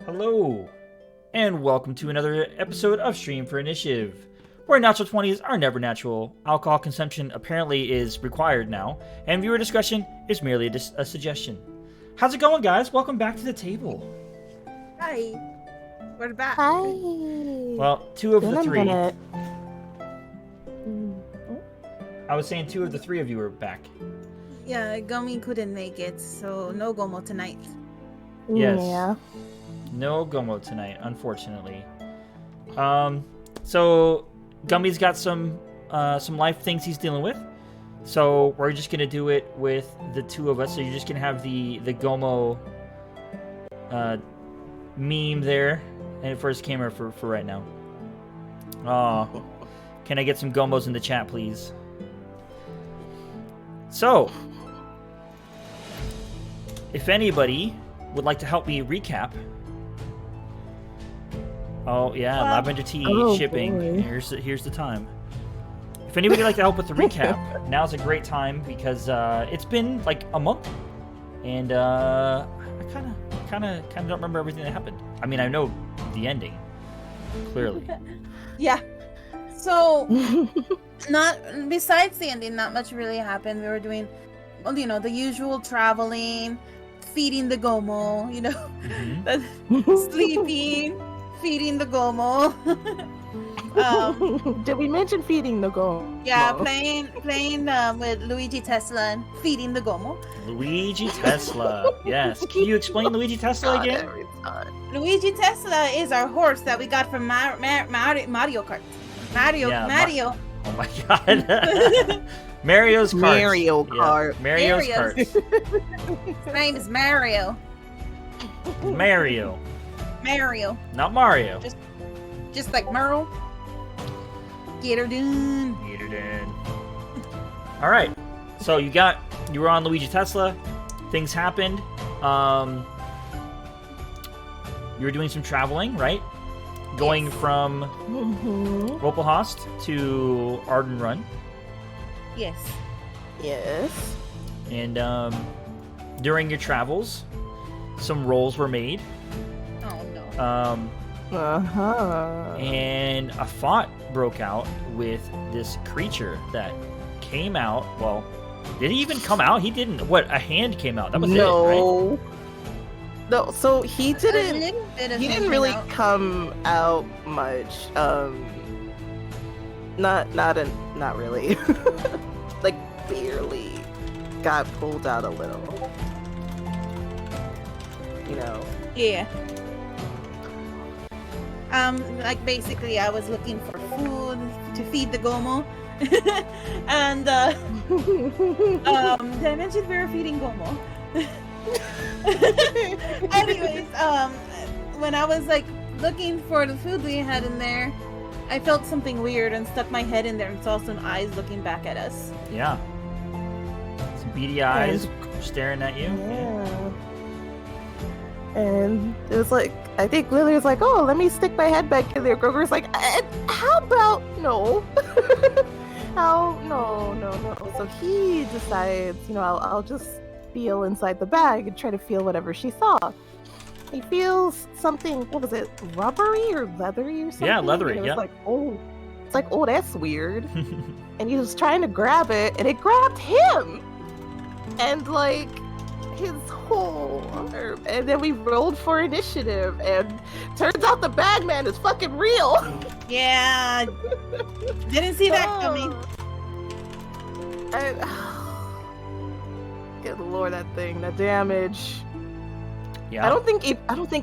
Hello, and welcome to another episode of Stream for Initiative, where natural 20s are never natural. Alcohol consumption apparently is required now, and viewer discretion is merely a suggestion. How's it going, guys? Welcome back to the table. Hi. We're back. Hi. Well, two of the three. Minute. I was saying two of the three of you are back. Yeah, Gummy couldn't make it, so no Gomo tonight. Yes. Yeah. No Gomo tonight, unfortunately. So Gummy's got some life things he's dealing with. So we're just gonna do it with the two of us. So you're just gonna have the Gomo meme there, and for his camera for right now. Oh, can I get some Gomos in the chat, please? So, if anybody would like to help me recap. Oh yeah, Lavender Tea shipping. Boy. Here's the time. If anybody would like to help with the recap, now's a great time because it's been like a month, and I kind of don't remember everything that happened. I mean, I know the ending clearly. Yeah. So, not besides the ending, not much really happened. We were doing, well, you know, the usual traveling, feeding the Gomo, you know, sleeping, feeding the Gomo. Did we mention feeding the Gomo? Yeah, playing with Luigi Tesla and feeding the Gomo. Luigi Tesla, yes. Can you explain Luigi Tesla again? Every time. Luigi Tesla is our horse that we got from Mario Kart. Mario. Oh my god. Mario's Kart. Mario Kart. Yeah. Mario's Kart. His name is Mario. Mario. Mario. Not Mario. Just like Merle. Get her done. Get her done. Alright. So you were on Luigi Tesla. Things happened. You were doing some traveling, right? Going from Ropelhost to Arden Run. Yes. Yes. And during your travels, some rolls were made. Oh no. And a fight broke out with this creature that came out. Well, did he even come out? He didn't. What? A hand came out. That was it, right? No, so he didn't. He didn't really out. come out much. Not really. Like barely got pulled out a little. You know. Yeah. Like basically, I was looking for food to feed the Gomo, and did I mention we were feeding Gomo? Anyways, when I was like looking for the food we had in there, I felt something weird and stuck my head in there and saw some eyes looking back at us. Yeah. Some beady eyes staring at you. Yeah. And it was like, I think Lily was like, oh, let me stick my head back in there. Groger's like, how about no? No. So he decides, you know, I'll just feel inside the bag and try to feel whatever she saw. He feels something, what was it, rubbery or leathery or something? Yeah, leathery, and it yeah. was like, oh, that's weird. And he was trying to grab it, and it grabbed him! And, like, his whole arm. And then we rolled for initiative, and turns out the Bagman is fucking real! Yeah, didn't see that coming. And, good lord, that thing, the damage. Yeah. I don't think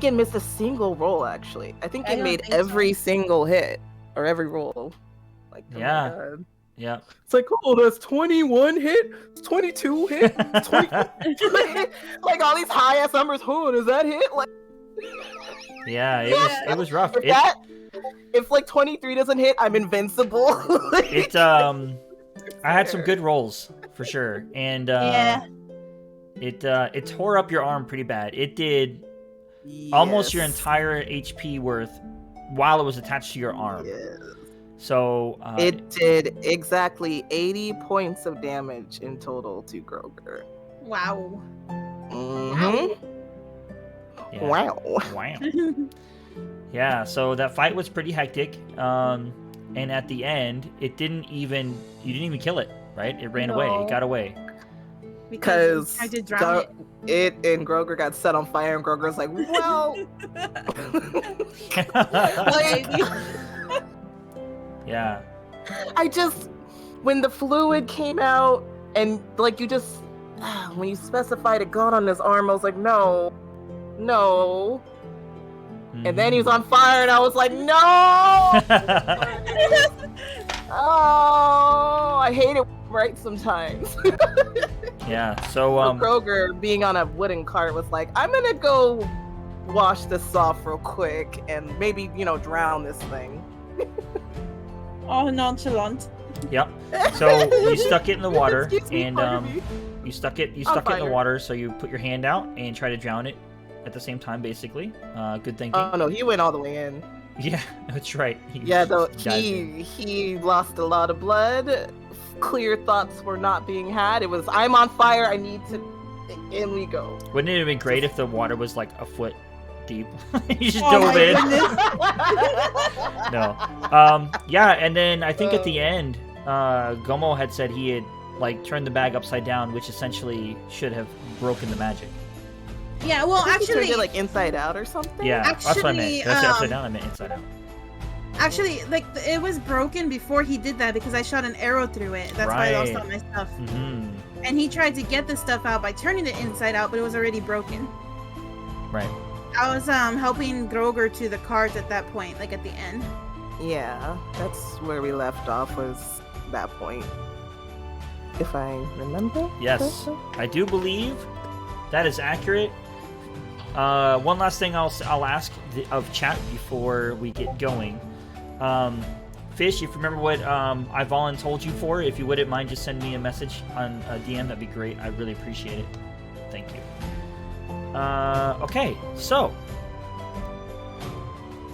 it missed a single roll, actually. I think I it don't made think every so. single hit or every roll. Like, oh my Yeah. God. Yeah. It's like, oh, that's 21 hit, 22 hit, 20 like all these high ass numbers. Oh, does that hit? Like, Yeah, it was rough. If like 23 doesn't hit, I'm invincible. I had some good rolls for sure, and Yeah. it tore up your arm pretty bad. It did almost your entire HP worth while it was attached to your arm. Yes. So It did exactly 80 points of damage in total to Groger. Wow. Mm-hmm. yeah. Wow. Wow. Yeah, so that fight was pretty hectic. and at the end, you didn't even kill it, right? It ran away. No. It got away. Because I did drown it and Groger got set on fire, and Groger's like, well, like, Yeah. When the fluid came out, and like when you specified it got on his arm, I was like, no. And then he was on fire, and I was like, no! Oh, I hate it right sometimes. Yeah, so Kroger being on a wooden cart was like, I'm gonna go wash this off real quick and maybe, drown this thing. Oh, nonchalant. Yep. So you stuck it in the water, Excuse me, and pardon me. you stuck it in the water. So you put your hand out and try to drown it at the same time, basically. Good thinking. Oh no, he went all the way in. Yeah, that's right. He lost a lot of blood. Clear thoughts were not being had. It was, I'm on fire. I need to. In we go. Wouldn't it have been great if the water was like a foot deep? You just dove in. No. Yeah, and then I think at the end, Gomo had said he had like turned the bag upside down, which essentially should have broken the magic. Yeah, well, He actually, turned it like inside out or something. Yeah, that's what I meant. Did I say upside down? I meant inside out. Actually, like it was broken before he did that because I shot an arrow through it. That's why I lost all my stuff. Mm-hmm. And he tried to get the stuff out by turning it inside out, but it was already broken. Right. I was helping Groger to the cart at that point, like at the end. Yeah, that's where we left off, was that point. If I remember. Yes, I do believe that is accurate. One last thing I'll ask of chat before we get going. Fish, if you remember what Ivalin told you for, if you wouldn't mind just send me a message on DM, that'd be great. I really appreciate it. Thank you. Okay, so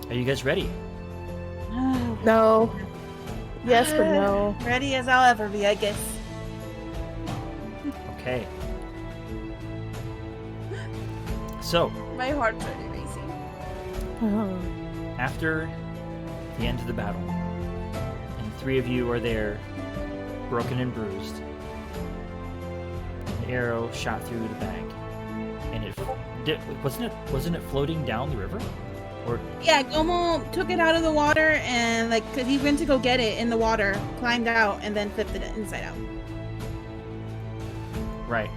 are you guys ready? No. Yes, but no. Ready as I'll ever be, I guess. Okay. So, My heart's already racing. Oh. after the end of the battle, and the three of you are there, broken and bruised, an arrow shot through the bag, and wasn't it floating down the river? Or Yeah, Gomo took it out of the water and cause he went to go get it in the water, climbed out, and then flipped it inside out. right.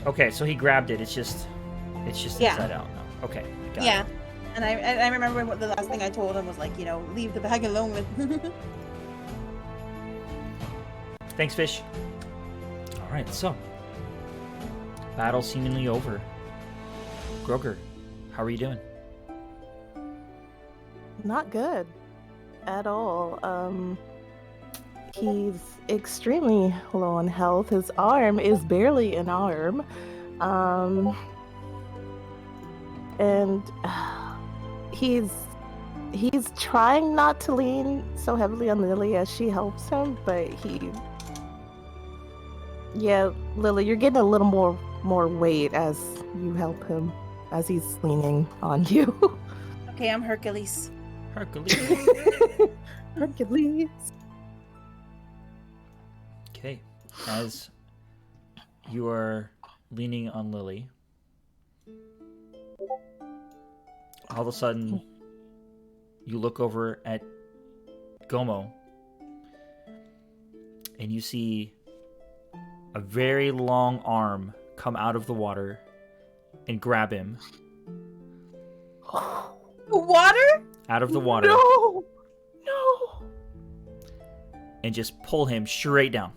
Okay, so he grabbed it. It's just inside out now. Okay, got Yeah. it. And I remember what the last thing I told him was leave the bag alone with. Thanks, Fish. All right, so battle seemingly over. Groger, how are you doing? Not good at all. He's extremely low on health. His arm is barely an arm. And he's trying not to lean so heavily on Lily as she helps him, but yeah, Lily, you're getting a little more weight as you help him, as he's leaning on you. Okay, I'm Hercules. Hercules. Hercules. Okay, as you are leaning on Lily, all of a sudden you look over at Gomo and you see a very long arm come out of the water and grab him. Water? Out of the water. No! And just pull him straight down.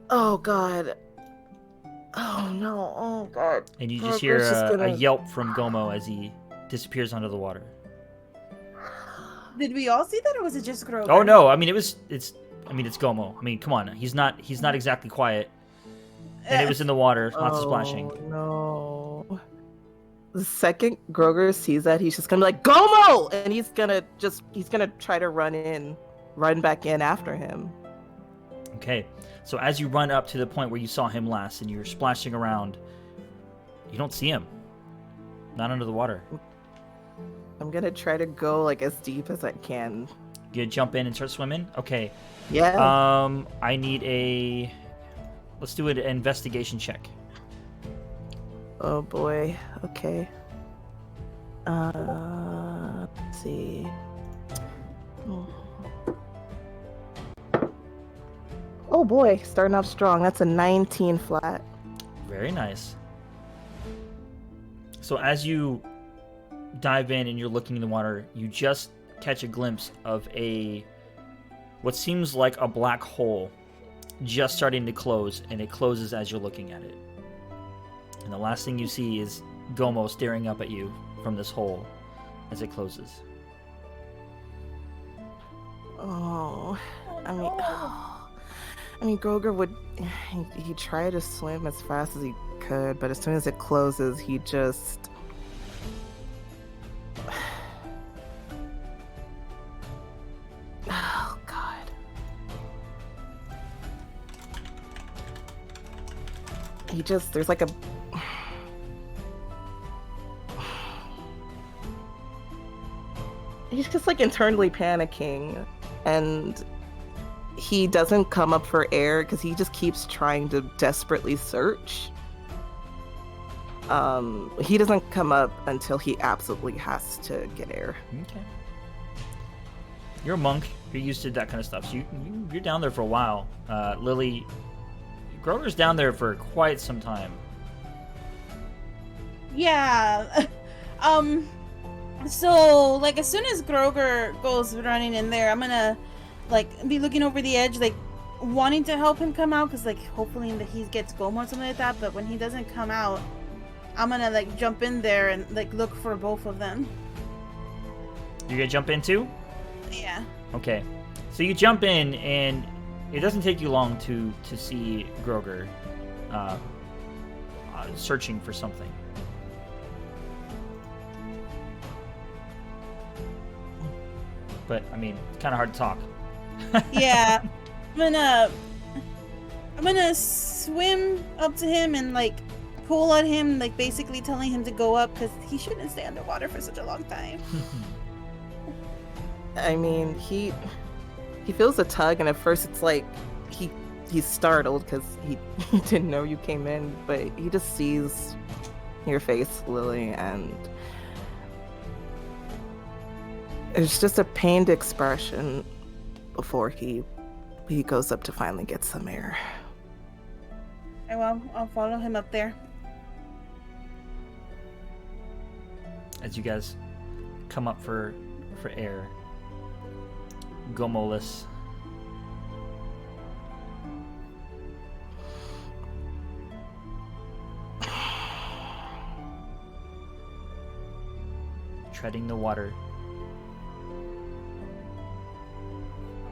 Oh god. Oh no, oh god. And you just hear a yelp from Gomo as he disappears under the water. Did we all see that, or was it just Grover? Oh no, I mean it's Gomo. I mean, come on. He's not exactly quiet. And it was in the water, lots of splashing. No. The second Groger sees that, he's just gonna be like, Gomo! And he's gonna try to run back in after him. Okay. So as you run up to the point where you saw him last and you're splashing around, you don't see him. Not under the water. I'm gonna try to go like as deep as I can. You jump in and start swimming? Okay. Yeah. I need a... Let's do an investigation check. Oh boy. Okay. Let's see. Oh boy, starting off strong. That's a 19 flat. Very nice. So as you dive in and you're looking in the water, you just catch a glimpse of what seems like a black hole just starting to close, and it closes as you're looking at it. And the last thing you see is Gomo staring up at you from this hole as it closes. Oh, I mean, Groger would. He tried to swim as fast as he could, but as soon as it closes, he just. Oh God. There's like a. He's just like internally panicking, and he doesn't come up for air because he just keeps trying to desperately search. He doesn't come up until he absolutely has to get air. Okay. You're a monk. You're used to that kind of stuff. So you're down there for a while. Lily, Grover's down there for quite some time. Yeah. So, like, as soon as Groger goes running in there, I'm gonna, like, be looking over the edge, like, wanting to help him come out, because, like, hopefully he gets Gomo or something like that, but when he doesn't come out, I'm gonna, like, jump in there and, like, look for both of them. You're gonna jump in too? Yeah. Okay. So you jump in, and it doesn't take you long to see Groger searching for something. But, I mean, it's kind of hard to talk. Yeah. I'm gonna swim up to him and, like, pull at him, like, basically telling him to go up, because he shouldn't stay underwater for such a long time. I mean, he feels a tug, and at first it's like he's startled because he didn't know you came in, but he just sees your face, Lily, and it's just a pained expression before he goes up to finally get some air. Well, I'll follow him up there. As you guys come up for air, Gomolus treading the water.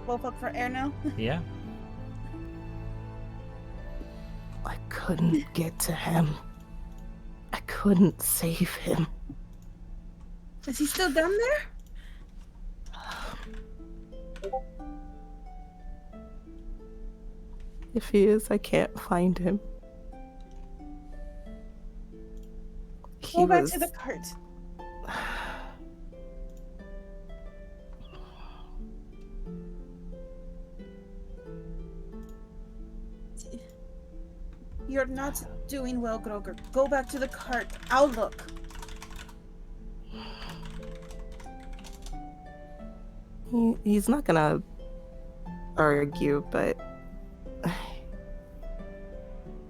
Both up for air now? Yeah. I couldn't get to him. I couldn't save him. Is he still down there? If he is, I can't find him. Go back to the cart. You're not doing well, Groger. Go back to the cart. I'll look. He's not gonna argue, but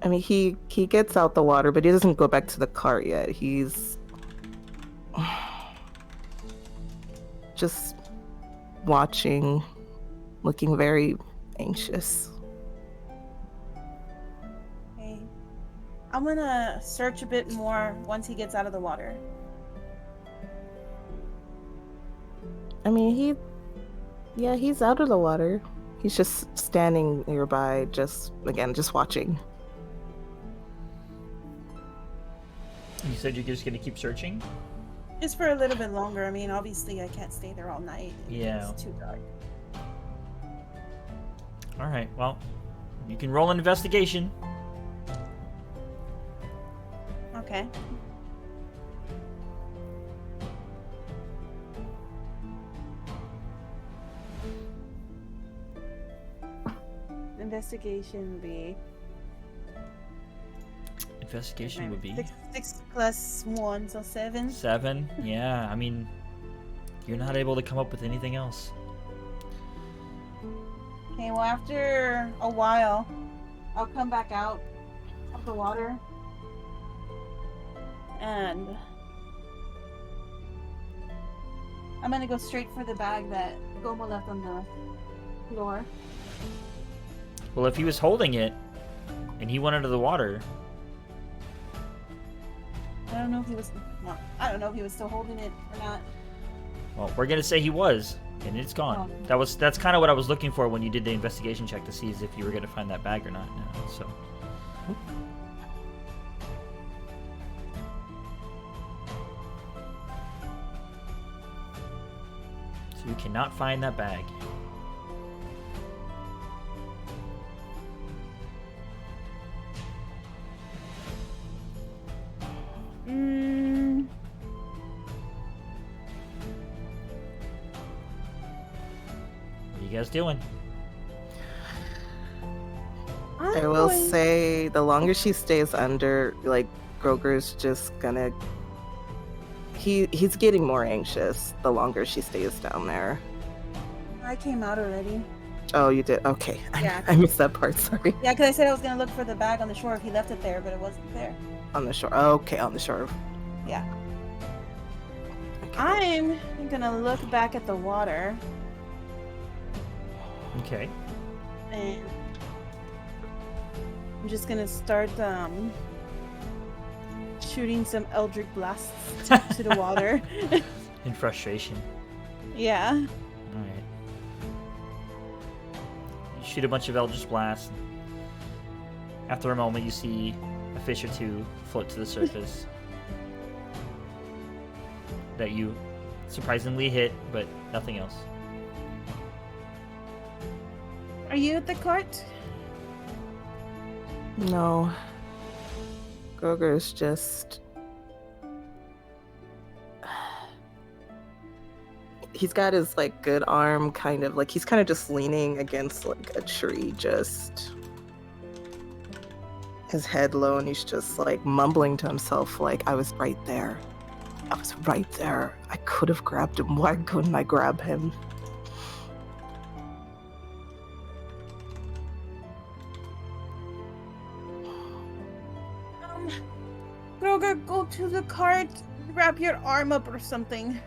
I mean, he gets out the water, but he doesn't go back to the cart yet. He's just watching, looking very anxious. Okay. I'm gonna search a bit more once he gets out of the water. I mean, he's out of the water. He's just standing nearby, just watching. You said you're just gonna keep searching? Just for a little bit longer. I mean, obviously I can't stay there all night. Yeah. It's too dark. Alright, well, you can roll an investigation. Okay. investigation be? Investigation would be 6 plus 1, so 7. 7. Yeah, I mean, you're not able to come up with anything else. Okay, well, after a while, I'll come back out of the water. And I'm gonna go straight for the bag that Gomo left on the floor. Well, if he was holding it and he went under the water, I don't know if he was. Well, I don't know if he was still holding it or not. well, we're gonna say he was, and it's gone. That's kind of what I was looking for when you did the investigation check to see as if you were gonna find that bag or not. No, so. So you cannot find that bag. What are you guys doing? I will say the longer she stays under, like, Groger's just gonna... He's getting more anxious the longer she stays down there. I came out already. Oh, you did? Okay. Yeah. I missed that part, sorry. Yeah, because I said I was gonna look for the bag on the shore if he left it there, but it wasn't there. On the shore. Okay, on the shore. Yeah. Okay. I'm gonna look back at the water Okay. and I'm just gonna start shooting some Eldritch blasts to the water. In frustration. Yeah. Alright. You shoot a bunch of Eldritch blasts. After a moment, you see a fish or two float to the surface. That you surprisingly hit, but nothing else. Are you at the cart? No. Groger's just... He's got his, like, good arm kind of, like, he's kind of just leaning against, like, a tree, just... His head low, and he's just, like, mumbling to himself, like, I was right there. I was right there. I could have grabbed him. Why couldn't I grab him? Groger, go to the cart, wrap your arm up or something.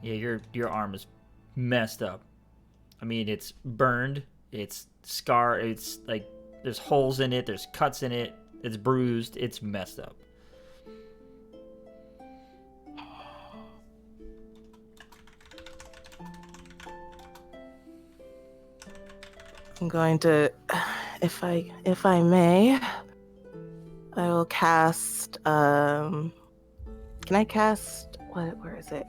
Yeah, your arm is messed up. I mean, it's burned, it's scarred, it's like there's holes in it, there's cuts in it, it's bruised, it's messed up. I'm going to, if I may, I will cast. Can I cast? Where is it?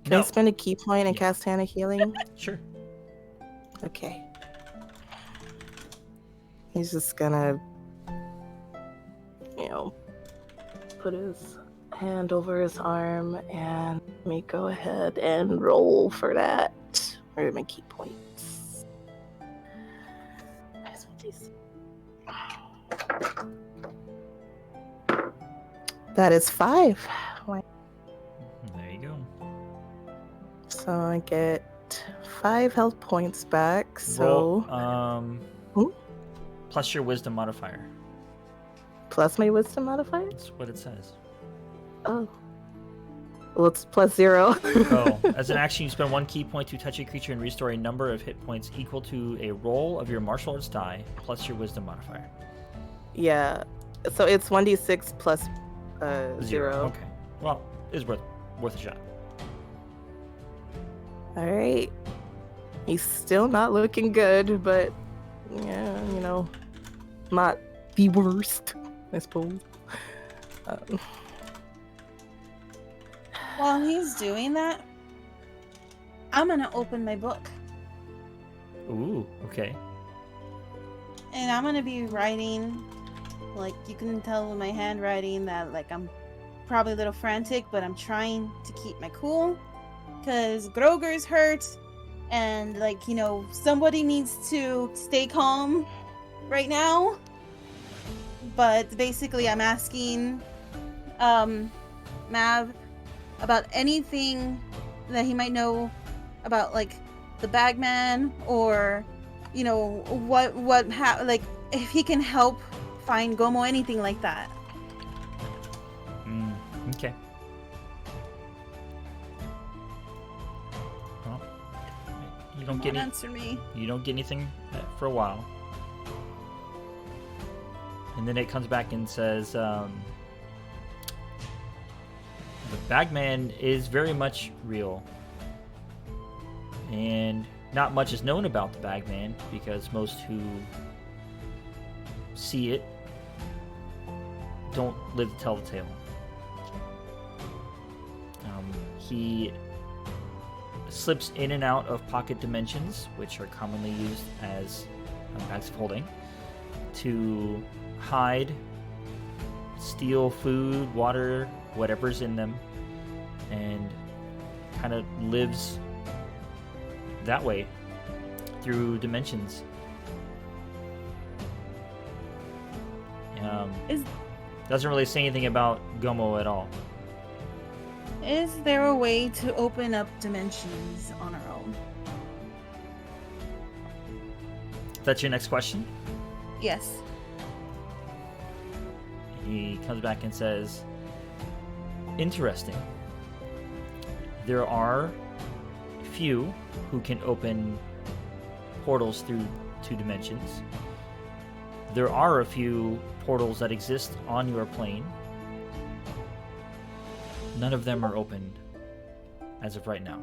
Can I spend a key point and cast Hand of Healing? Sure. Okay. He's just gonna, put his hand over his arm and let me go ahead and roll for that. Where are my key points? Where's my dice? That is 5. There you go. So I get 5 health points back. So Roll, plus your wisdom modifier. Plus my wisdom modifier? That's what it says. Oh. Well, it's plus 0. Oh, as an action, you spend 1 key point to touch a creature and restore a number of hit points equal to a roll of your martial arts die plus your wisdom modifier. Yeah. So it's 1d6 plus 0. Okay. Well, it's worth a shot. All right. He's still not looking good, but yeah, not the worst, I suppose. While he's doing that, I'm gonna open my book. Ooh, okay. And I'm gonna be writing, like, you can tell with my handwriting that, like, I'm probably a little frantic, but I'm trying to keep my cool. Because Groger's hurt, and like, you know, somebody needs to stay calm right now. But basically, I'm asking Mav about anything that he might know about, like the bagman, or you know like if he can help find Gomo, anything like that. Okay. Well, you don't get Answer me. You don't get anything for a while, and then it comes back and says, "The bagman is very much real, and not much is known about the bagman because most who see it don't live to tell the tale. He slips in and out of pocket dimensions, which are commonly used as bags of holding, to hide, steal food, water, whatever's in them, and kind of lives that way through dimensions. Doesn't really say anything about Gomo at all. Is there a way to open up dimensions on our own? That's your next question? Yes. He comes back and says, interesting. There are few who can open portals through 2 dimensions. There are a few portals that exist on your plane. None of them are opened as of right now.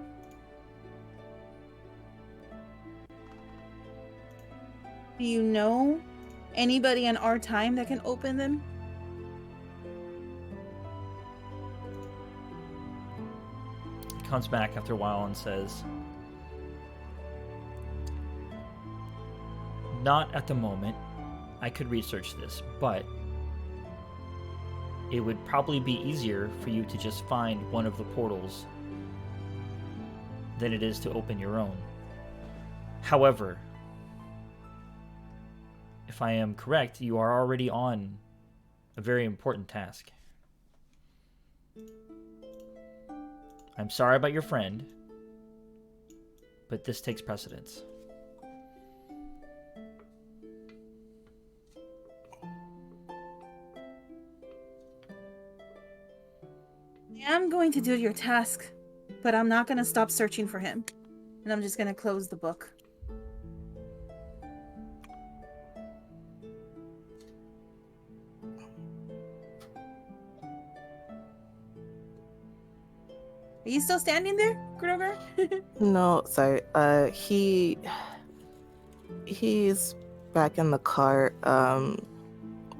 Do you know anybody in our time that can open them? He comes back after a while and says, not at the moment. I could research this, but it would probably be easier for you to just find one of the portals than it is to open your own. However, if I am correct, you are already on a very important task. I'm sorry about your friend, but this takes precedence. I'm going to do your task, but I'm not going to stop searching for him. And I'm just going to close the book. Are you still standing there, Grover? No, sorry. He's back in the cart,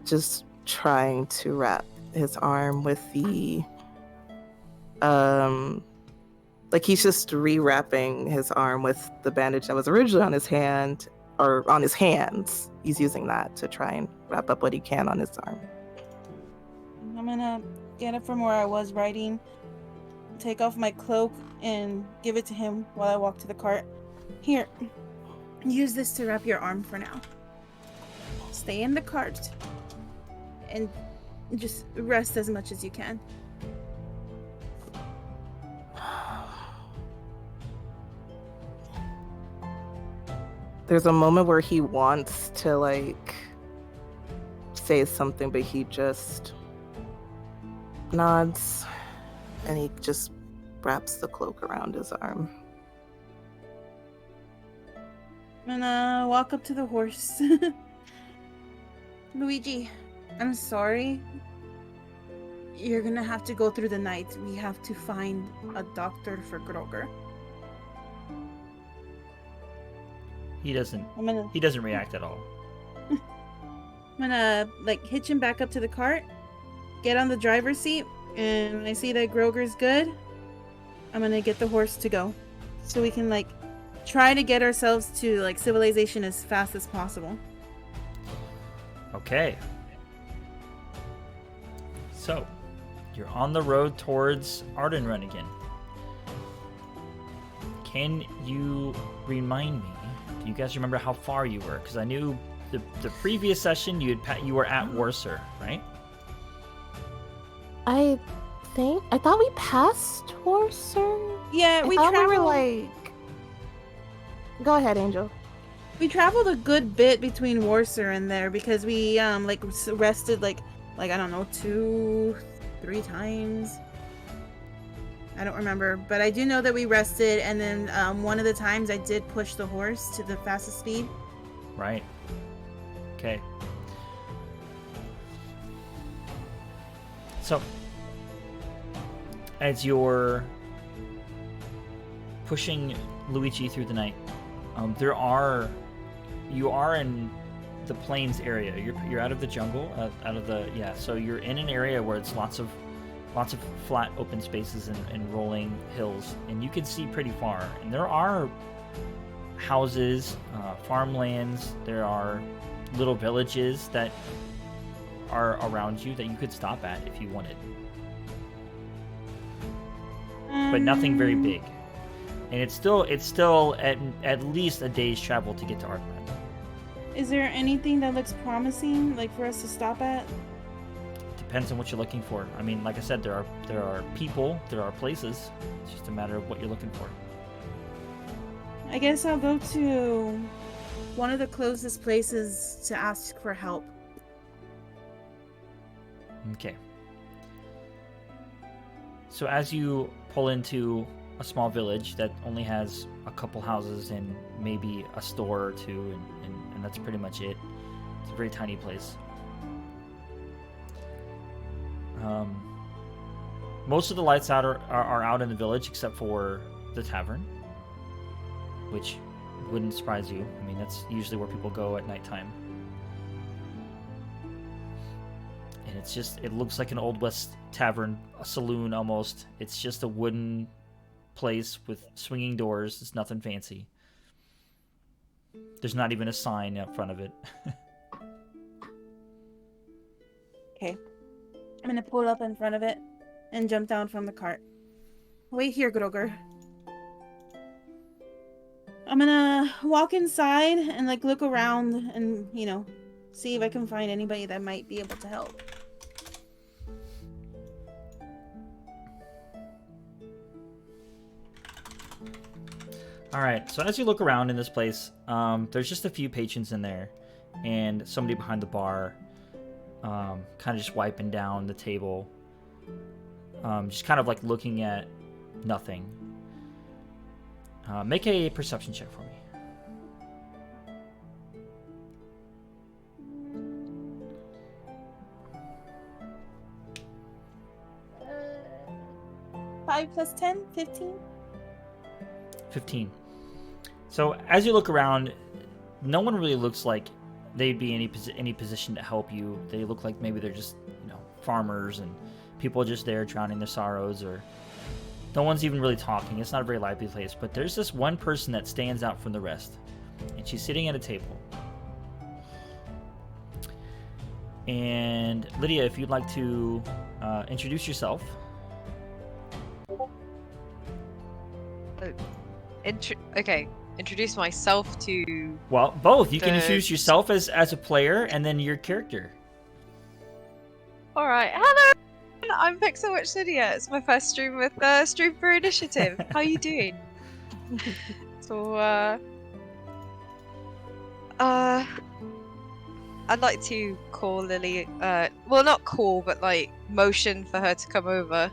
just trying to wrap his arm with the like he's just rewrapping his arm with the bandage that was originally on his hand, or on his hands. He's using that to try and wrap up what he can on his arm. I'm gonna get it from where I was writing, take off my cloak, and give it to him while I walk to the cart. Here, use this to wrap your arm for now. Stay in the cart and just rest as much as you can. There's a moment where he wants to like say something, but he just nods and he just wraps the cloak around his arm. I'm gonna walk up to the horse. Luigi, I'm sorry. You're gonna have to go through the night. We have to find a doctor for Groger. He doesn't react at all. I'm gonna like hitch him back up to the cart, get on the driver's seat, and when I see that Groger's good, I'm gonna get the horse to go, so we can like try to get ourselves to like civilization as fast as possible. Okay. So, you're on the road towards Ardenrun again. can you remind me? Do you guys remember how far you were? Because I knew the previous session you were at Warser, right? I thought we passed Warser. Yeah, I we thought traveled. we were like. Go ahead, Angel. We traveled a good bit between Warser and there because we like rested like I don't know 2-3 times. I don't remember, but I do know that we rested, and then one of the times I did push the horse to the fastest speed. Right. Okay. So, as you're pushing Luigi through the night, you are in the plains area. You're out of the jungle, so you're in an area where it's lots of flat open spaces and rolling hills, and you can see pretty far. And there are houses, farmlands, there are little villages that are around you that you could stop at if you wanted. But nothing very big. And it's still at least a day's travel to get to Arcman. Is there anything that looks promising, like for us to stop at? Depends on what you're looking for. I mean, like I said, there are people, there are places. It's just a matter of what you're looking for. I guess I'll go to one of the closest places to ask for help. Okay. So as you pull into a small village that only has a couple houses and maybe a store or two, and that's pretty much it. It's a very tiny place. Most of the lights out are out in the village except for the tavern, which wouldn't surprise you. I mean, that's usually where people go at nighttime. And it looks like an Old West tavern, a saloon almost. It's just a wooden place with swinging doors. It's nothing fancy. There's not even a sign out front of it. Okay. I'm gonna pull up in front of it and jump down from the cart. Wait here, Groger. I'm gonna walk inside and like look around and, see if I can find anybody that might be able to help. Alright, so as you look around in this place, there's just a few patrons in there, and somebody behind the bar, kind of just wiping down the table, just kind of like looking at nothing. Make a perception check for me. Five plus 10, 15? 15. So as you look around, no one really looks like they'd be in any position to help you. They look like maybe they're just, farmers and people just there drowning their sorrows, or no one's even really talking. It's not a very lively place, but there's this one person that stands out from the rest, and she's sitting at a table. And Lydia, if you'd like to introduce yourself. Okay, introduce myself to... Well, both. You can introduce yourself as a player and then your character. Alright, hello! I'm Pixel Witch Lydia. It's my first stream with Stream for Initiative. How you doing? So, I'd like to call Lily, well, not call, but like motion for her to come over.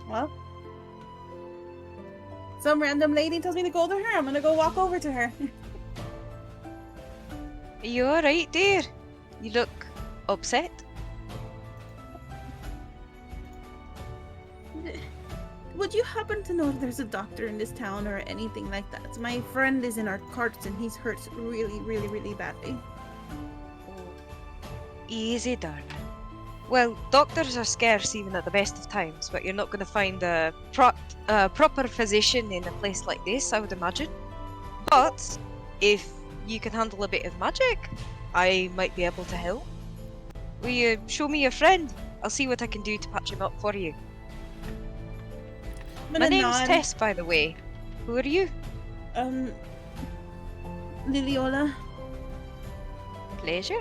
Well, some random lady tells me to go to her. I'm gonna go walk over to her. Are you alright, dear? You look upset. Would you happen to know if there's a doctor in this town or anything like that? My friend is in our carts and he's hurt really, really, really badly. Easy, darling. Well, doctors are scarce even at the best of times, but you're not going to find a proper physician in a place like this, I would imagine. But if you can handle a bit of magic, I might be able to help. Will you show me your friend? I'll see what I can do to patch him up for you. I'm My gonna name's nod. Tess, by the way. Who are you? Liliola. Pleasure.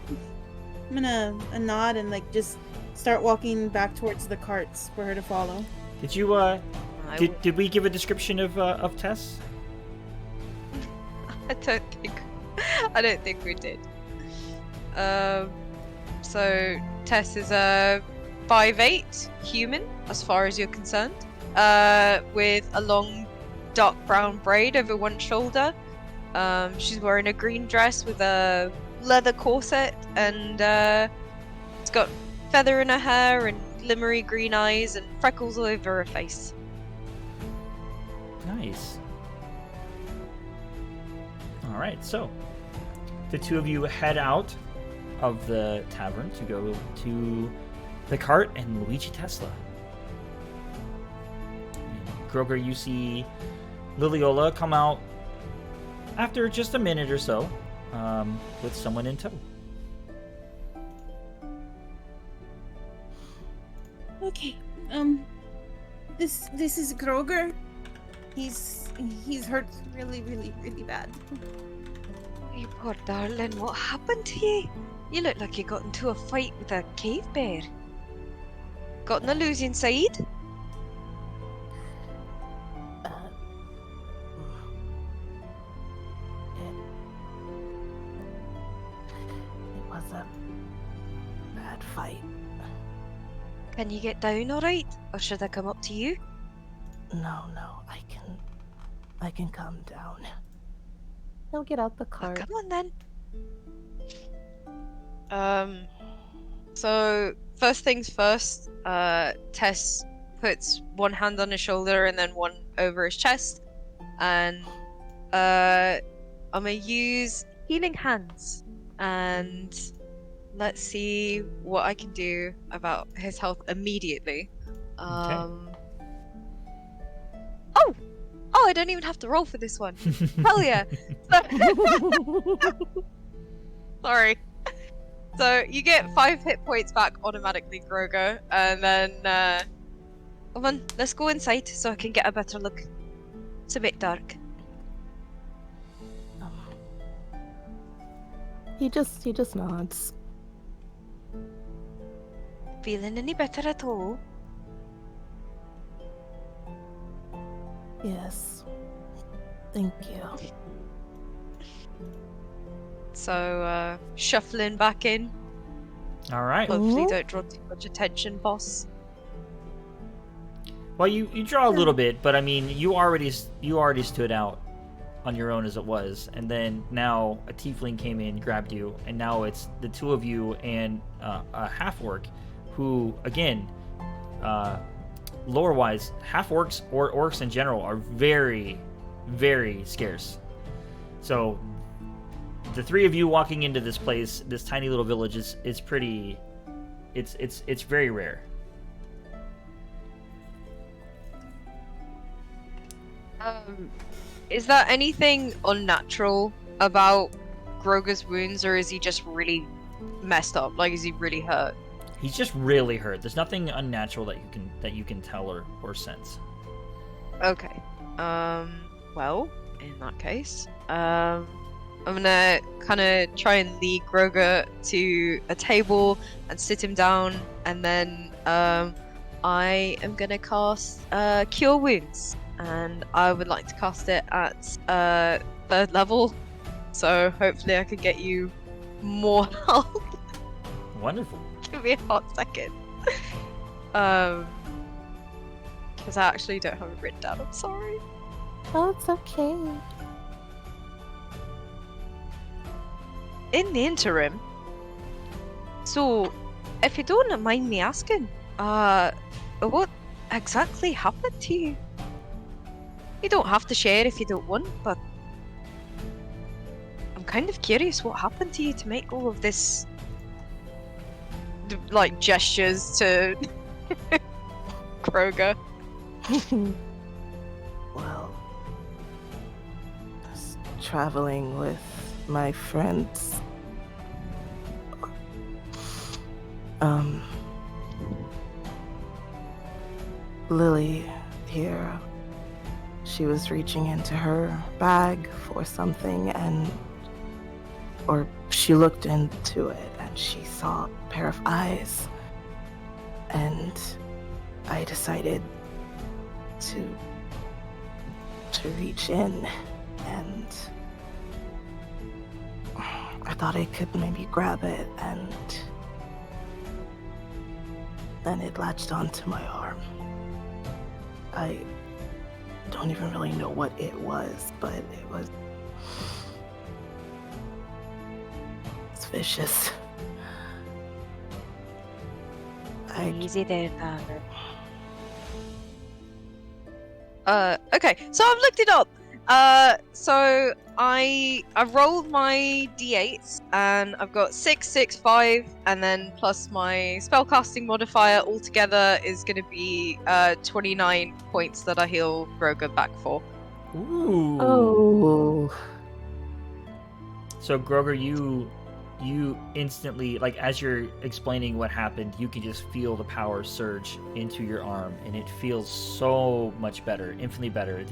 I'm gonna nod and like just start walking back towards the carts for her to follow. Did you I did we give a description of Tess? I don't think we did. So Tess is a 5'8" human, as far as you're concerned, with a long dark brown braid over one shoulder. She's wearing a green dress with a leather corset, and it's got feather in her hair and glimmery green eyes and freckles all over her face. Nice. All right, so the two of you head out of the tavern to go to the cart and Luigi Tesla. And Groger, you see Liliola come out after just a minute or so, with someone in tow. Okay. This is Groger. He's hurt really, really, really bad. You poor darling, what happened to you? You look like you got into a fight with a cave bear. Got on the losing side? It was a bad fight. Can you get down alright? Or should I come up to you? No, I can calm down. He'll get out the Oh, cart. come on then. So first things first, Tess puts one hand on his shoulder and then one over his chest, and I'm gonna use healing hands, and let's see what I can do about his health immediately. Oh, I don't even have to roll for this one. Hell yeah. Sorry. So you get 5 hit points back automatically, Grogo, and then come on, let's go inside so I can get a better look. It's a bit dark. He just nods. Feeling any better at all? Yes. Thank you. So, Shuffling back in. all right. Hopefully Mhm. don't draw too much attention, boss. Well, you draw a little bit, but I mean, you already stood out on your own as it was, and then now a tiefling came in, grabbed you, and now it's the two of you and a half orc, who again, lore-wise, half orcs or orcs in general are very, very scarce. So the three of you walking into this place, this tiny little village, is pretty. It's very rare. Is there anything unnatural about Groger's wounds, or is he just really messed up? Like, is he really hurt? He's just really hurt. There's nothing unnatural that you can tell or sense. Okay. Well, in that case, I'm gonna kind of try and lead Groger to a table and sit him down, and then I am gonna cast Cure Wounds, and I would like to cast it at 3rd level, so hopefully I can get you more health. Wonderful. Give me a hot second. Because I actually don't have it written down, I'm sorry. Oh, it's okay. In the interim, so if you don't mind me asking, what exactly happened to you? You don't have to share if you don't want, but I'm kind of curious what happened to you to make all of this, like, gestures to Kroger. Well, I was traveling with my friends. Lily here, she was reaching into her bag for something or she looked into it and she saw a pair of eyes. And I decided to reach in, and I thought I could maybe grab it, and then it latched onto my arm. I don't even really know what it was, but it's vicious. Easy there, Tyler. Okay, so I've looked it up. So I rolled my d8s, and I've got 6, 6, 5, and then plus my spellcasting modifier altogether is going to be 29 points that I heal Groga back for. Ooh. Oh. So Groger, you instantly, like, as you're explaining what happened, you can just feel the power surge into your arm, and it feels so much better, infinitely better.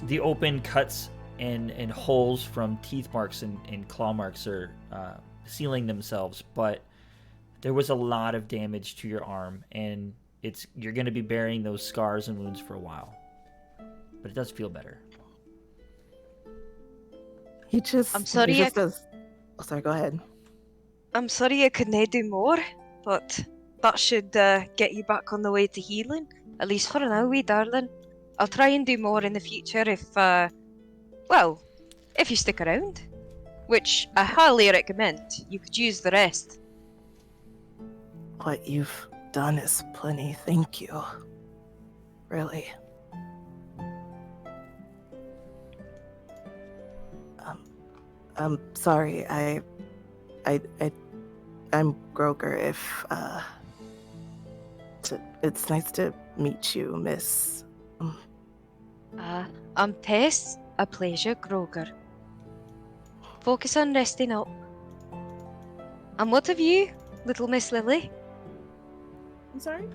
The open cuts and holes from teeth marks and claw marks are sealing themselves, but there was a lot of damage to your arm, and you're going to be bearing those scars and wounds for a while. But it does feel better. I'm sorry. He just does. Oh, sorry, go ahead. I'm sorry I couldn't do more, but that should get you back on the way to healing. At least for now, wee darling. I'll try and do more in the future if you stick around. Which I highly recommend. You could use the rest. What you've done is plenty, thank you. Really. I'm sorry, I'm Groger. It's nice to meet you, Miss. I'm Tess. A pleasure, Groger. Focus on resting up. And what of you, little Miss Lily? I'm sorry?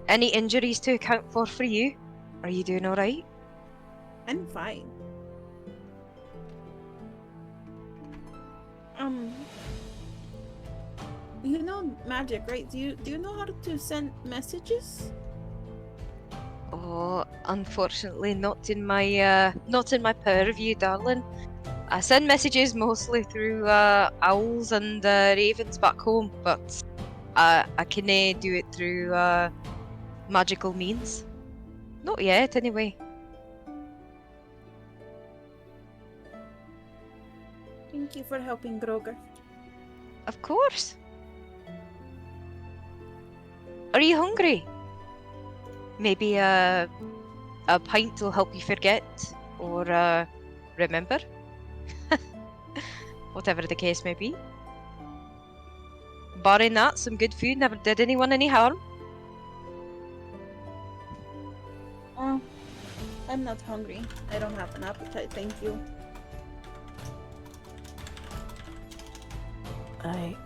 Any injuries to account for you? Are you doing alright? I'm fine. You know magic, right? Do you know how to send messages? Oh, unfortunately, not in my purview, darling. I send messages mostly through owls and ravens back home, but I can do it through magical means. Not yet, anyway. Thank you for helping, Groger. Of course. Are you hungry? Maybe a pint will help you forget, or remember? Whatever the case may be. Barring that, some good food never did anyone any harm. I'm not hungry. I don't have an appetite, thank you.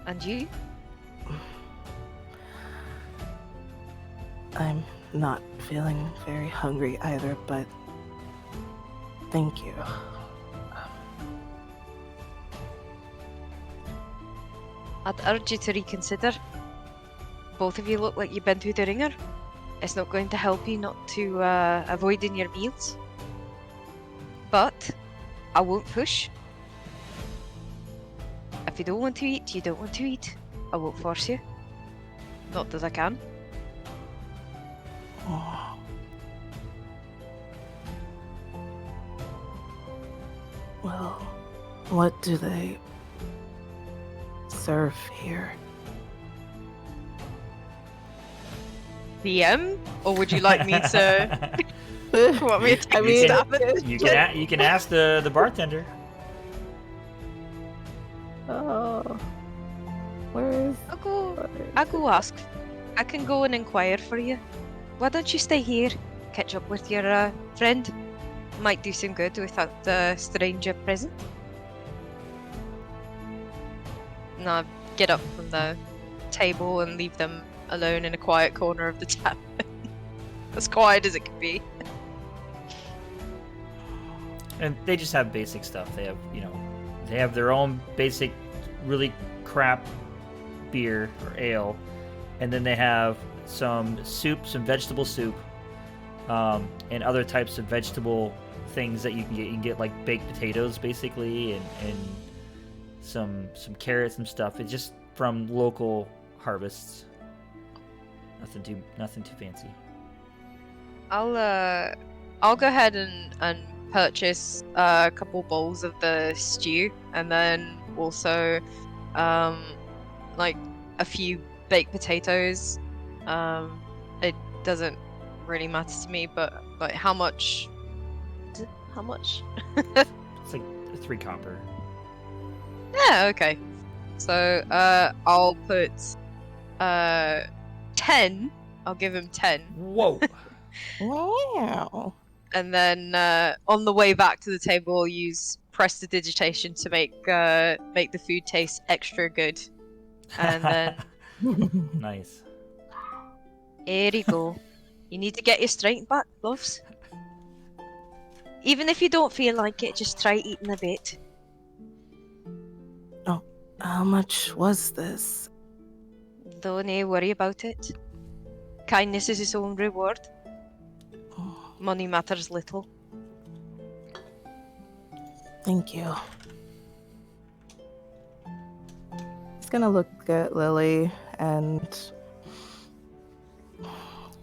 And you? I'm not feeling very hungry either, but thank you. I'd urge you to reconsider. Both of you look like you've been through the ringer. It's not going to help you not to avoiding your meals. But I won't push. If you don't want to eat, you don't want to eat. I won't force you. Not that I can. Oh. Well, what do they serve here? DM? Or would you like me to... want me to take a stab at it? You can ask the bartender. Oh, where is? I'll go ask. I can go and inquire for you. Why don't you stay here, catch up with your friend? Might do some good without the stranger present. And I'll get up from the table and leave them alone in a quiet corner of the tavern. as quiet as it can be. And they just have basic stuff. They have, they have their own basic, really crap beer or ale, and then they have some soup, some vegetable soup, and other types of vegetable things that you can get. You can get like baked potatoes, basically, and some carrots and stuff. It's just from local harvests. Nothing too fancy. I'll go ahead and purchase a couple bowls of the stew, and then also like a few baked potatoes. It doesn't really matter to me, but like how much? How much? It's like 3 copper. Yeah, okay. So I'll put 10. I'll give him 10. Whoa. Wow. And then on the way back to the table, I'll use prestidigitation to make the food taste extra good. And then Nice. here you go. You need to get your strength back, loves. Even if you don't feel like it, just try eating a bit. Oh, how much was this? Don't worry about it. Kindness is its own reward. Money matters little. Thank you. He's gonna look at Lily and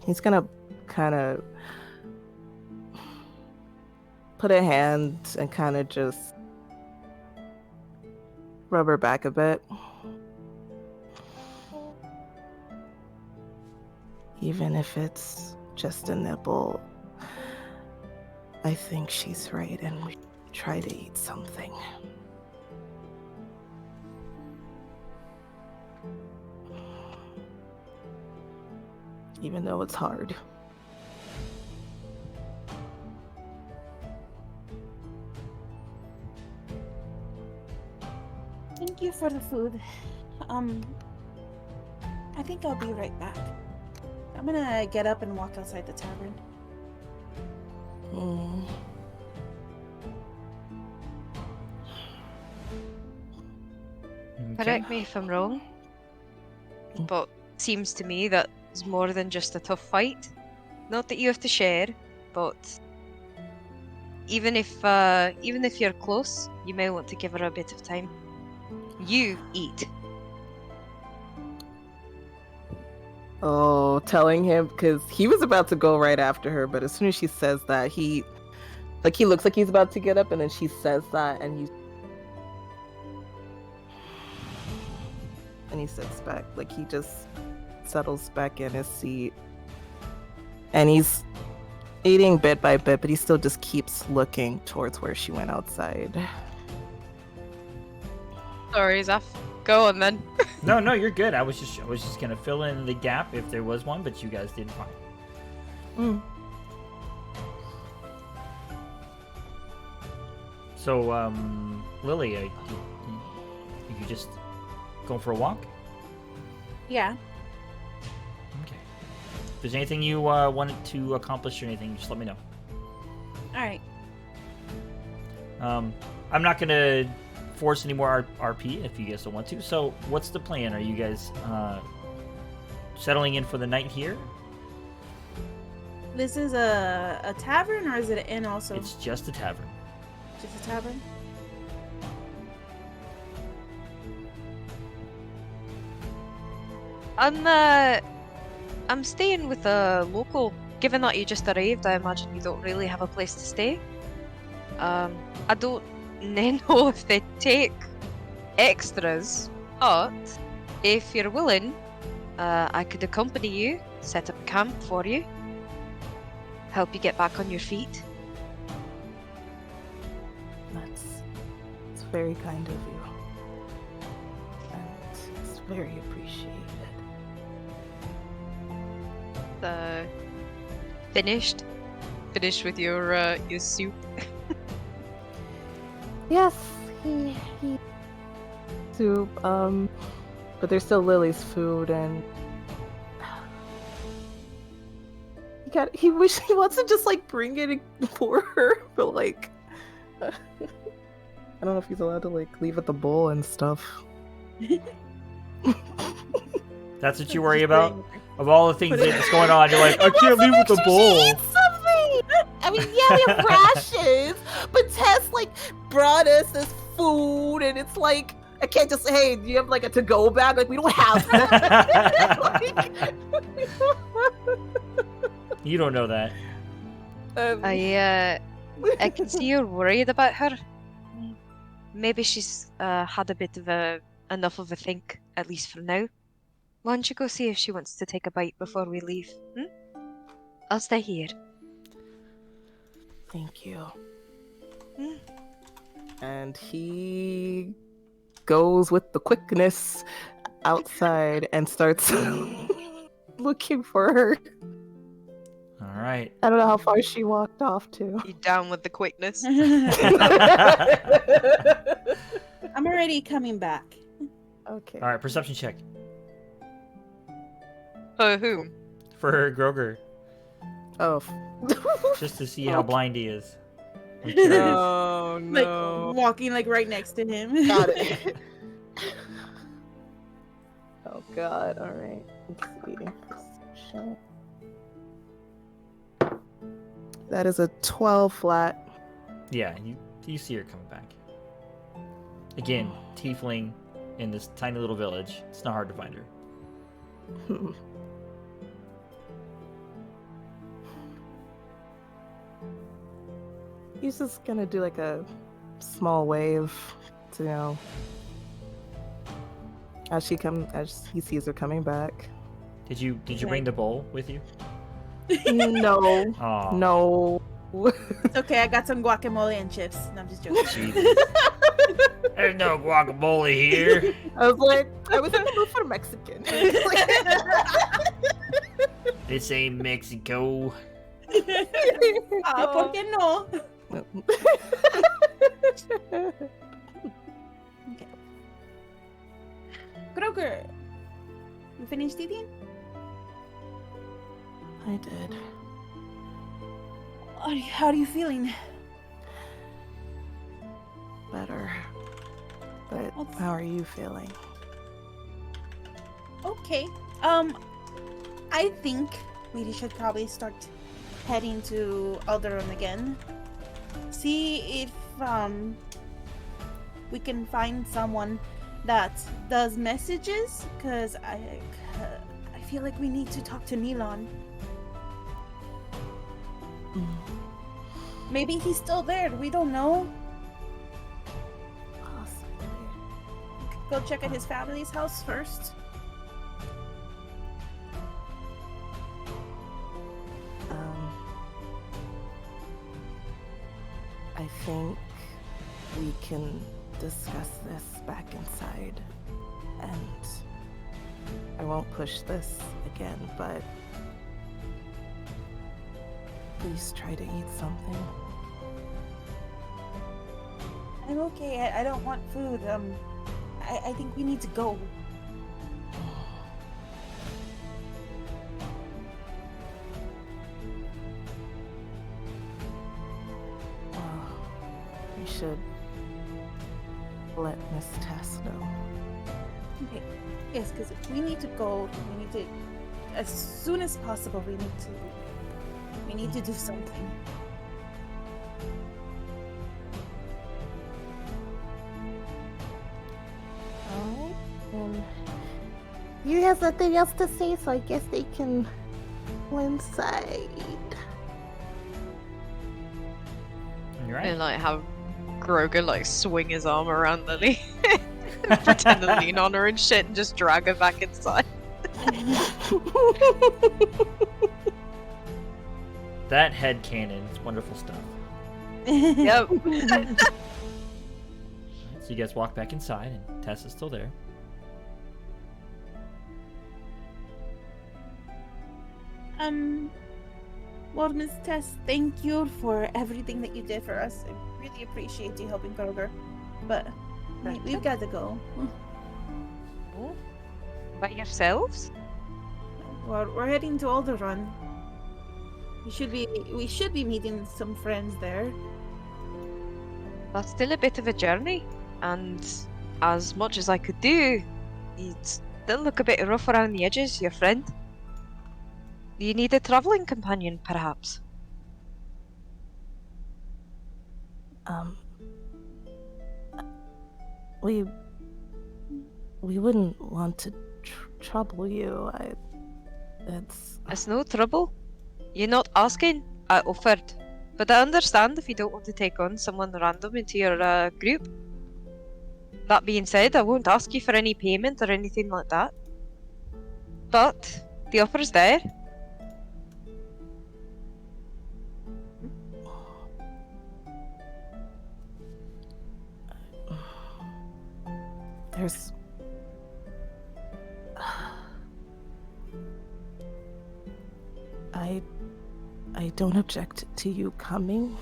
he's gonna kind of put a hand and kind of just rub her back a bit. Even if it's just a nipple, I think she's right, and we try to eat something. Even though it's hard. Thank you for the food. I think I'll be right back. I'm gonna get up and walk outside the tavern. Correct me if I'm wrong, but seems to me that it's more than just a tough fight. Not that you have to share, but even if you're close, you may want to give her a bit of time. You eat. Oh, telling him, because he was about to go right after her, but as soon as she says that, he looks like he's about to get up, and then she says that, and he sits back, like he just settles back in his seat, and he's eating bit by bit, but he still just keeps looking towards where she went outside. Sorry, Zaf. Go on then. No, you're good. I was just gonna fill in the gap if there was one, but you guys did fine. So, Lily, you just going for a walk? Yeah. Okay. If there's anything you wanted to accomplish or anything, just let me know. Alright. I'm not gonna force any more RP if you guys don't want to. So, what's the plan? Are you guys settling in for the night here? This is a tavern, or is it an inn also? It's just a tavern. Just a tavern? I'm staying with a local. Given that you just arrived, I imagine you don't really have a place to stay. I don't know if they take extras, but if you're willing, I could accompany you, set up a camp for you, help you get back on your feet. It's very kind of you. And it's very appreciated. Finished with your soup. Yes, he soup, but there's still Lily's food, and he he wants to just like bring it for her, but like I don't know if he's allowed to like leave at the bowl and stuff. That's what you worry about? Of all the things that's going on, you're like, I can't leave with the bowl. I mean, yeah, we have rations, but Tess like brought us this food, and it's like I can't just say, hey, do you have like a to-go bag? Like we don't have that. You don't know that. I can see you're worried about her. Maybe she's had a bit of enough of a think, at least for now. Why don't you go see if she wants to take a bite before we leave? I'll stay here. Thank you. And he goes with the quickness outside and starts looking for her. All right. I don't know how far she walked off to. You down with the quickness? I'm already coming back. Okay. All right, perception check. Whom? For Groger. Oh. Just to see how blind he is. I'm No, curious. Like no. walking like right next to him. Got it. Oh god, alright. Let's see. Perception. That is a 12 flat. Yeah, you see her coming back. Again, tiefling in this tiny little village. It's not hard to find her. He's just gonna do like a small wave to, as he sees her coming back. Did you bring the bowl with you? No. Aw. No. It's okay, I got some guacamole and chips. No, I'm just joking. Jesus. There's no guacamole here. I was in the mood for Mexican. This ain't Mexico. ¿Por qué no? Okay. Groger, you finished eating? I did. How are you feeling? Better. But That's- how are you feeling? Okay. I think we should probably start heading to Alderaan again. See if we can find someone that does messages, because I feel like we need to talk to Nilon. Maybe he's still there. We don't know. Possibly. Go check at his family's house first. I think we can discuss this back inside, and I won't push this again, but please try to eat something. I'm okay. I don't want food. I think we need to go. We should let Miss Tess know. Okay. Yes, because we need to go. We need to, as soon as possible. We need to do something. Alright, and you have nothing else to say, so I guess they can go inside. You're right. And like have Groger like swing his arm around Lily, pretend to lean on her and shit, and just drag her back inside. That head cannon is wonderful stuff. Yep. So you guys walk back inside, and Tess is still there. Well, Miss Tess, thank you for everything that you did for us. I really appreciate you helping Groger. But we've got to go. By yourselves? Well, we're heading to Alderaan. We should be meeting some friends there. That's still a bit of a journey, and as much as I could do, you'd still look a bit rough around the edges, your friend. You need a traveling companion, perhaps. We wouldn't want to trouble you. It's no trouble. You're not asking. I offered. But I understand if you don't want to take on someone random into your group. That being said, I won't ask you for any payment or anything like that. But the offer's there. There's... I don't object to you coming,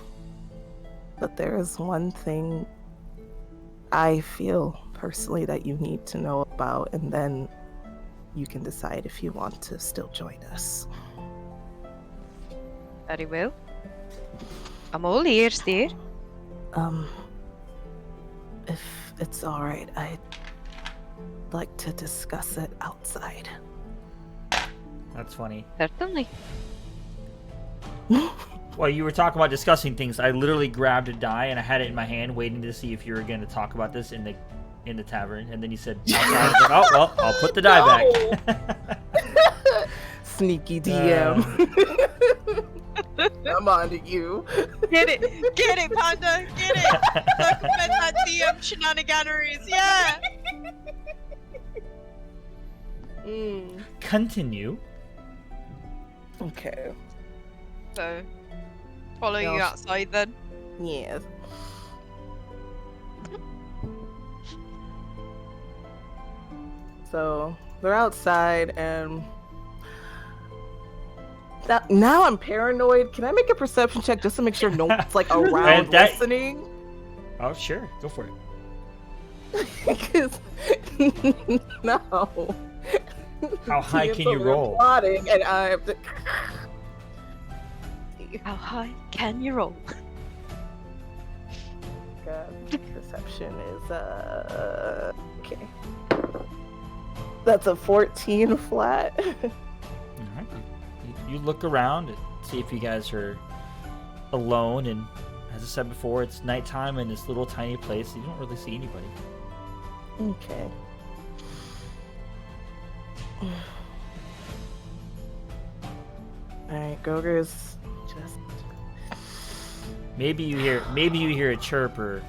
but there is one thing I feel personally that you need to know about, and then you can decide if you want to still join us. Very well. I'm all ears, dear. If it's alright, I'd like to discuss it outside. That's funny. Certainly. While you were talking about discussing things, I literally grabbed a die and I had it in my hand, waiting to see if you were going to talk about this in the tavern. And then you said, outside. I was like, oh well, I'll put the die back. Sneaky DM. I'm on to you. Get it, Panda, get it! Recommend that DM shenaniganeries, yeah! Continue. Okay. So, follow you Yes. outside then. Yes. So they're outside, and now I'm paranoid. Can I make a perception check just to make sure no one's like around listening? Oh, sure. Go for it. Because no. How high can you roll? Plotting, and I have to. How high can you roll? Perception is okay. That's a 14 flat. Alright. You look around and see if you guys are alone, and as I said before, it's nighttime in this little tiny place. You don't really see anybody. Okay. Alright, Gogur's just... Maybe you hear a chirp or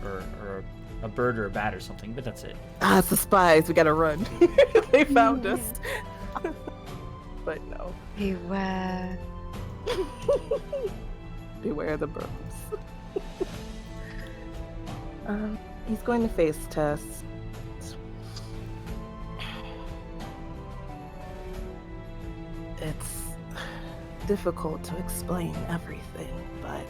a bird or a bat or something, but that's it. Ah, it's the spies. We gotta run. They found us. But no. Beware. Beware the birds. He's going to face test. It's difficult to explain everything, but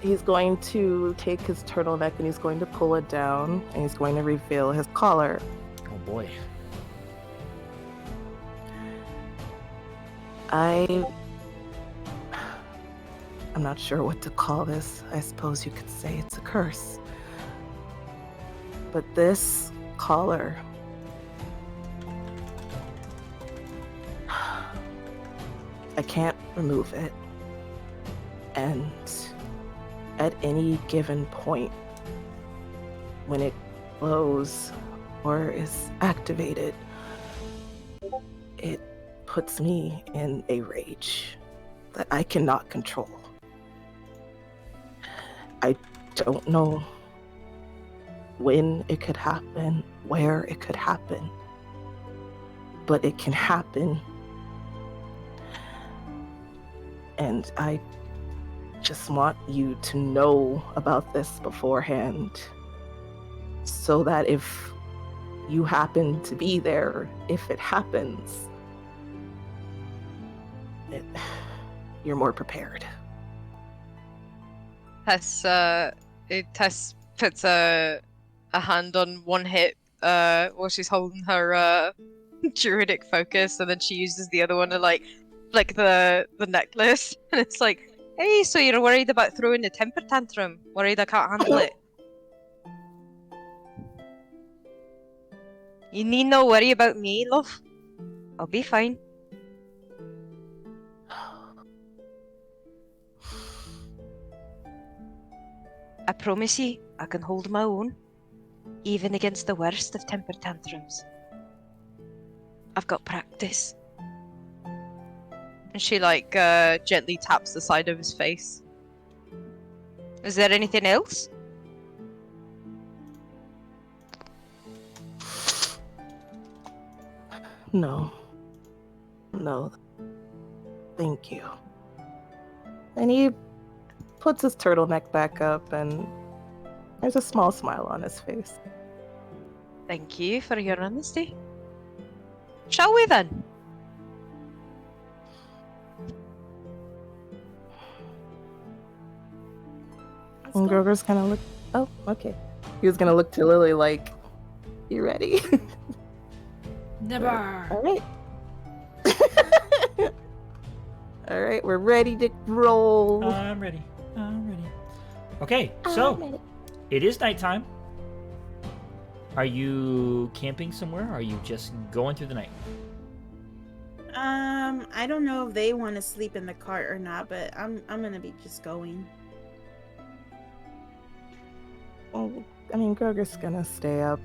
he's going to take his turtleneck and he's going to pull it down and he's going to reveal his collar. Oh boy. I'm not sure what to call this. I suppose you could say it's a curse. But this collar, I can't remove it. And at any given point, when it glows or is activated, it puts me in a rage that I cannot control. I don't know when it could happen, where it could happen, but it can happen. And I just want you to know about this beforehand, so that if you happen to be there, if it happens, you're more prepared. Tess puts a hand on one hip while she's holding her druidic focus, and then she uses the other one to like like the necklace, and it's like, hey, so you're worried about throwing a temper tantrum? Worried I can't handle it? You need no worry about me, love. I'll be fine. I promise you, I can hold my own, even against the worst of temper tantrums. I've got practice. And she gently taps the side of his face. Is there anything else? No. No. Thank you. And he puts his turtleneck back up, and there's a small smile on his face. Thank you for your honesty. Shall we then? And Grover's gonna look. Oh, okay. He was gonna look to Lily like, "You ready?" Never. All right. All right, we're ready to roll. I'm ready. Okay, so it is nighttime. Are you camping somewhere? Or are you just going through the night? I don't know if they want to sleep in the cart or not, but I'm gonna be just going. Well, I mean, Grover's gonna stay up,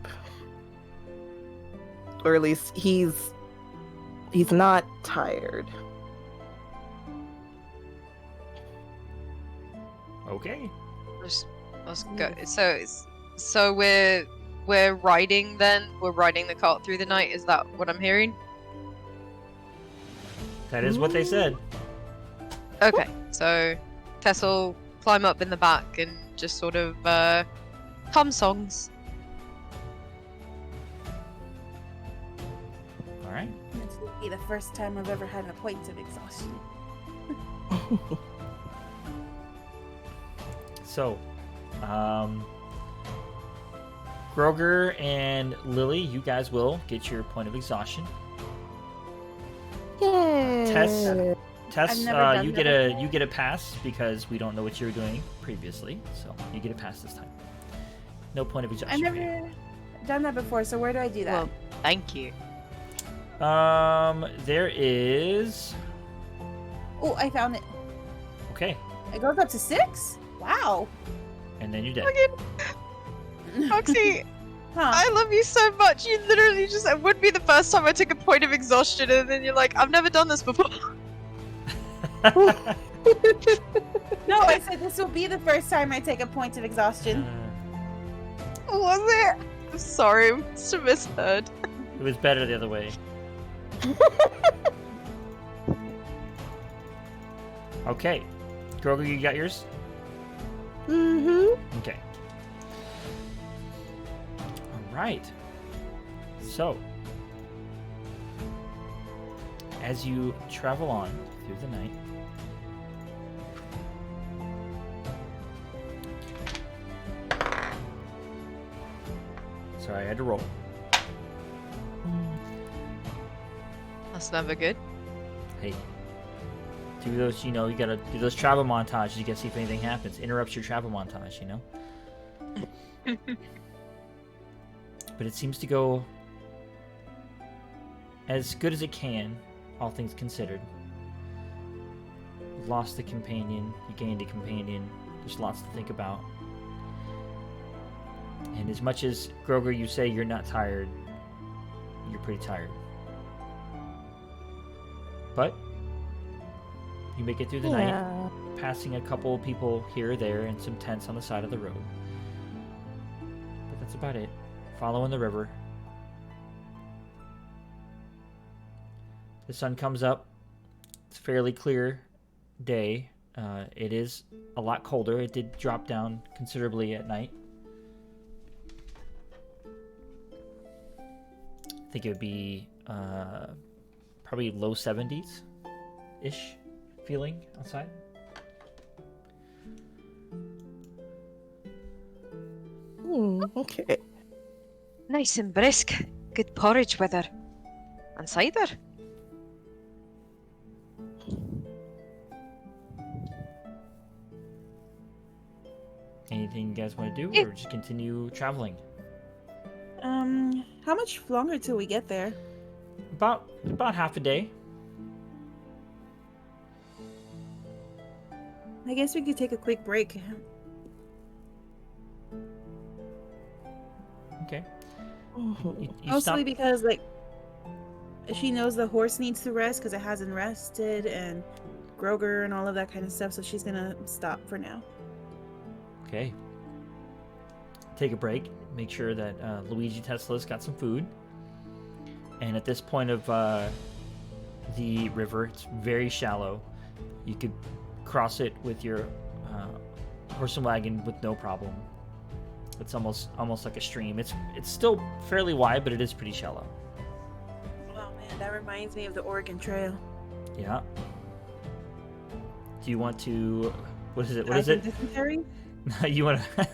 or at least he's not tired. Okay. Let's go. So we're riding then. We're riding the cart through the night. Is that what I'm hearing? That is what they said. Okay. So Tess will climb up in the back and just sort of hum songs. All right. This will be the first time I've ever had a point of exhaustion. So, Groger and Lily, you guys will get your point of exhaustion. Yay! Tess, I've never done you that get a pass because we don't know what you were doing previously, so you get a pass this time. No point of exhaustion. I've never done that before, so where do I do that? Well, thank you. There is. Oh, I found it. Okay, It goes up to 6? Wow. and then you're dead. Roxy, Huh. I love you so much. You literally just, it would be the first time I took a point of exhaustion, and then you're like, I've never done this before. No, I said this will be the first time I take a point of exhaustion. Was it? I'm sorry, I must have misheard. It was better the other way. Okay, Groger, you got yours? Mm-hmm. Okay. All right. So, as you travel on through the night, sorry, I had to roll. That's never good. Hey, do those, you gotta do those travel montages. You gotta see if anything happens. Interrupts your travel montage, But it seems to go as good as it can, all things considered. You lost a companion, you gained a companion. There's lots to think about. And as much as Groger, you say you're not tired, you're pretty tired. But you make it through the night, passing a couple of people here or there and some tents on the side of the road. But that's about it. Following the river. The sun comes up. It's a fairly clear day. It is a lot colder. It did drop down considerably at night. I think it would be probably low 70s-ish feeling outside. Okay. Nice and brisk. Good porridge weather. And cider. Anything you guys want to do, Yeah. or just continue traveling? How much longer till we get there? About half a day. I guess we could take a quick break. Okay. Mhm. You Mostly stop. because, like, she knows the horse needs to rest because it hasn't rested, and Groger and all of that kind of stuff, so she's gonna stop for now. Okay. Take a break. Make sure that Luigi Tesla's got some food. And at this point of the river, it's very shallow. You could cross it with your horse and wagon with no problem. It's almost like a stream. It's still fairly wide, but it is pretty shallow. Oh man, that reminds me of the Oregon Trail. Yeah. Do you want to? What is it? What Type is of it? dysentery? You want to?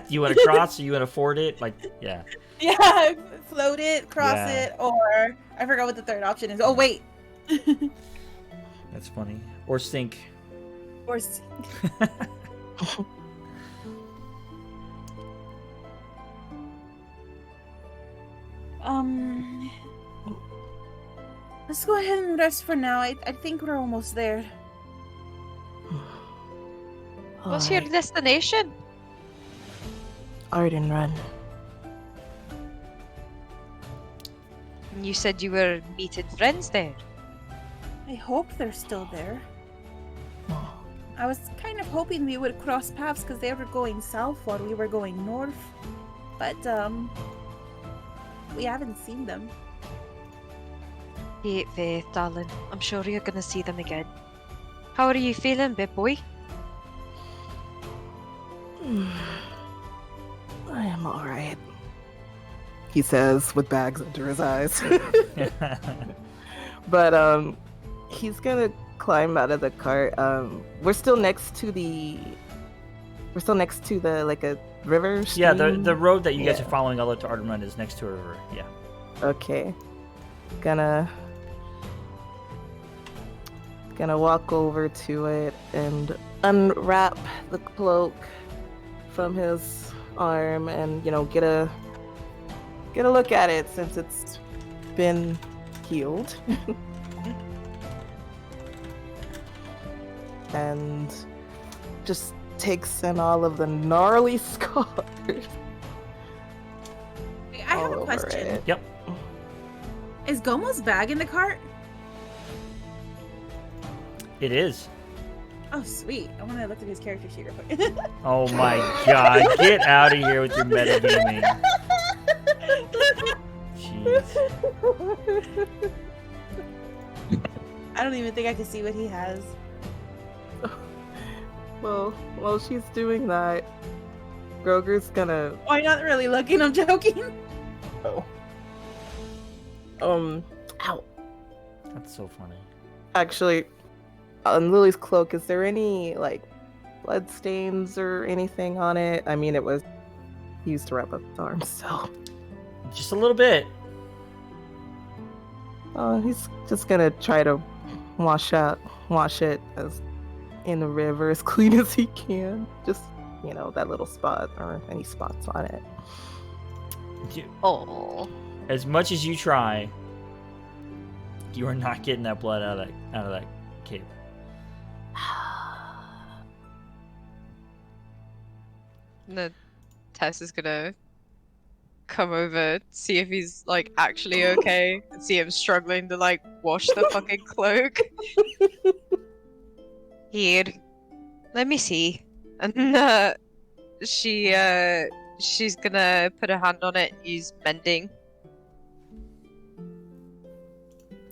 You want to cross, or you want to ford it? Like, yeah. Yeah, float it, cross Yeah. it, or I forgot what the third option is. Oh wait, That's funny. Or sink. or s- let's go ahead and rest for now. I think we're almost there. What's your Alright, destination? Arden Run. You said you were meeting friends there. I hope they're still there. I was kind of hoping we would cross paths because they were going south while we were going north, but we haven't seen them. Keep faith, darling. I'm sure you're gonna see them again. How are you feeling, big boy? I am alright, he says with bags under his eyes. But he's gonna climb out of the cart. We're still next to the like a river. Yeah, the stream? road that you guys Yeah. are following all the way to Arden Run is next to a river. Yeah. Okay. Gonna walk over to it and unwrap the cloak from his arm and, get a look at it since it's been healed. And just takes in all of the gnarly scars. I have all a over question. it. Yep. Is Gomo's bag in the cart? It is. Oh, sweet. I want to look at his character sheet real quick. Oh my god. Get out of here with your metagaming. Jeez. I don't even think I can see what he has. Well, while she's doing that, Groger's gonna. Oh, you're not really looking. I'm joking. Oh. Ow. That's so funny. Actually, on Lily's cloak, is there any, like, blood stains or anything on it? I mean, it was used to wrap up his arms, so. Just a little bit. Oh, he's just gonna try to wash it as in the river as clean as he can. Just, that little spot or any spots on it. Oh. As much as you try, you are not getting that blood out of that cape. No, Tess is gonna come over, see if he's like actually okay, and see him struggling to like wash the fucking cloak. Here, let me see. And she's gonna put a hand on it and use mending.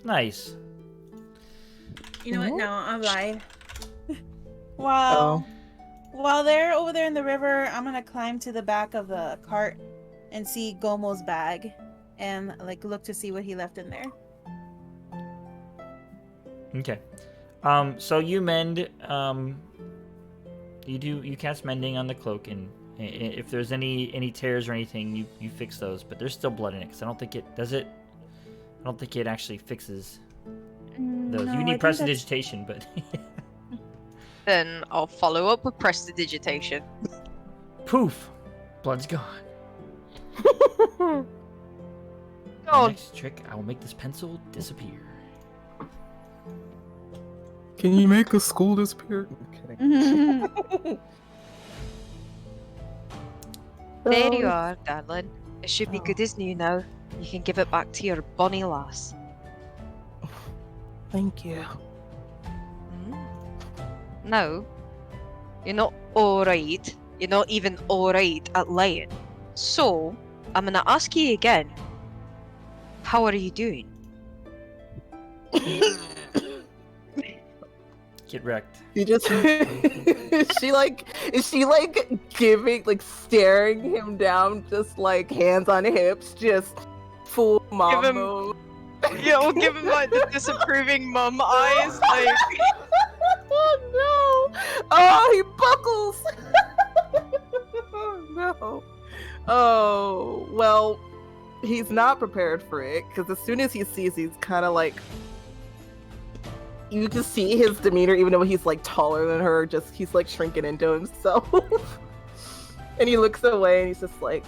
Nice. You know what? Mhm. No, I'm lying. While they're over there in the river, I'm gonna climb to the back of the cart and see Gomo's bag and like look to see what he left in there. Okay. So you mend. You cast mending on the cloak, and if there's any tears or anything, you fix those. But there's still blood in it, because I don't think it does it. I don't think it actually fixes those. No, You I need think prestidigitation, but Then I'll follow up with prestidigitation. Poof! Blood's gone. Oh. Next trick, I will make this pencil disappear. Can you make a school disappear? I'm kidding. There you are, darling. It should be good as new now. You can give it back to your bonny lass. Thank you. No, you're not alright. You're not even alright at lying. So, I'm gonna ask you again. How are you doing? Get wrecked. You just is she like giving like staring him down, just like hands on hips, just full mom him- mode. Yeah, we'll give him like the disapproving mum eyes, like. Oh no! Oh, he buckles. Oh no! Oh well, he's not prepared for it because as soon as he sees, he's kind of like. You can see his demeanor, even though he's like taller than her. Just he's like shrinking into himself, and he looks away, and he's just like,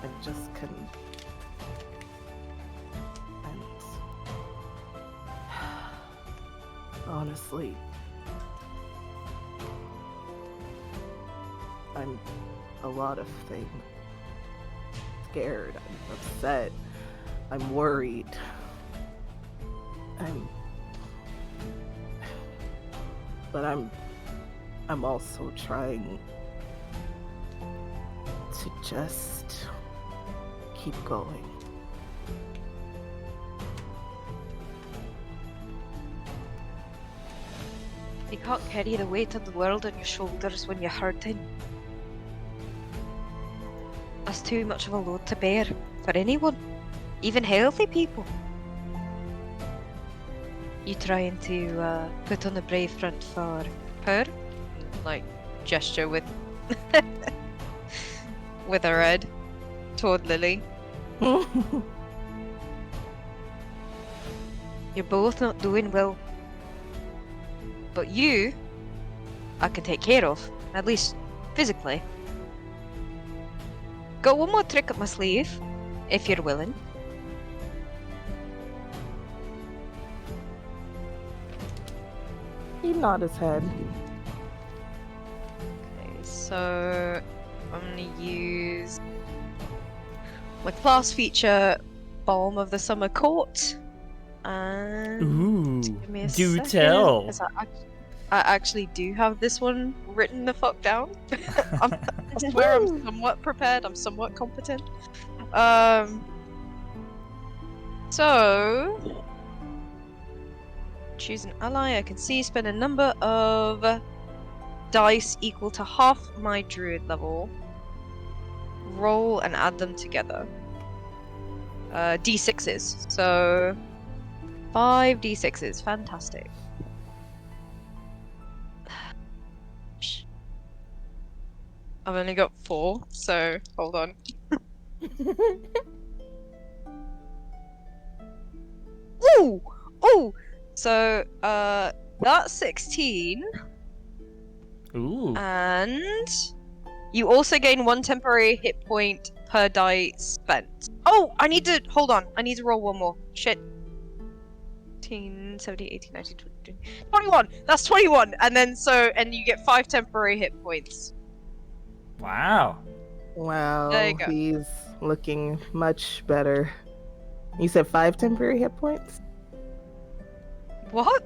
I just couldn't. And honestly, I'm a lot of things. Scared, I'm upset, I'm worried. But I'm also trying to just keep going. You can't carry the weight of the world on your shoulders when you're hurting. That's too much of a load to bear for anyone, even healthy people. You trying to put on a brave front for her? Like, gesture with with her head toward Lily. You're both not doing well. But you, I can take care of, at least physically. Got one more trick up my sleeve, if you're willing. He nodded his head. Okay, so I'm gonna use my class feature, Balm of the Summer Court. And Ooh, give me a do second, tell. 'cause I actually do have this one written the fuck down. I swear I'm somewhat prepared. I'm somewhat competent. So choose an ally I can see. Spend a number of dice equal to half my druid level. Roll and add them together. D6s. So 5 D6s. Fantastic. I've only got 4, so hold on. Ooh! Ooh! So, that's 16. Ooh. And you also gain 1 temporary hit point per die spent. Oh! I need to... Hold on. I need to roll one more. Shit. 18, 17, 18, 19, 20, 21! That's 21! And then and you get 5 temporary hit points. Wow. Wow, There you go. he's looking much better. You said 5 temporary hit points? What?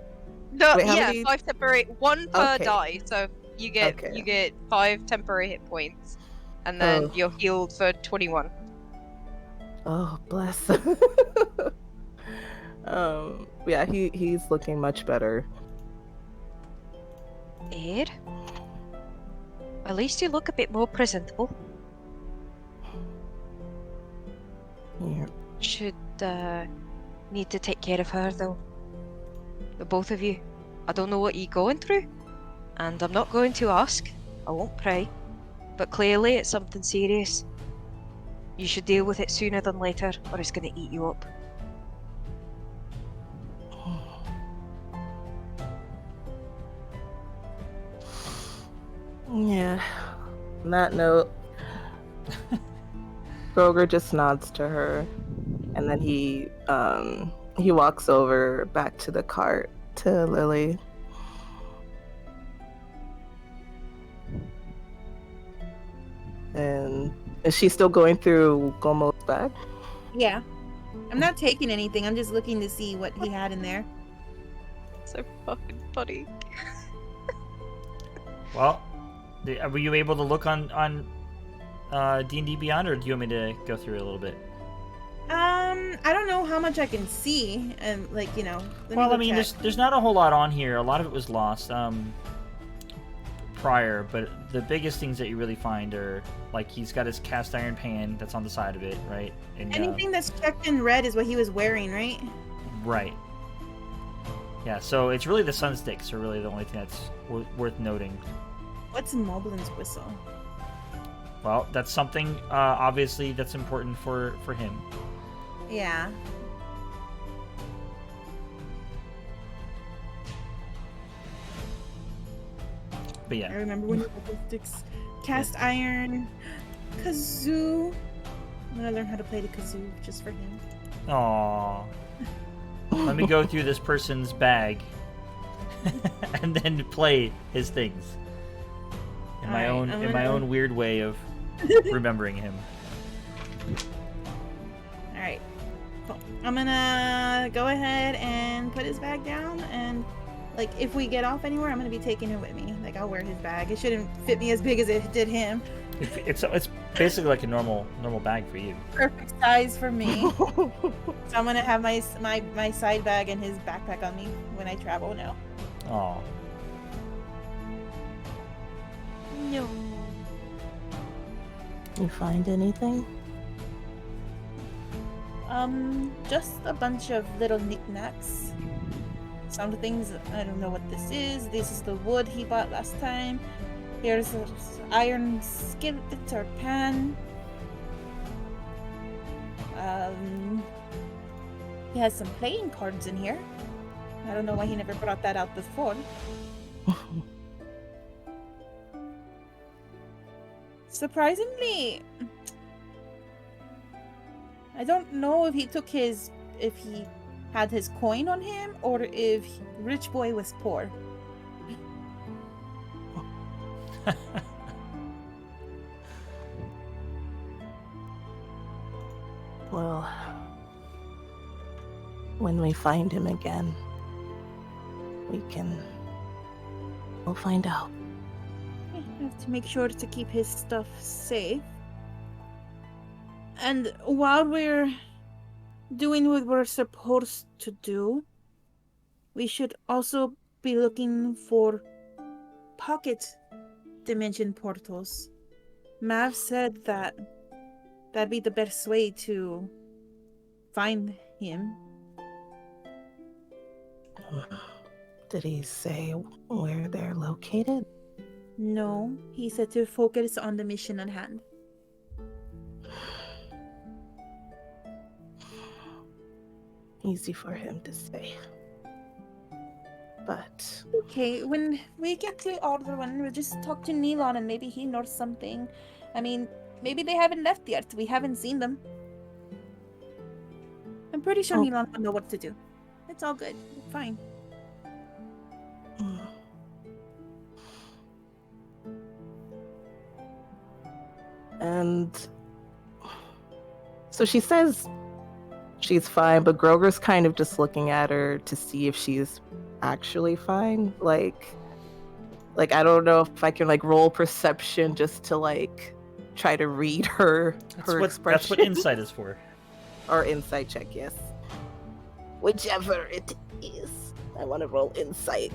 No, Wait, how yeah, many? 5 temporary, 1 per Okay. die. So you get Okay. you get 5 temporary hit points, and then Oh. you're healed for 21. Oh, bless. Yeah, he's looking much better. Ed, at least you look a bit more presentable. Yeah. Should need to take care of her though. The both of you. I don't know what you're going through, and I'm not going to ask. I won't pray. But clearly it's something serious. You should deal with it sooner than later, or it's going to eat you up. Yeah. On that note, Groger just nods to her, and then he walks over back to the cart to Lily. And is she still going through Gomo's bag? Yeah. I'm not taking anything. I'm just looking to see what he had in there. So fucking funny. Well, were you able to look on D&D Beyond, or do you want me to go through it a little bit? I don't know how much I can see, and like, you know. Well, I mean, there's not a whole lot on here. A lot of it was lost prior, but the biggest things that you really find are, like, he's got his cast iron pan that's on the side of it, right? And, anything that's checked in red is what he was wearing, right? Right. Yeah, so it's really the sun sticks are really the only thing that's worth noting. What's Moblin's whistle? Well, that's something, obviously, that's important for him. Yeah. But yeah. I remember when you had the sticks. Cast iron. Kazoo. I'm gonna learn how to play the kazoo just for him. Aww. Let me go through this person's bag and then play his things in my own weird way of remembering him. All right. Cool. I'm gonna go ahead and put his bag down, and like if we get off anywhere, I'm gonna be taking him with me. Like I'll wear his bag. It shouldn't fit me as big as it did him. It's basically like a normal bag for you. Perfect size for me. So I'm gonna have my side bag and his backpack on me when I travel now. Aw. No. You find anything? Just a bunch of little knickknacks. Some things, I don't know what this is. This is the wood he bought last time. Here's an iron skillet or pan. He has some playing cards in here. I don't know why he never brought that out before. Surprisingly, I don't know if he had his coin on him or if rich boy was poor. Well, when we find him again, we'll find out. I have to make sure to keep his stuff safe. And while we're doing what we're supposed to do, we should also be looking for pocket dimension portals. Mav said that'd be the best way to find him. Did he say where they're located? No, he said to focus on the mission at hand. Easy for him to say. But Okay, when we get to Alderaan, we'll just talk to Neelon and maybe he knows something. I mean, maybe they haven't left yet. We haven't seen them. I'm pretty sure Neelon will know what to do. It's all good. Fine. And so she says she's fine, but Groger's kind of just looking at her to see if she's actually fine. Like I don't know if I can like roll perception just to like try to read her expression. That's what insight is for. Or insight check, yes. Whichever it is. I want to roll insight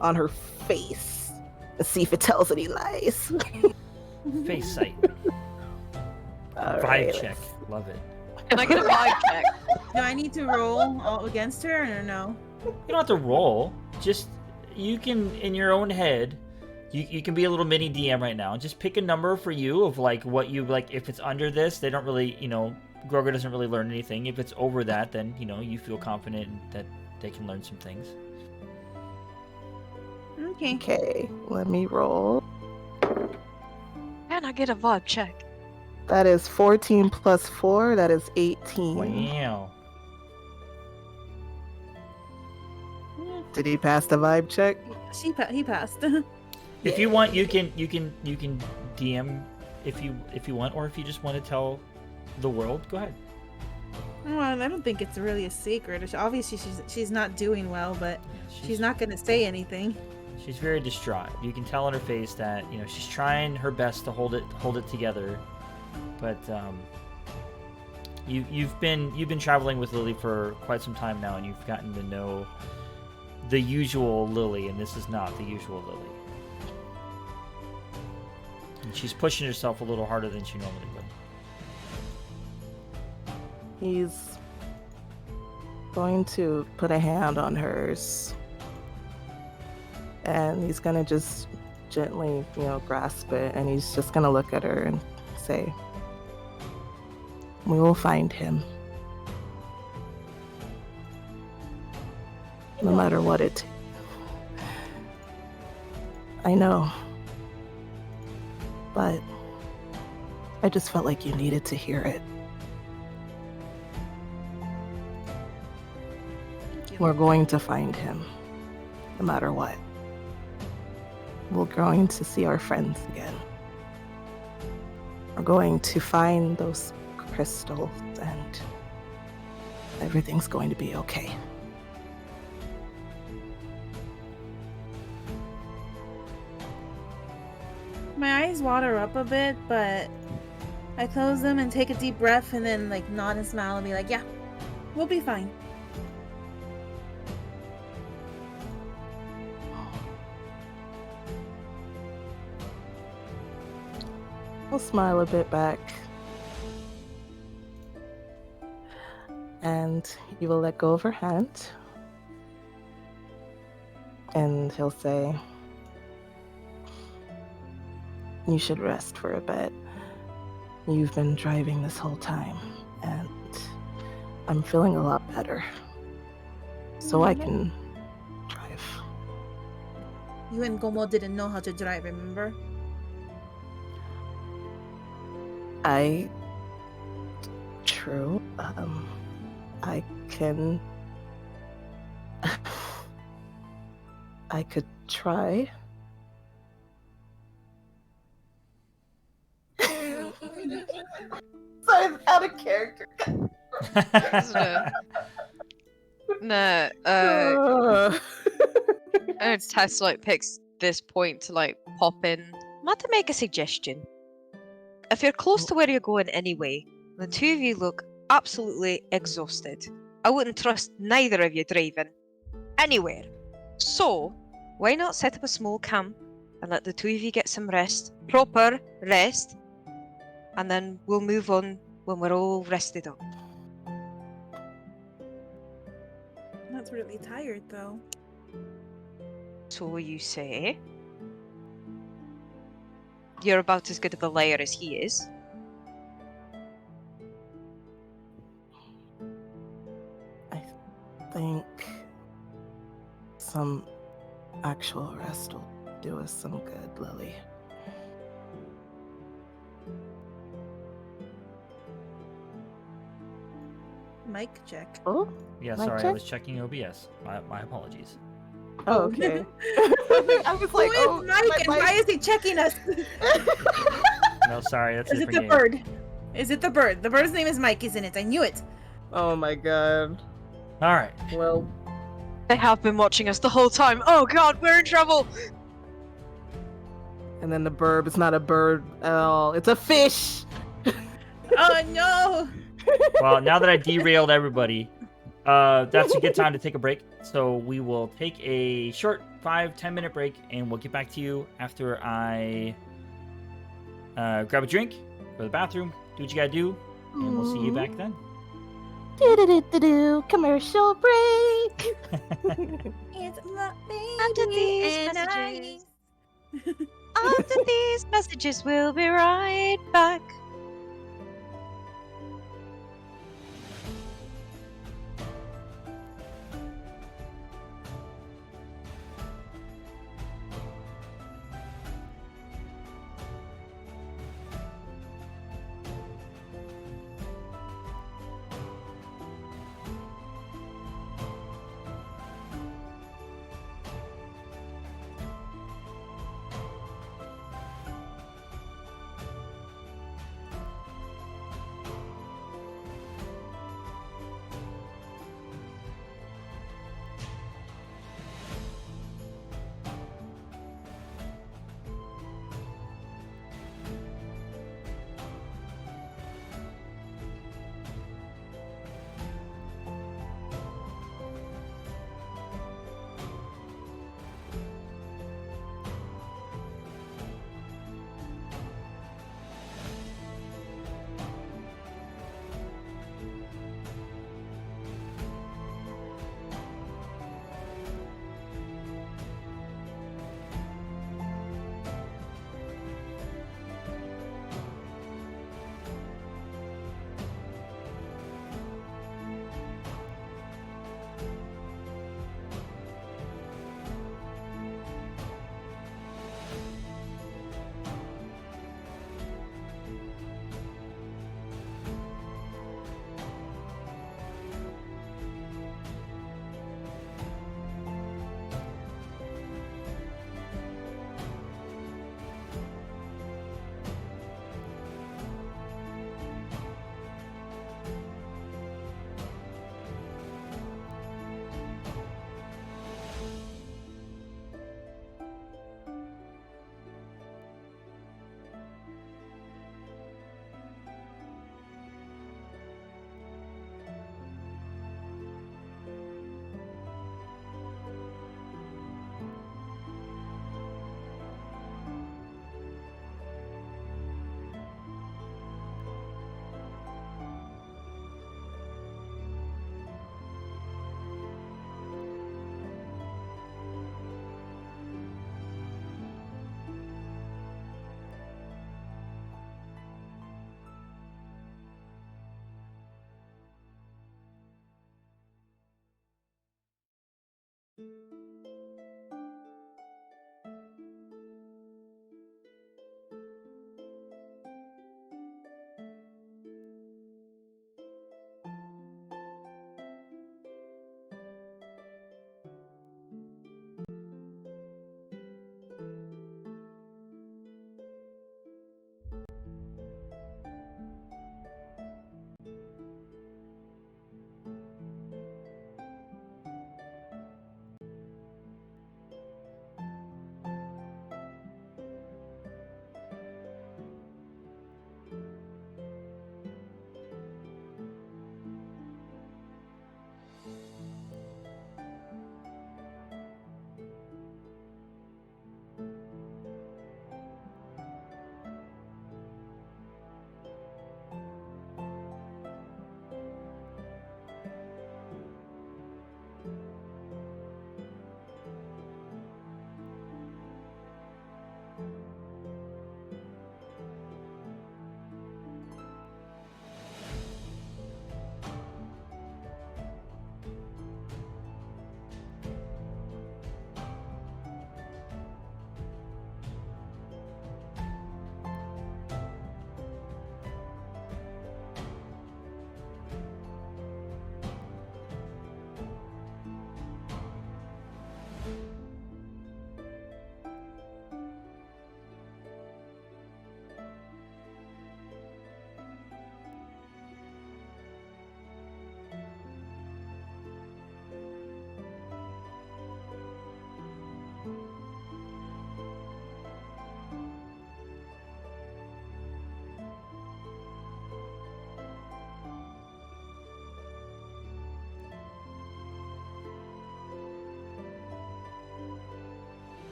on her face and see if it tells any lies. Face sight. Right, Vibe check. Love it. Can I get a vibe check? Do I need to roll all against her or no? You don't have to roll. Just, you can, in your own head, you can be a little mini DM right now. Just pick a number for you of like what you like. If it's under this, they don't really, Groger doesn't really learn anything. If it's over that, then, you feel confident that they can learn some things. Okay. Okay, let me roll. Can I get a vibe check? That is 14 plus 4. That is 18. Wow. Did he pass the vibe check? He passed. If you want, you can DM if you want, or if you just want to tell the world, go ahead. Well, I don't think it's really a secret. Obviously, she's not doing well, but she's not gonna say anything. She's very distraught. You can tell on her face that she's trying her best to hold it together, but you've been traveling with Lily for quite some time now, and you've gotten to know the usual Lily, and this is not the usual Lily. And she's pushing herself a little harder than she normally would. He's going to put a hand on hers. And he's gonna just gently, grasp it. And he's just gonna look at her and say, "We will find him. No matter what it." I know. But I just felt like you needed to hear it. We're going to find him, no matter what. We're going to see our friends again. We're going to find those crystals, and everything's going to be okay. My eyes water up a bit, but I close them and take a deep breath and then nod and smile and be like, yeah, we'll be fine. He'll smile a bit back. And you will let go of her hand. And he'll say, "You should rest for a bit. You've been driving this whole time, and I'm feeling a lot better. So I can drive." You and Gomo didn't know how to drive, remember? True. I can. I could try. Sorry, out of character. Tess picks this point to pop in. Want to make a suggestion? If you're close to where you're going anyway, the two of you look absolutely exhausted. I wouldn't trust neither of you driving anywhere. So, why not set up a small camp and let the two of you get some rest, proper rest, and then we'll move on when we're all rested up. That's really tired, though. So you say? You're about as good of a liar as he is. I think some actual rest will do us some good, Lily. Mic check. Oh? Yeah, Mic sorry, I check? was checking OBS. My apologies. Oh, okay. I was Who like, is oh, Mike, and why is he checking us? No, sorry, that's Is a it the different game. bird? Is it the bird? The bird's name is Mike, isn't it? I knew it. Oh my god. All right. Well, They have been watching us the whole time. Oh god, we're in trouble! and then the burb is not a bird at all. It's a fish! Oh no! Well, now that I derailed everybody, that's a good time to take a break. So we will take a short 5-10 minute break, and we'll get back to you after I grab a drink, go to the bathroom, do what you gotta do, and we'll see you back then. Do commercial break. It's my After baby these and messages. I- After these messages, we'll be right back.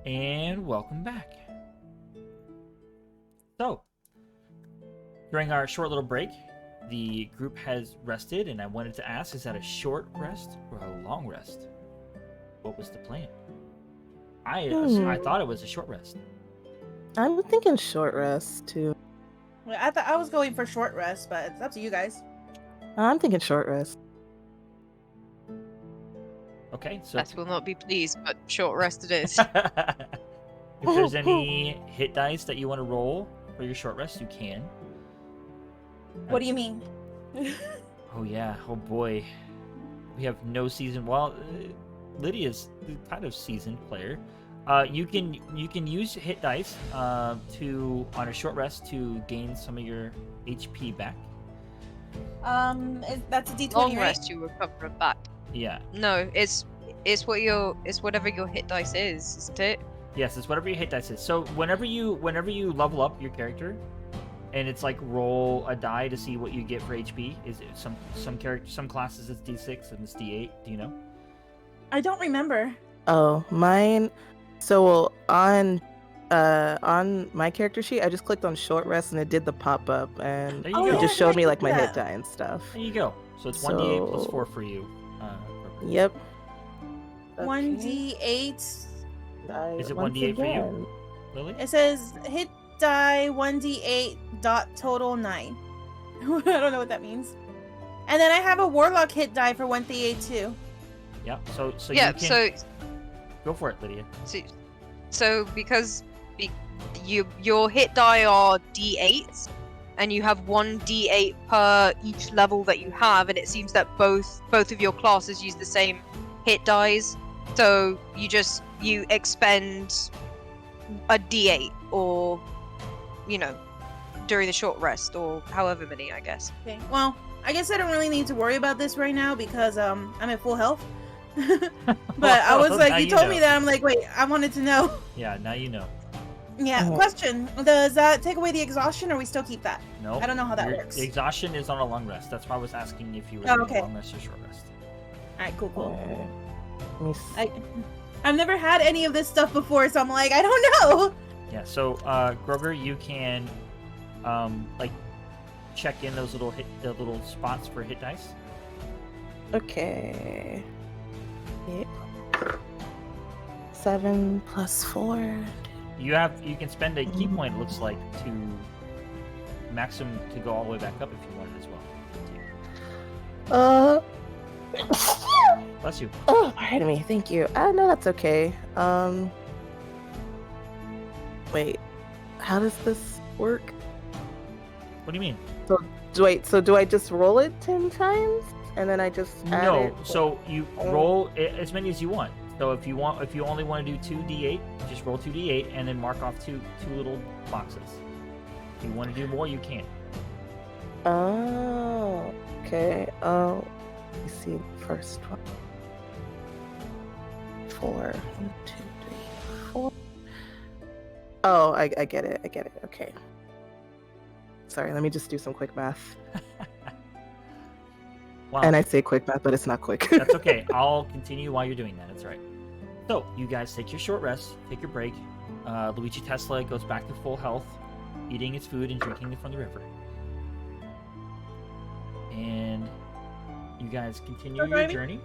And welcome back. So, during our short little break, the group has rested, and I wanted to ask, is that a short rest or a long rest? What was the plan? I thought it was a short rest. I'm thinking short rest too. Well, I thought I was going for short rest, but it's up to you guys. I'm thinking short rest. Okay, so Beth will not be pleased, but short rest it is. if there's any hit dice that you want to roll for your short rest, you can. What do you mean? Oh yeah, oh boy. We have no season. Well, Lydia's kind of seasoned player. You can use hit dice to on a short rest to gain some of your HP back. That's a D20, Long right? rest, you recover it back. Yeah. No, it's whatever your hit dice is, isn't it? Yes, it's whatever your hit dice is. So whenever you level up your character, and it's like roll a die to see what you get for HP. Is it some classes it's D6 and it's D8? Do you know? I don't remember. Oh, mine. So on my character sheet, I just clicked on short rest and it did the pop up, and There you it go. just showed me like my Yeah. hit die and stuff. There you go. So it's 1d8 plus So- 4 for you. Yep. 1d8. Is it 1d8 for you? Lily? It says hit die 1d8 dot total 9. I don't know what that means. And then I have a warlock hit die for 1d8 too. Yeah. So Yeah. you can So go for it, Lydia. So because your hit die are d8s, and you have one d8 per each level that you have, and it seems that both of your classes use the same hit dies. So you expend a d8, or during the short rest, or however many, I guess. Okay. Well, I guess I don't really need to worry about this right now because I'm at full health. But I was Now like, you told know. me that. I'm like, wait, I wanted to know. Yeah. Now you know. Yeah. Oh. Question: does that take away the exhaustion, or we still keep that? No. I don't know how that works. The exhaustion is on a long rest. That's why I was asking if you were Oh, doing okay. long rest or short rest. All right. Cool. Let me see. I've never had any of this stuff before, so I'm like, I don't know. Yeah. So Grover, you can like check in those the little spots for hit dice. Okay. 7 plus 4. You can spend a key point, it looks like, to maximum to go all the way back up if you wanted as well. Bless you. Oh, pardon me. Thank you. No, that's okay. Wait. How does this work? What do you mean? Do I just roll it 10 times and then I just add No. it? So you roll as many as you want. So if you only want to do 2d8, just roll 2d8 and then mark off two little boxes. If you want to do more, you can. Oh, okay. Oh, let me see. First one. 4. 1, 2, 3, 4. Oh, I get it. Okay. Sorry, let me just do some quick math. Wow. And I say quick math, but it's not quick. That's okay. I'll continue while you're doing that. That's right. So, you guys take your short rest, take your break. Luigi Tesla goes back to full health, eating its food and drinking from the river. And you guys continue Still your driving? journey.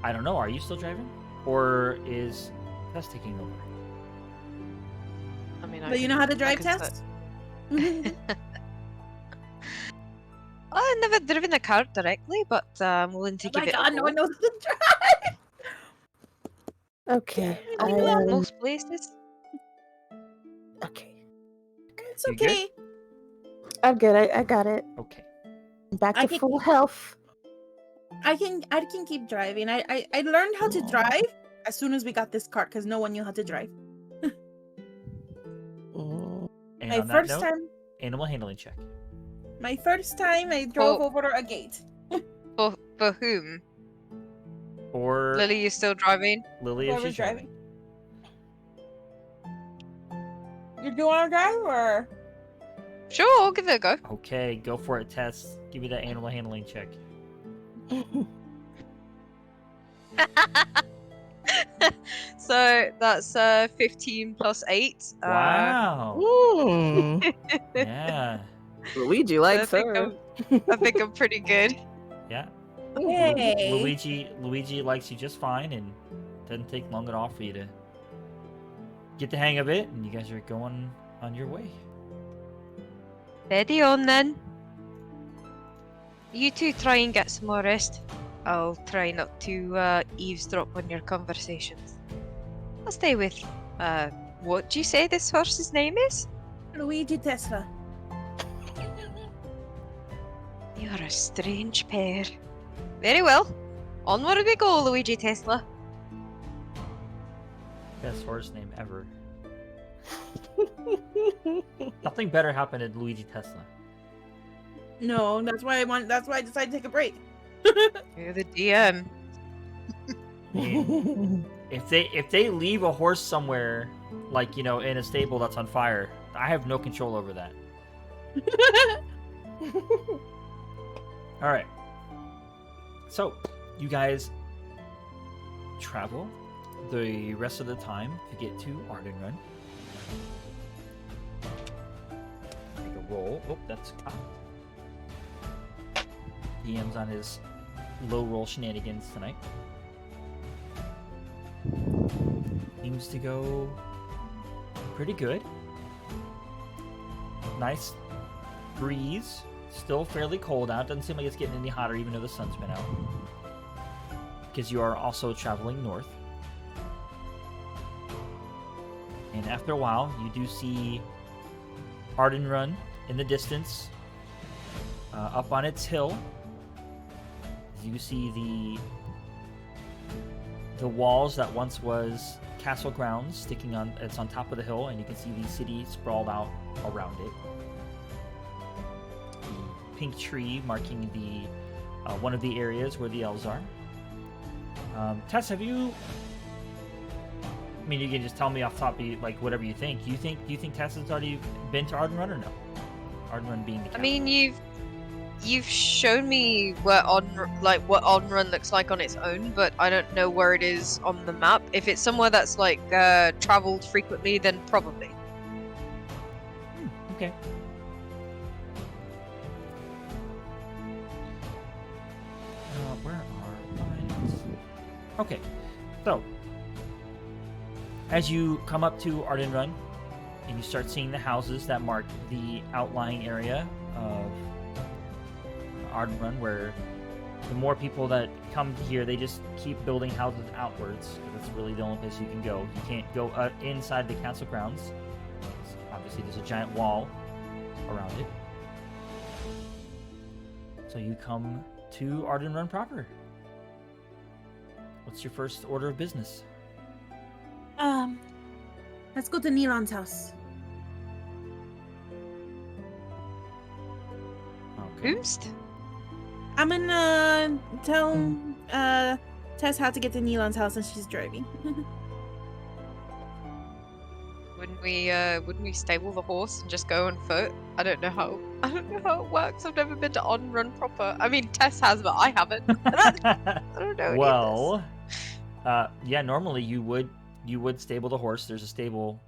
I don't know. Are you still driving? Or is Tess taking over? I mean, But you know how to drive, can Tess? I've never driven a car directly, but I'm willing to Oh give my it god, a no go. one knows how to drive. Okay. Most places. Okay. It's You good? okay. I'm good. I got it. Okay. Back I to can- full health. I can keep driving. I learned how to drive as soon as we got this cart because no one knew how to drive. Mm. And My on that first note, time, animal handling check. I drove Oh. over a gate. For whom? Or Lily, you still driving? Lily if Whoever's she's driving. You do want to drive or? Sure, I'll give it a go. Okay, go for it, Tess. Give me that animal handling check. So that's 15 plus 8. Wow. Mm. Yeah. Luigi So likes her. I think I'm pretty good. Yeah. Hey. Luigi likes you just fine, and doesn't take long at all for you to get the hang of it, and you guys are going on your way. Steady on then. You two try and get some more rest. I'll try not to eavesdrop on your conversations. I'll stay with, what do you say this horse's name is? Luigi Tesla. You're a strange pair. Very well. Onward we go, Luigi Tesla. Best horse name ever. Nothing better happened to Luigi Tesla. No, that's why I decided to take a break. You're the DM. Man, if they leave a horse somewhere, like, you know, in a stable that's on fire, I have no control over that. All right. So, you guys travel the rest of the time to get to Ardenrun. Make a roll. Oh, that's up. DM's on his low roll shenanigans tonight. Seems to go pretty good. Nice breeze. Still fairly cold out. Doesn't seem like it's getting any hotter even though the sun's been out. Because you are also traveling north. And after a while, you do see Ardenrun in the distance. Up on its hill, you see the walls that once was castle grounds sticking on. It's on top of the hill, and you can see the city sprawled out around it. The pink tree marking the one of the areas where the elves are. Tess, have you? I mean, you can just tell me off top, like whatever you think. Do you think Tess has already been to Ardenrun or no? Ardenrun being the capital. I mean, you've shown me what Onrun looks like on its own, but I don't know where it is on the map. If it's somewhere that's like traveled frequently, then probably. Okay. Where are mines? Okay, so as you come up to Ardenrun and you start seeing the houses that mark the outlying area of Ardenrun, where the more people that come here, they just keep building houses outwards. That's really the only place you can go. You can't go inside the castle grounds. Obviously, there's a giant wall around it. So you come to Ardenrun proper. What's your first order of business? Let's go to Nilon's house. Okay. Boomst? I'm gonna tell Tess how to get to Nilon's house, and she's driving. Wouldn't we stable the horse and just go on foot? I don't know how it works. I've never been to Onrun proper. I mean, Tess has, but I haven't. I don't know. Well, yeah, normally you would stable the horse. There's a stable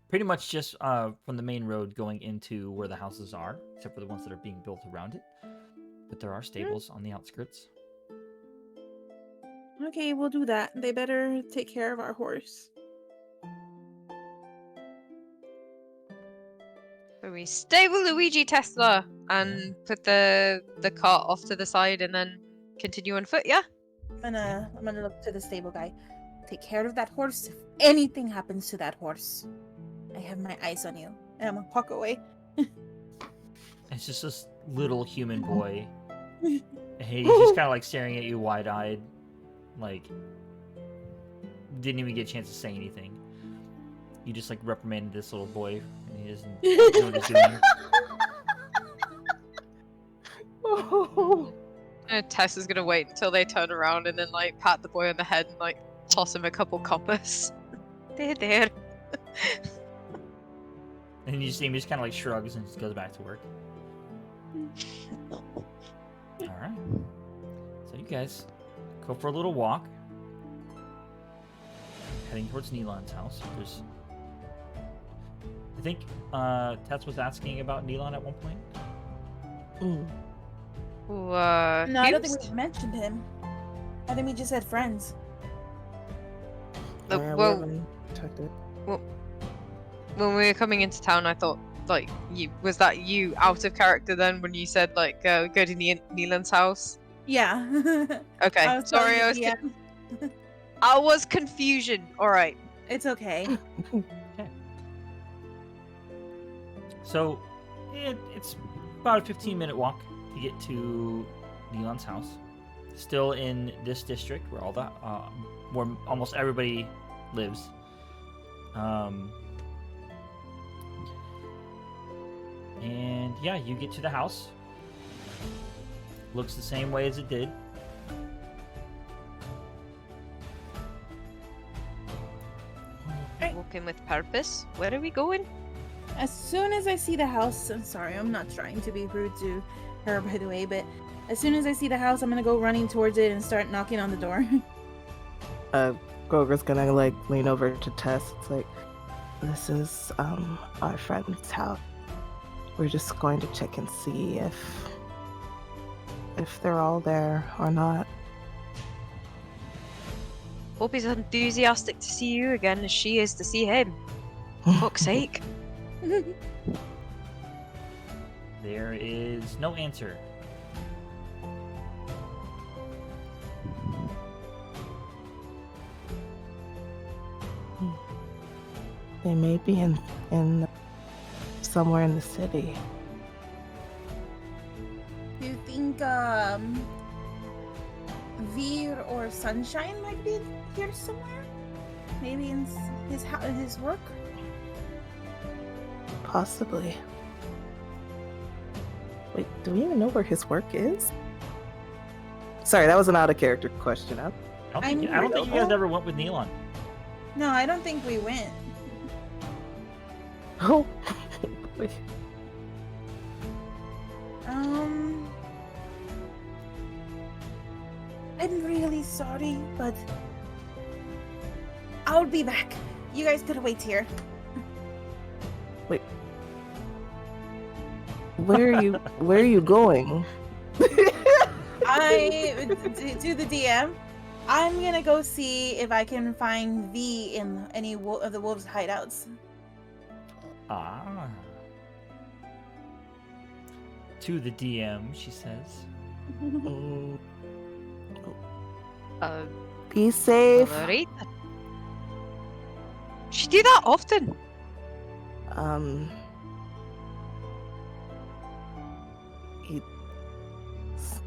pretty much just from the main road going into where the houses are, except for the ones that are being built around it. But there are stables on the outskirts. Okay, we'll do that. They better take care of our horse. So we stable Luigi Tesla and put the cart off to the side and then continue on foot, yeah? I'm gonna look to the stable guy. Take care of that horse. If anything happens to that horse, I have my eyes on you. And I'm gonna walk away. It's just this little human boy. He's just kind of like staring at you wide-eyed, like didn't even get a chance to say anything. You just like reprimanded this little boy, and he doesn't know what he's doing. Oh. And Tess is gonna wait until they turn around and then like pat the boy on the head and like toss him a couple coppers. There. And you see him just kind of like shrugs and just goes back to work. All right. So you guys go for a little walk. heading towards Neelon's house. There's, I think Tess was asking about Neelon at one point. No, I don't think Hughes? we mentioned him. I think we just said friends. Yeah, we Well, haven't checked it. when we were coming into town, I thought, like, was that you out of character then when you said, like, go to Neelan's house? Yeah. Okay, I was sorry, telling I the was DM. I was confusion. All right. It's okay. So it's about a 15-minute walk to get to Neelon's house. Still in this district where all the where almost everybody lives. And yeah, you get to the house. Looks the same way as it did. Walking with purpose. Where are we going? As soon as I see the house, I'm sorry, I'm not trying to be rude to her, by the way, but as soon as I see the house, I'm gonna go running towards it and start knocking on the door. Grover's gonna like lean over to Tess. It's like, this is our friend's house. We're just going to check and see if they're all there or not. Hope he's enthusiastic to see you again as she is to see him. Fuck's sake. There is no answer. They may be in somewhere in the city. Do you think Veer or Sunshine might be here somewhere? Maybe in his work? Possibly. Wait, do we even know where his work is? Sorry, that was an out of character question. I don't think you guys ever went with Neelon. No, I don't think we went. Oh. Wait. I'm really sorry, but I'll be back. You guys could wait here. Wait. Where are you going? To the DM. I'm gonna go see if I can find V in any of the wolves' hideouts. Ah. To the DM, she says. Be safe. Alright. She do that often.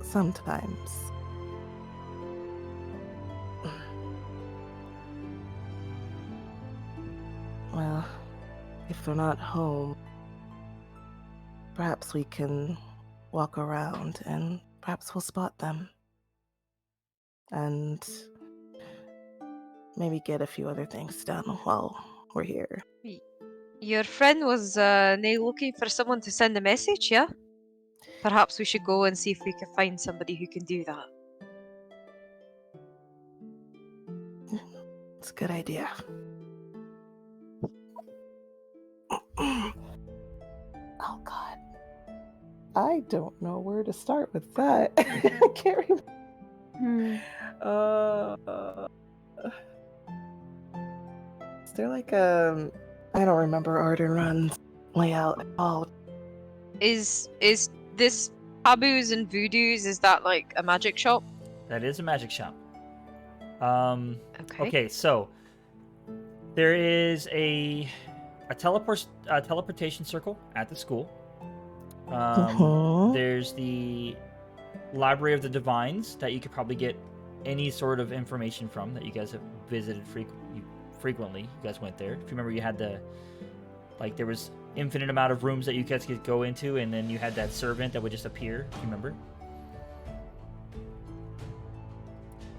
Sometimes. Well, if they're not home, perhaps we can walk around and perhaps we'll spot them. And maybe get a few other things done while we're here. Your friend was now looking for someone to send a message, yeah? Perhaps we should go and see if we can find somebody who can do that. It's a good idea. Oh God. I don't know where to start with that. I can't remember. Is there like a... I don't remember Arden Run's layout at all. Is this taboos and voodoos, is that like a magic shop? That is a magic shop. Okay. Okay, so there is a teleportation circle at the school. There's the Library of the Divines that you could probably get any sort of information from that you guys have visited frequently. You guys went there. If you remember, you had there was infinite amount of rooms that you guys could go into, and then you had that servant that would just appear. Do you remember?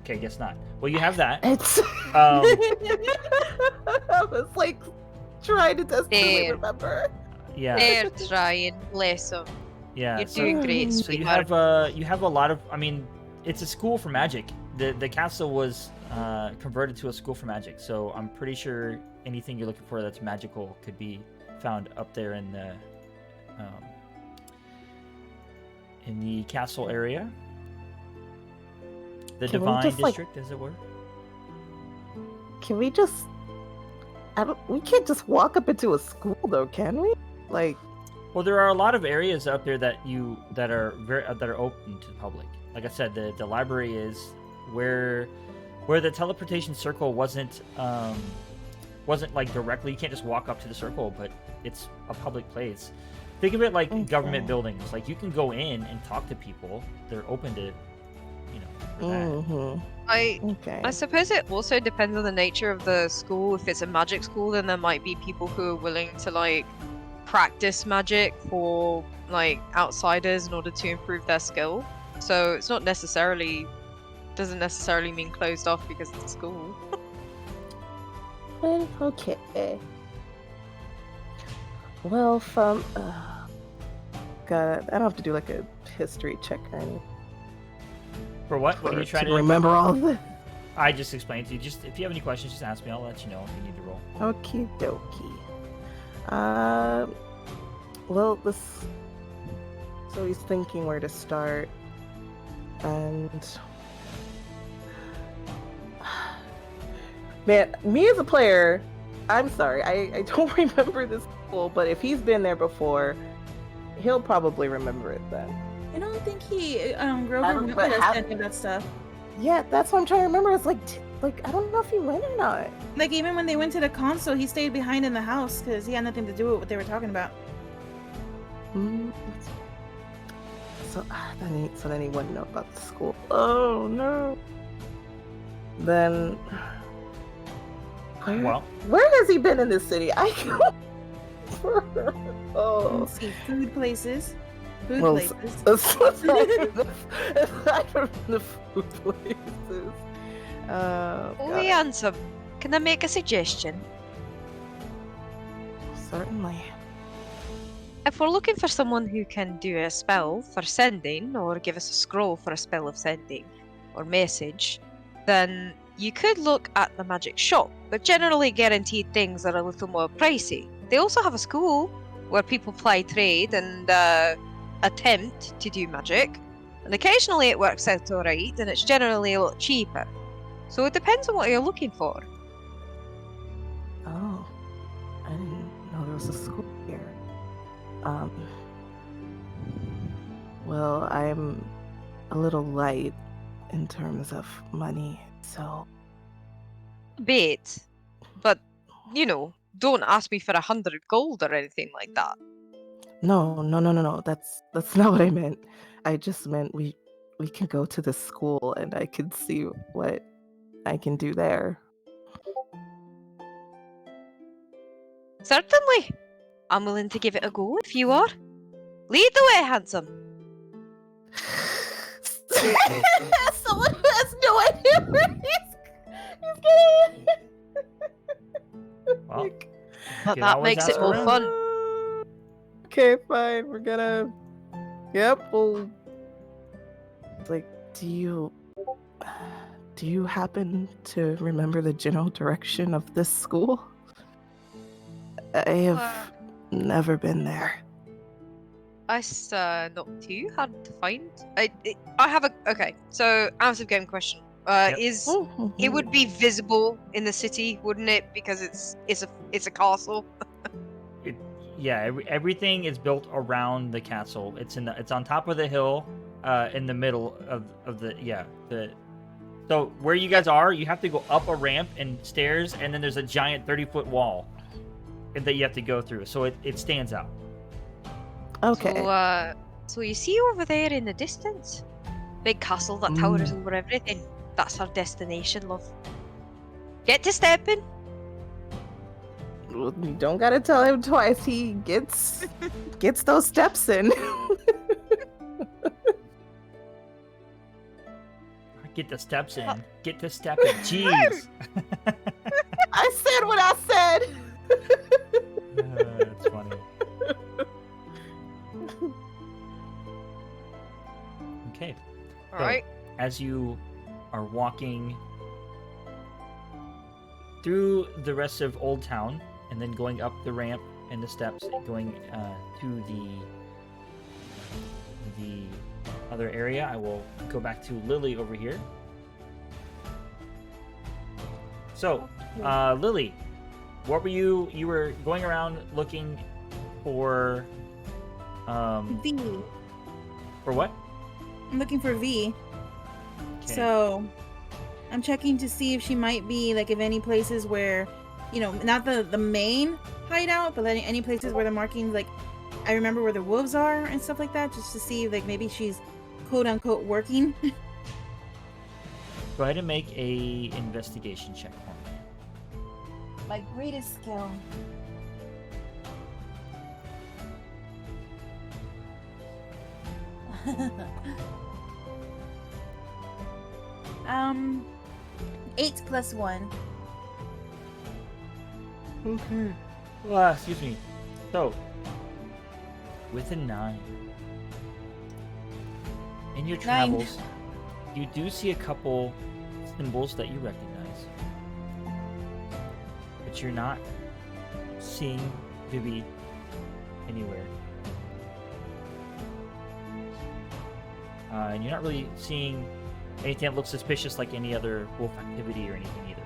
Okay, guess not. Well, you have that. It's... Um, I was like trying to desperately There. remember. yeah. They're trying, bless them. Yeah. You're So, doing great, so you sweetheart. have a lot of. I mean, it's a school for magic, the castle was converted to a school for magic, so I'm pretty sure anything you're looking for that's magical could be found up there in the castle area, the Can we Divine just, like- District, as it were. Can we just? We can't just walk up into a school though, can we? Like, Well, there are a lot of areas up there that are open to the public. Like I said, the library is where the teleportation circle wasn't like directly. You can't just walk up to the circle, but it's a public place. Think of it like government buildings. Like you can go in and talk to people. They're open to, for that. I suppose it also depends on the nature of the school. If it's a magic school, then there might be people who are willing to like practice magic for like outsiders in order to improve their skill. So it's not necessarily doesn't necessarily mean closed off because it's a school. Well, okay. Well, from God, I don't have to do like a history check or anything. For what? What are you trying to remember all of this? I just explained to you. Just if you have any questions, just ask me. I'll let you know if you need to roll. Okie dokie. Well, so he's thinking where to start, and man, me as a player, I'm sorry, I don't remember this school, but if he's been there before, he'll probably remember it then. I don't think Grover went with us to any of that stuff. Yeah, that's what I'm trying to remember. It's like I don't know if he went or not. Like even when they went to the console, he stayed behind in the house because he had nothing to do with what they were talking about. So then he wouldn't know about the school. Oh no. Then where has he been in this city? I can't. Let's see, food places. Aside from the food places. Handsome. Can I make a suggestion? Certainly. If we're looking for someone who can do a spell for sending, or give us a scroll for a spell of sending, or message, then you could look at the magic shop, but generally guaranteed things are a little more pricey. They also have a school where people ply trade and attempt to do magic, and occasionally it works out alright, and it's generally a lot cheaper. So it depends on what you're looking for. Oh, I didn't know there was a school here. Well, I'm a little light in terms of money, so... Bait. But, don't ask me for 100 gold or anything like that. No. That's not what I meant. I just meant we can go to the school and I can see what I can do there. Certainly. I'm willing to give it a go if you are. Lead the way, handsome. Someone who has no idea where he's going. Well, That makes it more fun. Okay, fine. We're gonna. Yep. We'll. Like, do you happen to remember the general direction of this school? I have never been there. It's not too hard to find. I have a okay. So out of game question. It would be visible in the city, wouldn't it? Because it's a castle. Everything is built around the castle. It's on top of the hill, in the middle of the. So where you guys are, you have to go up a ramp and stairs, and then there's a giant 30-foot wall that you have to go through. So it stands out. Okay. So you see over there in the distance, big castle that towers over everything. That's our destination, love. Get to stepping. Well, you don't gotta tell him twice. He gets those steps in. Get the steps in. Get to stepping. Jeez. I said what I said. That's funny. Okay. All right. As you are walking through the rest of Old Town and then going up the ramp and the steps and going to the other area. I will go back to Lily over here. So, Lily, what were you were going around looking for V. for what? I'm looking for V. Okay. So I'm checking to see if she might be like, if any places where, you know, not the main hideout, but any places where the markings, like I remember where the wolves are and stuff like that, just to see like maybe she's quote unquote working. Go ahead and make a investigation check for me. My greatest skill. um 8 plus 1. Okay. Excuse me. So, with a 9, in your 9. travels, you do see a couple symbols that you recognize, but you're not seeing Vivi anywhere. And you're not really seeing anything that looks suspicious like any other wolf activity or anything either.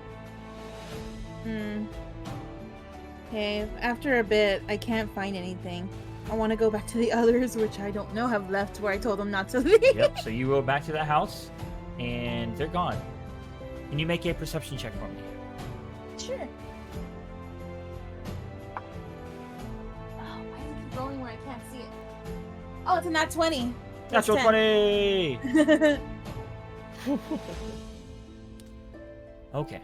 Okay, after a bit, I can't find anything. I want to go back to the others, which I don't know have left where I told them not to leave. Yep, so you go back to the house, and they're gone. Can you make a perception check for me? Sure. Oh, why does it keep going where I can't see it? Oh, it's a nat 20. Natural 20! Okay.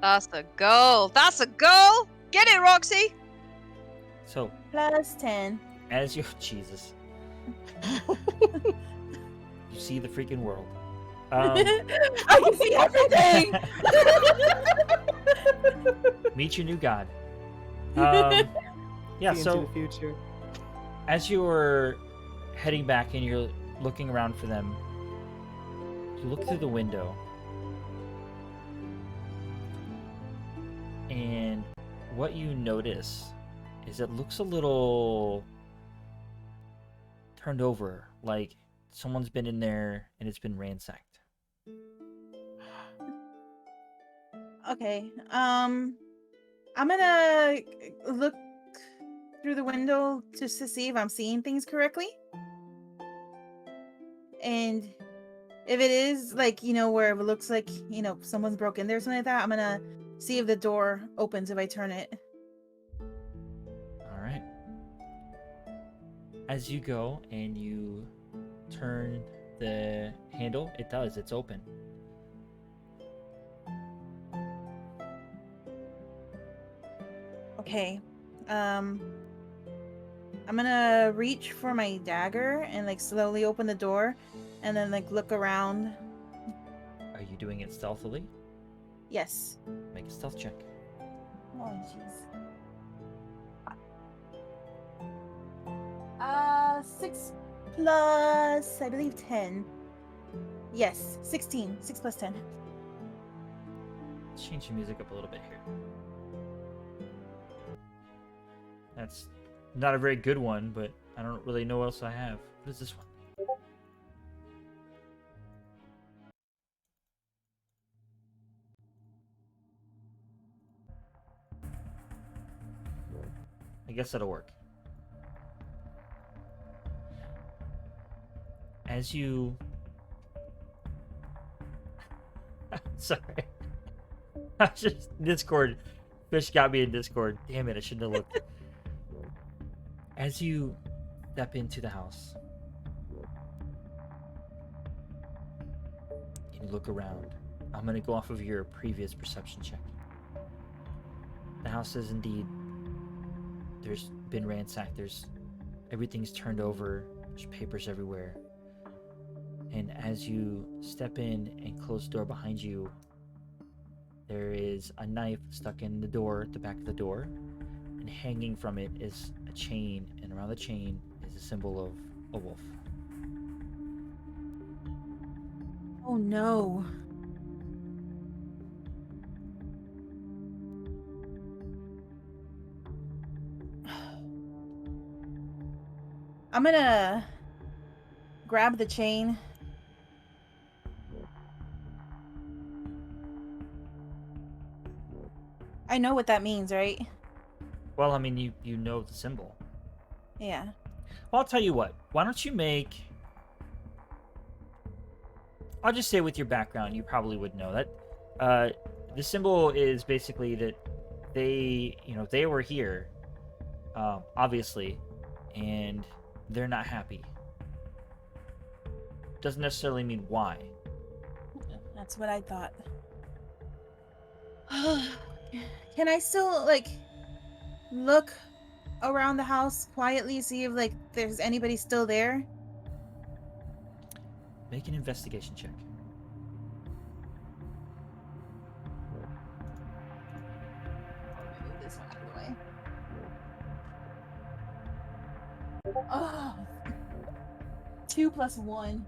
That's a goal. That's a goal. Get it, Roxy. So, Plus 10. as you... Jesus. You see the freaking world. I can see everything! Meet your new god. Yeah, See into so the future. as you're heading back and you're looking around for them, you look through the window, and what you notice is it looks a little turned over, like someone's been in there and it's been ransacked. Okay, I'm gonna look through the window just to see if I'm seeing things correctly. And if it is, like, you know, where it looks like, you know, someone's broken there or something like that, I'm gonna see if the door opens if I turn it. All right. As you go and you turn the handle, it does. It's open. Okay. I'm gonna reach for my dagger and like slowly open the door and then like look around. Are you doing it stealthily? Yes. Make a stealth check. Oh jeez. 6 plus I believe 10. Yes, 16. 6 plus 10. Let's change the music up a little bit here. That's not a very good one, but I don't really know what else I have. What is this one? I guess that'll work. As you... Sorry. I just... Discord. Fish got me in Discord. Damn it, I shouldn't have looked. As you step into the house, and you look around, I'm going to go off of your previous perception check. The house is indeed... There's been ransacked. Everything's turned over. There's papers everywhere. And as you step in and close the door behind you, there is a knife stuck in the door, the back of the door, and hanging from it is a chain, and around the chain is a symbol of a wolf. Oh no. I'm gonna grab the chain. I know what that means, right? Well, I mean, you know the symbol. Yeah. Well, I'll tell you what. Why don't you make... I'll just say with your background, you probably would know that. The symbol is basically that they were here, obviously, and they're not happy. Doesn't necessarily mean why. That's what I thought. Can I still, like, look around the house quietly, see if, like, there's anybody still there? Make an investigation check. Move this one out of the way. Oh. 2 plus 1.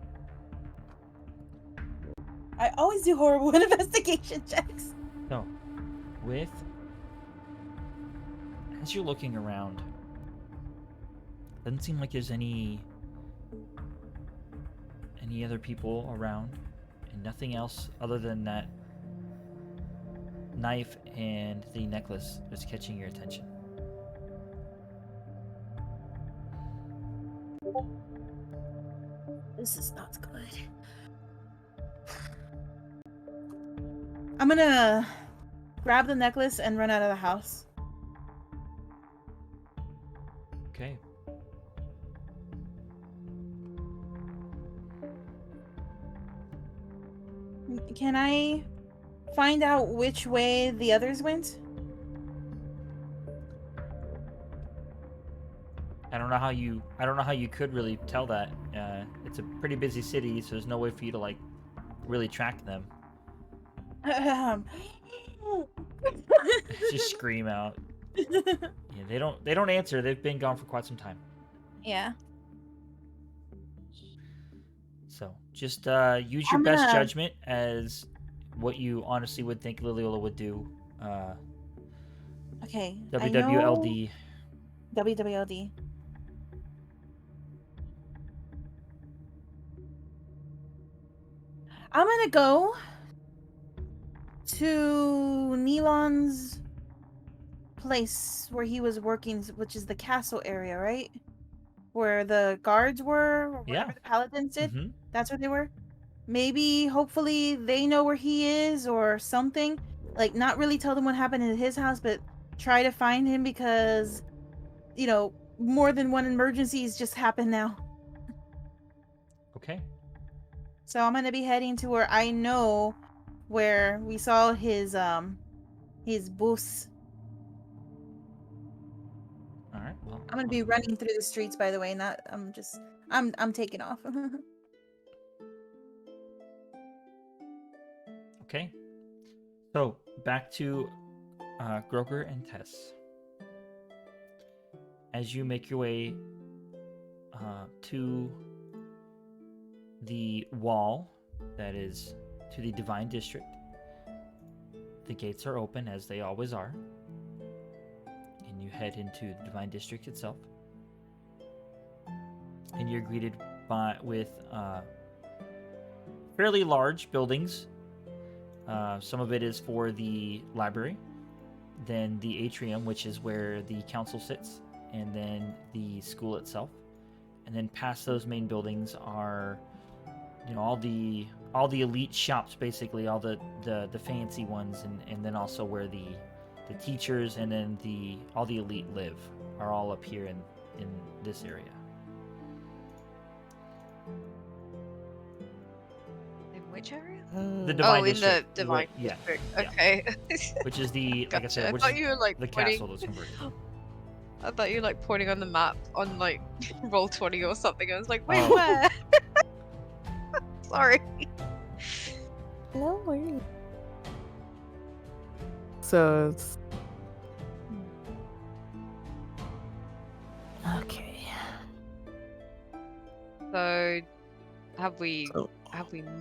I always do horrible investigation checks. No. As you're looking around, doesn't seem like there's any other people around, and nothing else other than that knife and the necklace is catching your attention. This is not good. I'm gonna grab the necklace and run out of the house. Okay. Can I find out which way the others went? I don't know how you could really tell that. It's a pretty busy city, so there's no way for you to like really track them. Just scream out. Yeah, they don't answer. They've been gone for quite some time. Yeah. So just use your best judgment as what you honestly would think Liliola would do. Okay. WWLD. WWLD. I'm gonna go to Neelon's place where he was working, which is the castle area, right? Where the guards were, or whatever the paladins did. Mm-hmm. That's where they were. Maybe, hopefully, they know where he is or something. Like, not really tell them what happened in his house, but try to find him because, you know, more than one emergencies just happened now. Okay. So I'm gonna be heading to where I know where we saw his bus. All right. Well, I'm gonna be running through the streets, by the way. Not. I'm taking off. Okay. So back to Groker and Tess. As you make your way to the wall that is to the Divine District, the gates are open as they always are, and you head into the Divine District itself. And you're greeted with fairly large buildings. Some of it is for the library, then the atrium, which is where the council sits, and then the school itself. And then past those main buildings are, you know, all the elite shops, basically, all the fancy ones, and then also where the teachers and then all the elite live are all up here in this area. In which area? The Divine in District. the Divine Yeah, District. yeah. Okay. Which is the, like I said, Gotcha. which I thought is you were like the pointing. castle that's converted. I thought you were like pointing on the map on like roll 20 or something. I was like, wait, Oh. where? Sorry. No worries. So it's... Okay. So, have we So-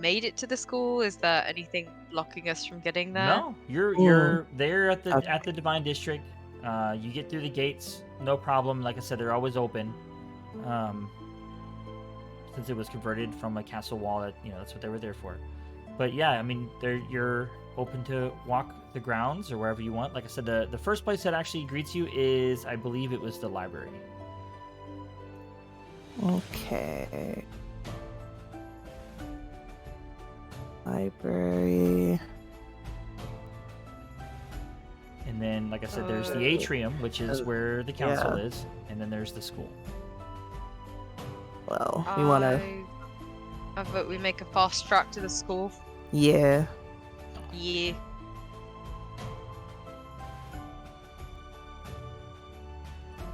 made it to the school? Is there anything blocking us from getting there? No, you're there at the Okay. Divine District. You get through the gates, no problem. Like I said, they're always open. since it was converted from a castle wall. That that's what they were there for. But yeah, I mean, you're open to walk the grounds or wherever you want. Like I said, the first place that actually greets you is, I believe it was the library. Okay. Library. And then, like I said, there's the atrium, which is where the council is, and then there's the school. Well, we want to... I vote we make a fast track to the school. Yeah. Yeah.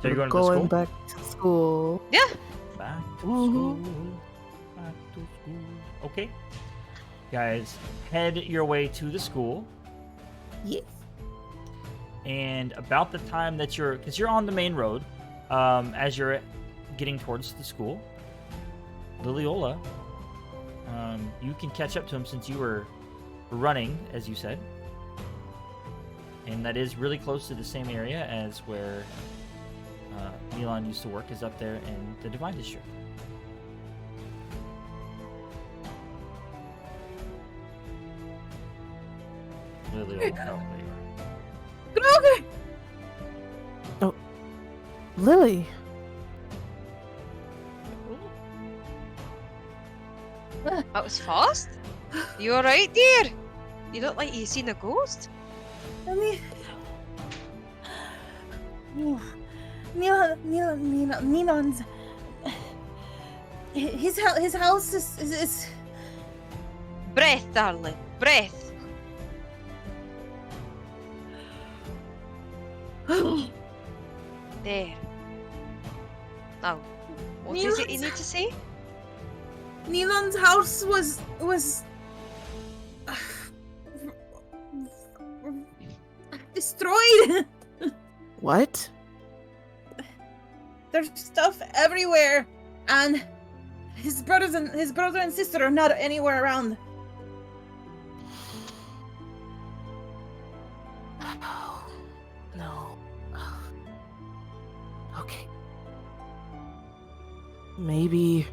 So you're going to going the school? back to school. Yeah. Back to Mhm. school. Back to school. Okay. Guys, head your way to the school. Yes. And about the time that because you're on the main road, as you're getting towards the school, Liliola, you can catch up to him since you were running, as you said. And that is really close to the same area as where Milan used to work, is up there in the Divine District. Liliola, oh, there you are. Grover! Oh, Lily. That was fast. You alright, dear? You look like you seen a ghost. Nilon's. His house is. Breath, darling. Breath. There. Now, what is it you need to say? Nilon's house was destroyed. What? There's stuff everywhere, and his brother and sister are not anywhere around. Oh, no. Okay. Maybe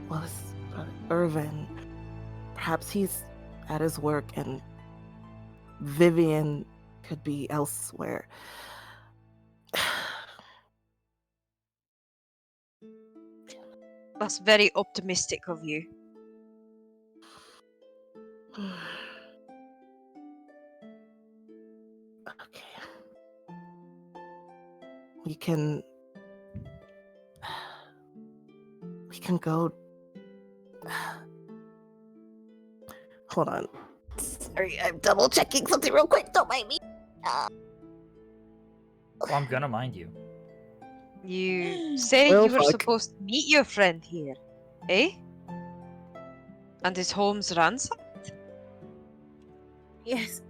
was Irvin. Perhaps he's at his work and Vivian could be elsewhere. That's very optimistic of you. Okay. We can go. Hold on. Sorry, I'm double checking something real quick. Don't mind me. Well, I'm gonna mind you. You said Well, you were fuck. supposed to meet your friend here, eh? And his home's ransacked? Yes.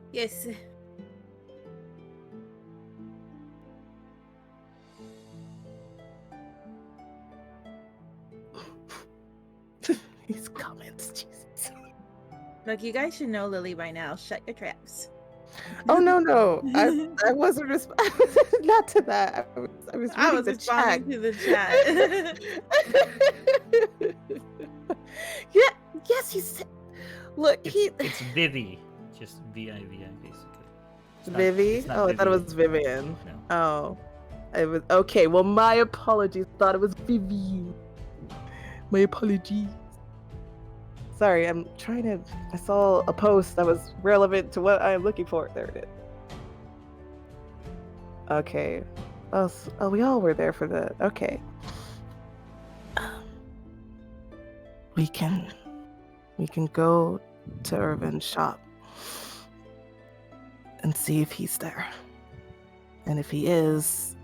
These comments, Jesus. Look, you guys should know Lily by now. Shut your traps. Oh no! I wasn't not to that. I was reading the chat. responding to the chat. Yeah. Yes, he said. Look, It's Vivi. Just V-I-V-I, basically. It's not- Vivi. it's not Oh, I thought it was Vivian. Vivian. No. Oh, it was okay. Well, my apologies. Thought it was Vivi. My apologies. Sorry, I'm trying to. I saw a post that was relevant to what I'm looking for. There it is. Okay. Oh, we all were there for the. Okay. We can go to Irvin's shop and see if he's there. And if he is,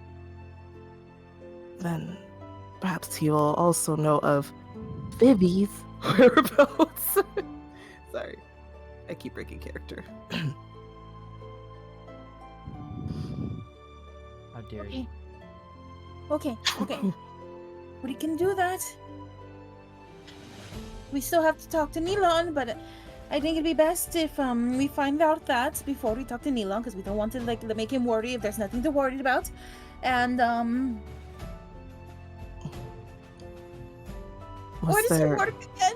then perhaps he will also know of Vivi's whereabouts. Sorry, I keep breaking character. How dare you? Okay. We can do that. We still have to talk to Nilon, but I think it'd be best if we find out that before we talk to Nilon, because we don't want to like make him worry if there's nothing to worry about. And where does he work again?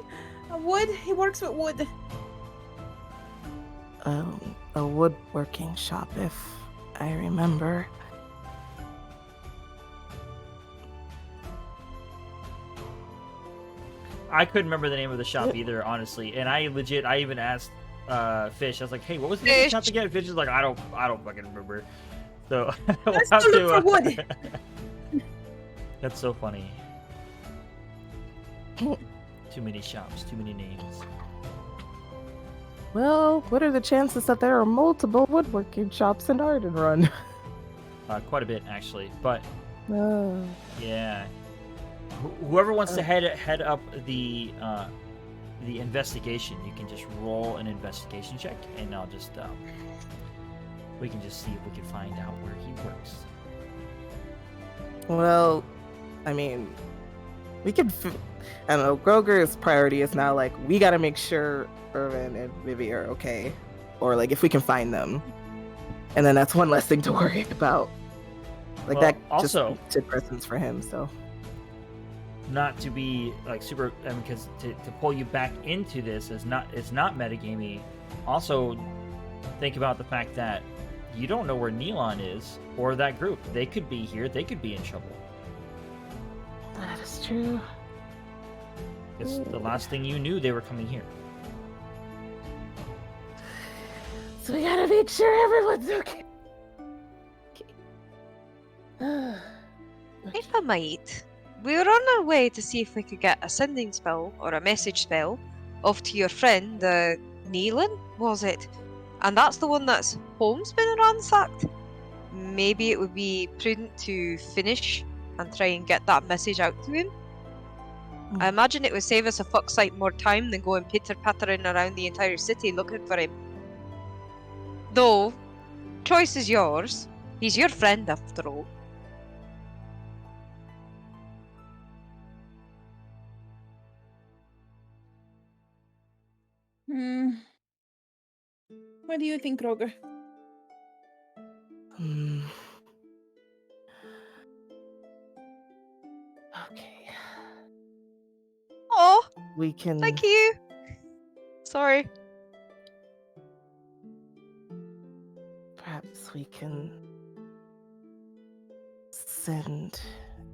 Wood. He works with wood. A woodworking shop, if I remember. I couldn't remember the name of the shop either, honestly. And I even asked Fish. I was like, "Hey, what was the name of the shop again?" Fish is like, "I don't fucking remember." So we'll Let's have go look for wood. That's so funny. Too many shops, too many names. Well, what are the chances that there are multiple woodworking shops in Ardenrun? Quite a bit, actually. But Oh. yeah, whoever wants to head up the investigation, you can just roll an investigation check, and I'll just we can just see if we can find out where he works. Well, I mean, we can. I don't know. Groger's priority is now like we gotta make sure Irvin and Vivi are okay, or like if we can find them, and then that's one less thing to worry about. Like Well, that also- just took precedence for him. So Not to be like super, because to pull you back into this is not metagamey. Also, think about the fact that you don't know where Neon is or that group. They could be here. They could be in trouble. that is true. It's the last thing you knew, they were coming here. So we gotta make sure everyone's okay. If I might, we were on our way to see if we could get a sending spell or a message spell off to your friend, Neelan, was it? And that's the one that's home's been ransacked. Maybe it would be prudent to finish and try and get that message out to him. I imagine it would save us a fuck sight more time than going pitter-pattering around the entire city looking for him. Though, choice is yours. He's your friend after all. What do you think, Groger? Okay. Oh, We can. thank you. Sorry. Perhaps we can send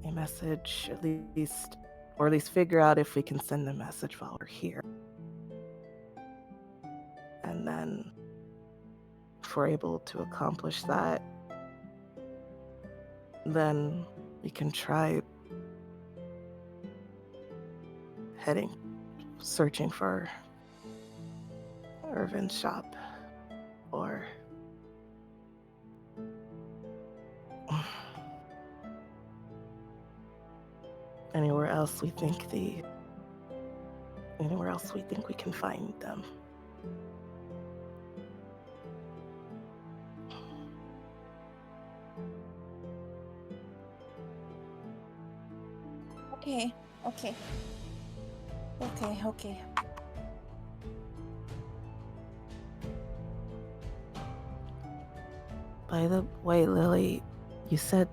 a message, at least, or at least figure out if we can send a message while we're here. And then, if we're able to accomplish that, then we can try searching for Irvin's shop, or anywhere else we think we can find them. Okay. By the way, Lily, you said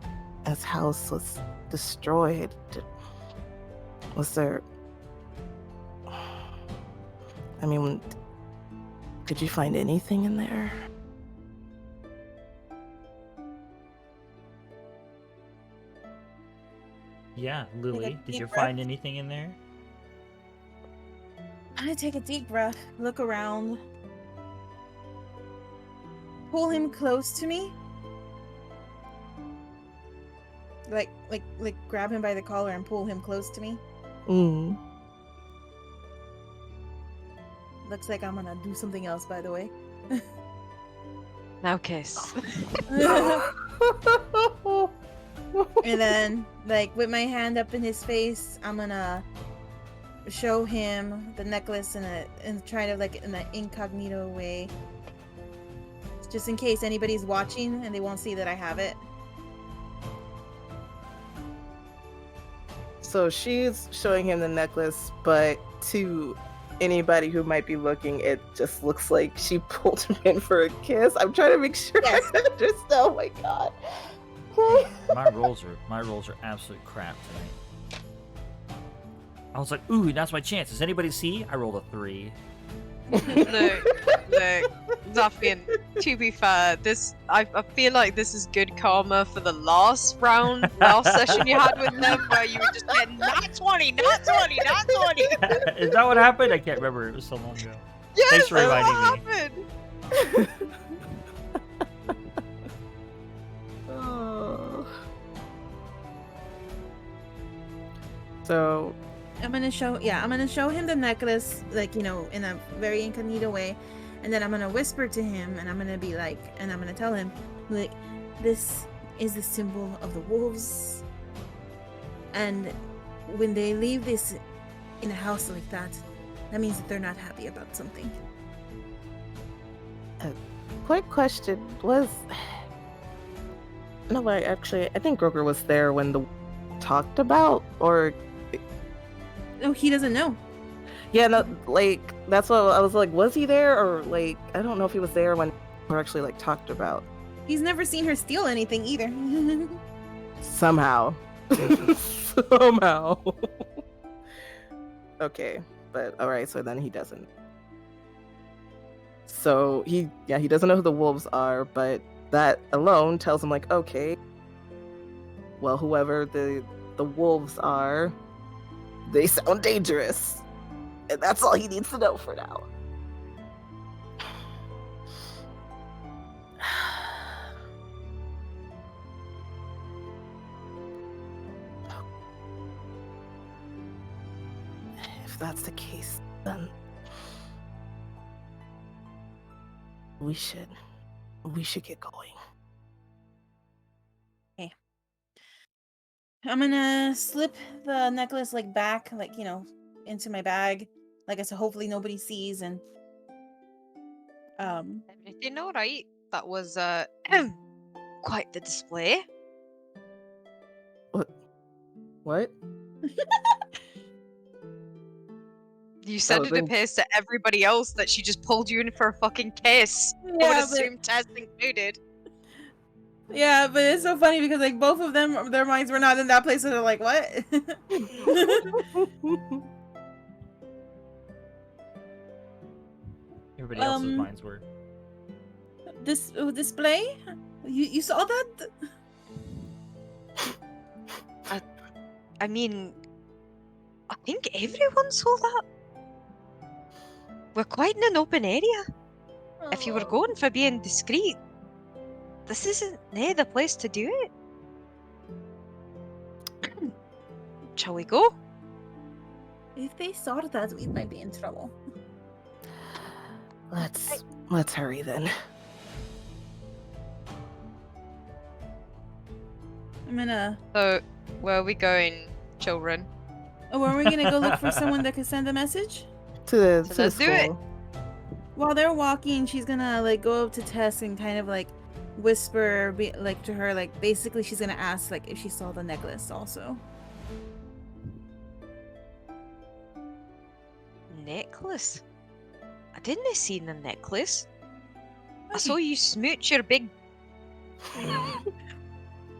his house was destroyed. Was there... I mean, did you find anything in there? Yeah, Lily, Take a did you deep breath. find anything in there? I'm gonna take a deep breath, look around, pull him close to me, like grab him by the collar and pull him close to me. Looks like I'm gonna do something else, by the way. Now kiss. And then, like, with my hand up in his face, I'm gonna show him the necklace and try to, like, in an incognito way. Just in case anybody's watching and they won't see that I have it. So she's showing him the necklace, but to anybody who might be looking, it just looks like she pulled him in for a kiss. I'm trying to make sure I understand. Oh my god. Okay. My rolls are absolute crap tonight. I was like, ooh, that's my chance. Does anybody see? I rolled a 3. Look, Zaffian, to be fair, I feel like this is good karma for the last session you had with them, where you were just getting not 20, not 20, not 20. Is that what happened? I can't remember. It was so long ago. Yes, Thanks for that's reminding what me. happened. Oh. So I'm gonna show him the necklace, like, in a very incognito way, and then I'm gonna whisper to him, and I'm gonna be like, and I'm gonna tell him, like, this is the symbol of the wolves, and when they leave this in a house like that, that means that they're not happy about something. quick question was no, I think Groker was there when the talked about, or Oh, he doesn't know. yeah, no, like that's what I was like. Was he there, or like I don't know if he was there when we actually like talked about. He's never seen her steal anything either. Somehow. Somehow. Okay, but alright, so then he doesn't. So he doesn't know who the wolves are, but that alone tells him like, okay, well, whoever the wolves are, they sound dangerous. And that's all he needs to know for now. If that's the case, then we should get going. I'm gonna slip the necklace like back, like, into my bag, like I said, hopefully nobody sees, and Everything all right? That was quite the display. What? You sounded then- pissed to everybody else that she just pulled you in for a fucking kiss. I would Yeah, assume Tess included. yeah, but it's so funny because like both of them, their minds were not in that place, so they're like, what? Everybody else's minds were. This display? You saw that? I mean, I think everyone saw that. We're quite in an open area. If you were going for being discreet, this isn't near the place to do it. Shall we go? If they saw that, we might be in trouble. Let's hurry then. I'm gonna. So, where are we going, children? Oh, are we gonna go look for someone that could send a message? To the let's do it. school. While they're walking, she's gonna like go up to Tess and kind of like whisper, like to her, like basically she's gonna ask like if she saw the necklace also. Necklace? I didn't see the necklace. I saw you smooch your big boy.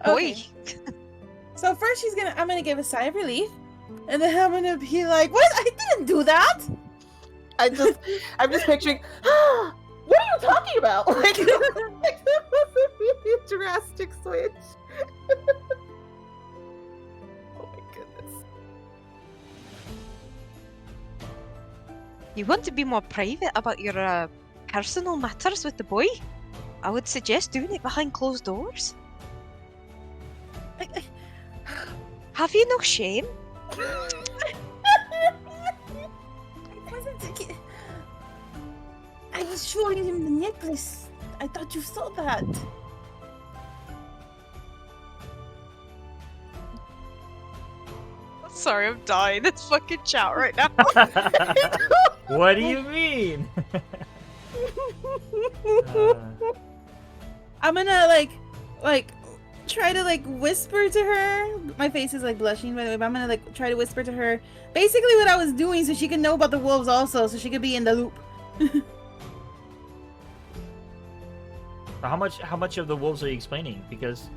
Okay. So first I'm gonna give a sigh of relief, and then I'm gonna be like, "What? I didn't do that." I'm just picturing. What are you talking about? Like, that was a really drastic switch. Oh my goodness. You want to be more private about your personal matters with the boy? I would suggest doing it behind closed doors. Have you no shame? I was showing him the necklace. I thought you saw that. Sorry, I'm dying. It's fucking chat right now. What do you mean? I'm gonna like try to like whisper to her. My face is like blushing by the way, but I'm gonna like try to whisper to her basically what I was doing so she can know about the wolves also, so she could be in the loop. How much of the wolves are you explaining? Because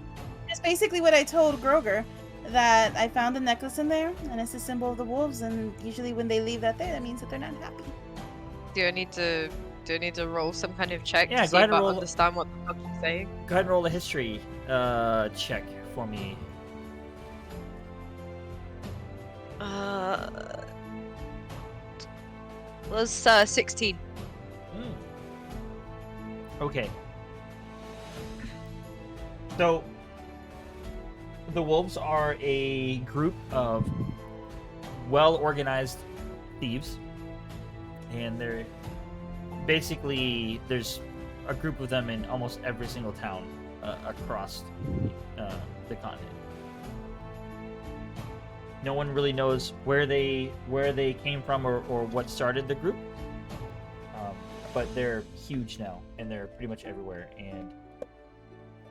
It's basically what I told Groger, that I found a necklace in there and it's a symbol of the wolves, and usually when they leave that there, that means that they're not happy. Do I need to roll some kind of check Yeah, to go see ahead if and I roll- understand what the fuck she's saying? go ahead and roll a history check for me. Was 16. Okay. So, the wolves are a group of well-organized thieves, and they're basically there's a group of them in almost every single town across the continent. No one really knows where they came from or what started the group, but they're huge now and they're pretty much everywhere. And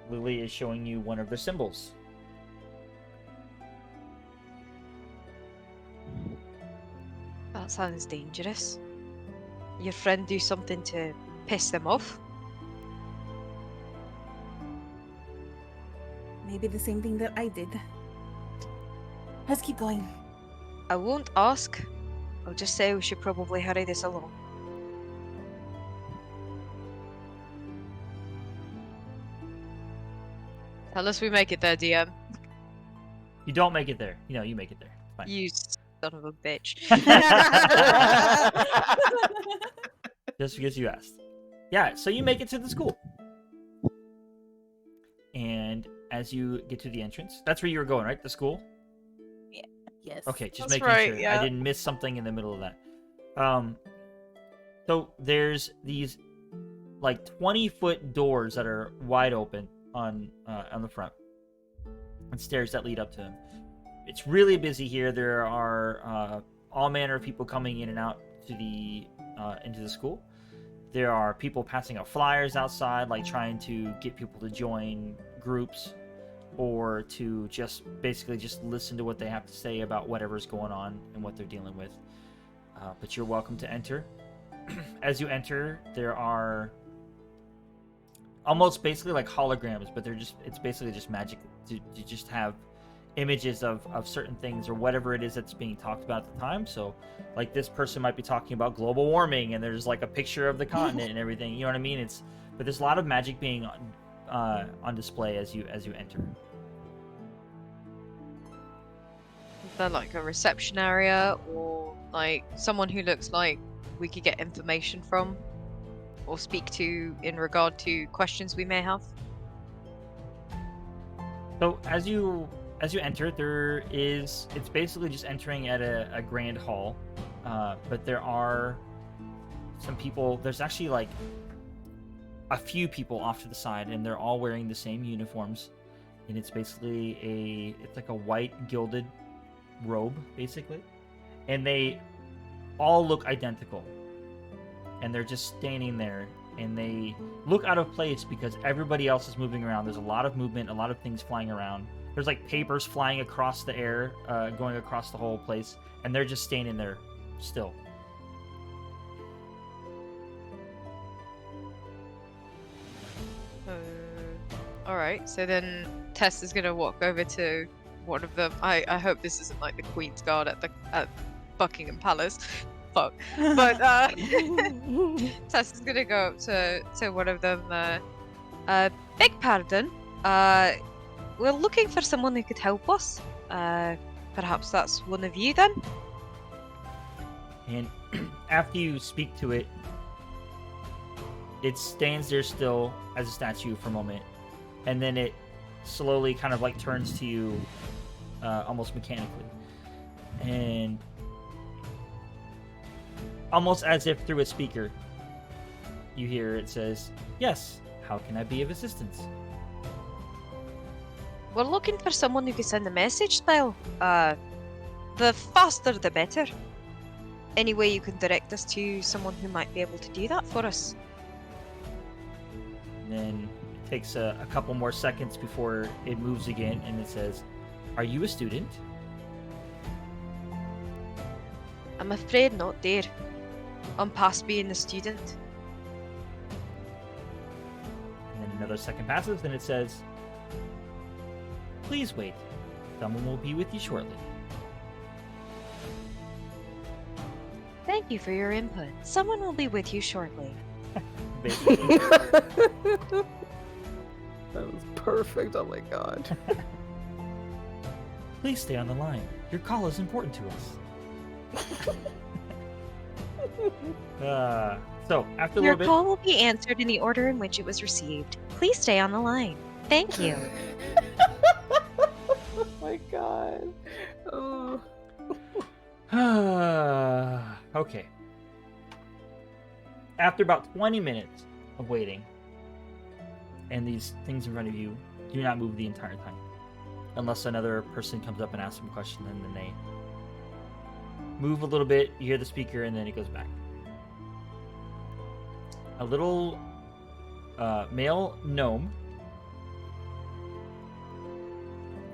Lily is showing you one of their symbols. That sounds dangerous. Your friend do something to piss them off? Maybe the same thing that I did. Let's keep going. I won't ask. I'll just say we should probably hurry this along. Tell us we make it there, DM. You don't make it there. You make it there. Fine. You son of a bitch. Just because you asked. Yeah, so you make it to the school. And as you get to the entrance, that's where you were going, right? The school? Yes. Okay, just That's making right, sure yeah. I didn't miss something in the middle of that. So there's these like 20-foot doors that are wide open on the front, and stairs that lead up to them. It's really busy here. There are all manner of people coming in and out to the into the school. There are people passing out flyers outside, like trying to get people to join groups or to just basically just listen to what they have to say about whatever's going on and what they're dealing with. But you're welcome to enter. As you enter, there are almost basically like holograms, but it's basically just magic. You just have images of certain things or whatever it is that's being talked about at the time. So like this person might be talking about global warming and there's like a picture of the continent and everything, you know what I mean? But there's a lot of magic being on display as you enter. Is there like a reception area or like someone who looks like we could get information from or speak to in regard to questions we may have? So as you enter, it's basically just entering at a grand hall, but there are some people. There's actually like a few people off to the side, and they're all wearing the same uniforms, and it's basically it's like a white gilded robe basically, and they all look identical, and they're just standing there. And they look out of place because everybody else is moving around. There's a lot of movement, a lot of things flying around. There's like papers flying across the air, going across the whole place, and they're just standing there still. Alright, so then Tess is gonna walk over to one of them. I hope this isn't like the Queen's Guard at Buckingham Palace. Fuck. But Tess is gonna go up to one of them. Beg pardon. We're looking for someone who could help us. Perhaps that's one of you then? And after you speak to it, it stands there still as a statue for a moment, and then it slowly kind of like turns to you almost mechanically. And almost as if through a speaker, you hear it says, "Yes, how can I be of assistance?" We're looking for someone who can send a message style. The faster the better. Any way you can direct us to someone who might be able to do that for us? And then it takes a couple more seconds before it moves again, and it says, "Are you a student?" I'm afraid not, dear. I'm past being a student. And then another second passes, and it says, "Please wait. Someone will be with you shortly." Thank you for your input. Someone will be with you shortly. Basically. That was perfect. Oh my god. Please stay on the line. Your call is important to us. So, after a Your little bit... call will be answered in the order in which it was received. Please stay on the line. Thank you. Oh my god. Oh. Okay. After about 20 minutes of waiting, and these things in front of you do not move the entire time. Unless another person comes up and asks them a question, and then they move a little bit, you hear the speaker, and then it goes back. A little male gnome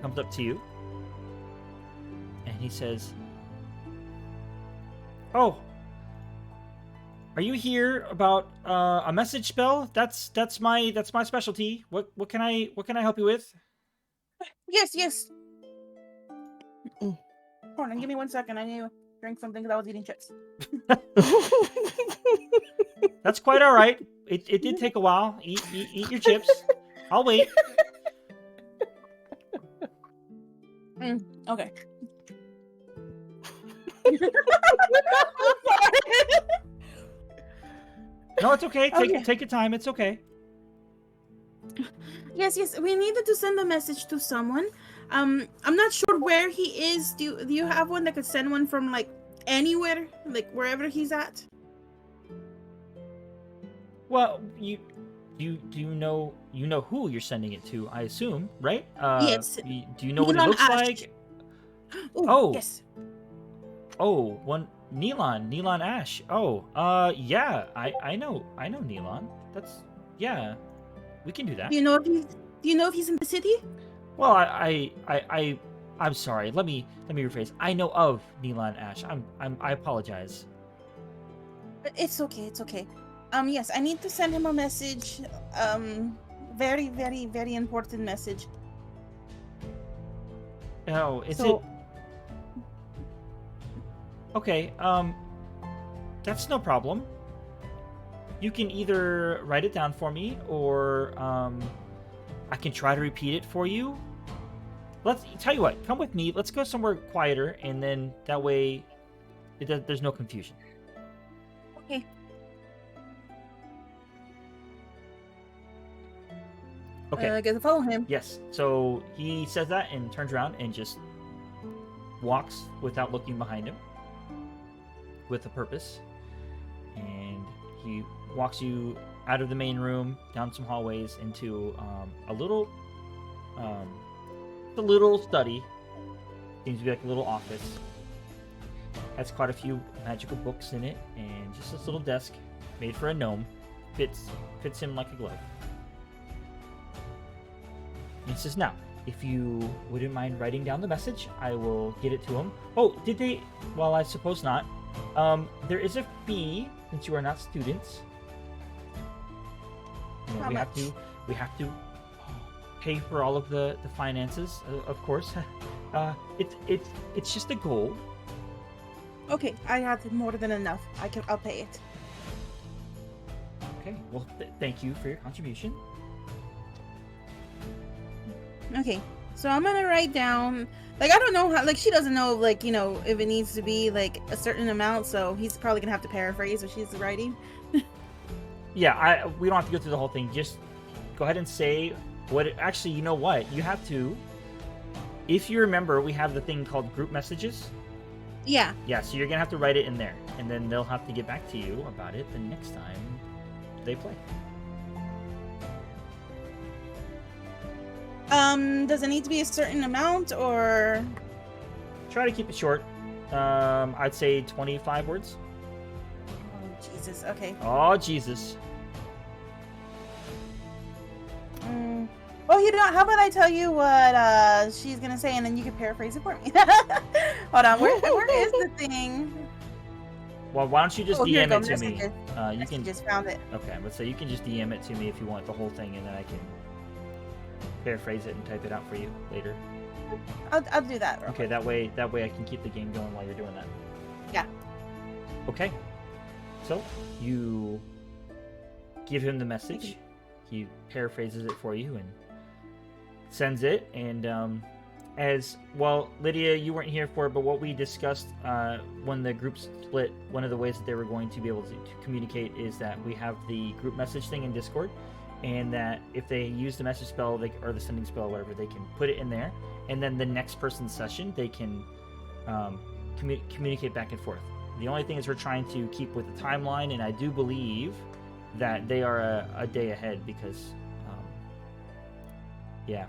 comes up to you, and he says, "Oh, are you here about a message spell? That's my specialty. What can I help you with?" Yes. Hold on, give me 1 second. I need to drink something because I was eating chips. That's quite all right. It did take a while. Eat your chips. I'll wait. Okay. No, it's okay. Okay. Take your time. It's okay. Yes. We needed to send a message to someone. I'm not sure where he is. Do you have one that could send one from like anywhere, like wherever he's at? Well, you know who you're sending it to, I assume, right? Yes. Do you know what he looks Ash. like? Ooh, Oh. Yes. Oh, Neelon Ash. Oh, yeah, I know Neelon. Yeah, we can do that. Do you know if he's in the city? Well, I'm sorry. Let me rephrase. I know of Neelon Ash. I apologize. It's okay. Yes, I need to send him a message. Very, very, very important message. Oh, is So- it? Okay, that's no problem. You can either write it down for me, or I can try to repeat it for you. Let's tell you what. Come with me. Let's go somewhere quieter, and then that way, there's no confusion. Okay. Okay. I guess I'll follow him. Yes. So he says that and turns around and just walks without looking behind him, with a purpose. And he walks you out of the main room, down some hallways, into a little study. Seems to be like a little office. Has quite a few magical books in it, and just this little desk made for a gnome. Fits him like a glove. And he says, "Now, if you wouldn't mind writing down the message, I will get it to him." Oh, did they? Well, I suppose not. There is a fee since you are not students. You know, How much? we have to pay for all of the finances, of course. It's just a goal. Okay, I have more than enough. I'll pay it. Okay. Well, thank you for your contribution. Okay, so I'm gonna write down. Like, I don't know how. Like, she doesn't know. Like, you know, if it needs to be like a certain amount. So he's probably gonna have to paraphrase what she's writing. Yeah, we don't have to go through the whole thing. Just go ahead and say what. Actually, you know what? You have to. If you remember, we have the thing called group messages. Yeah. Yeah, so you're gonna have to write it in there, and then they'll have to get back to you about it the next time they play. Does it need to be a certain amount, or? Try to keep it short. I'd say 25 words. Oh, Jesus. Okay. Oh, Jesus. Oh, you don't. How about I tell you what she's gonna say, and then you can paraphrase it for me. Hold on. Where is the thing? Well, why don't you just Oh, here DM we it go, to me? messages. You can. Just found it. Okay, let's say you can just DM it to me if you want the whole thing, and then I can paraphrase it and type it out for you later. I'll do that. Okay, that way I can keep the game going while you're doing that. Yeah. Okay. So you give him the message. He paraphrases it for you and sends it. And as well, Lydia, you weren't here for it, but what we discussed when the group split, one of the ways that they were going to be able to communicate is that we have the group message thing in Discord, and that if they use the message spell or the sending spell or whatever, they can put it in there, and then the next person's session they can communicate back and forth. The only thing is we're trying to keep with the timeline, and I do believe that they are a day ahead because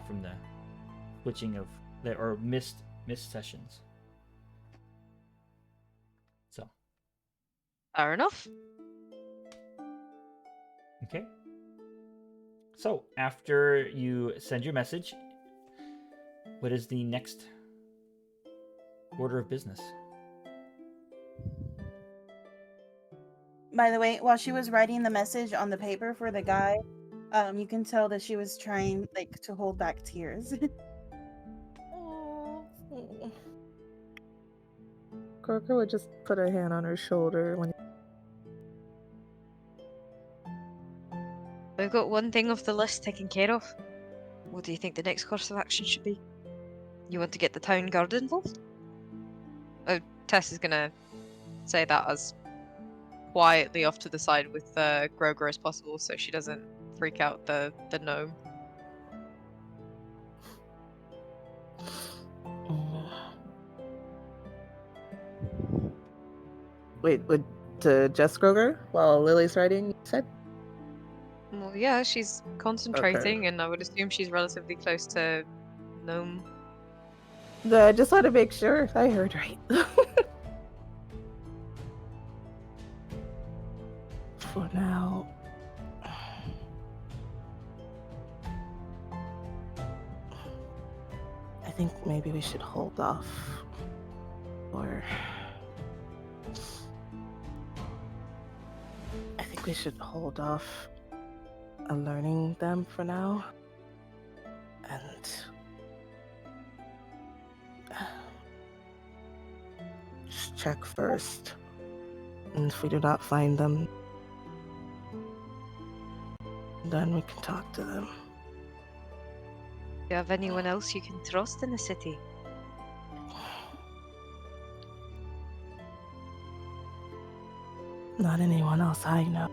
from the switching of or missed sessions. So Fair enough. okay. So after you send your message, what is the next order of business? By the way, while she was writing the message on the paper for the guy, you can tell that she was trying to hold back tears. Groker would just put her hand on her shoulder when. We've got one thing off the list taken care of. What do you think the next course of action should be? You want to get the town guard involved? Oh, Tess is gonna say that as quietly off to the side with Groger as possible, so she doesn't freak out the gnome. Wait, to Jess Groger while Lily's writing, you said? Well, yeah, she's concentrating, and I would assume she's relatively close to gnome. I just want to make sure I heard right. For now. I think maybe we should hold off. Or I think we should hold off on learning them for now. And just check first. And if we do not find them, then we can talk to them. Do you have anyone else you can trust in the city? Not anyone else I know.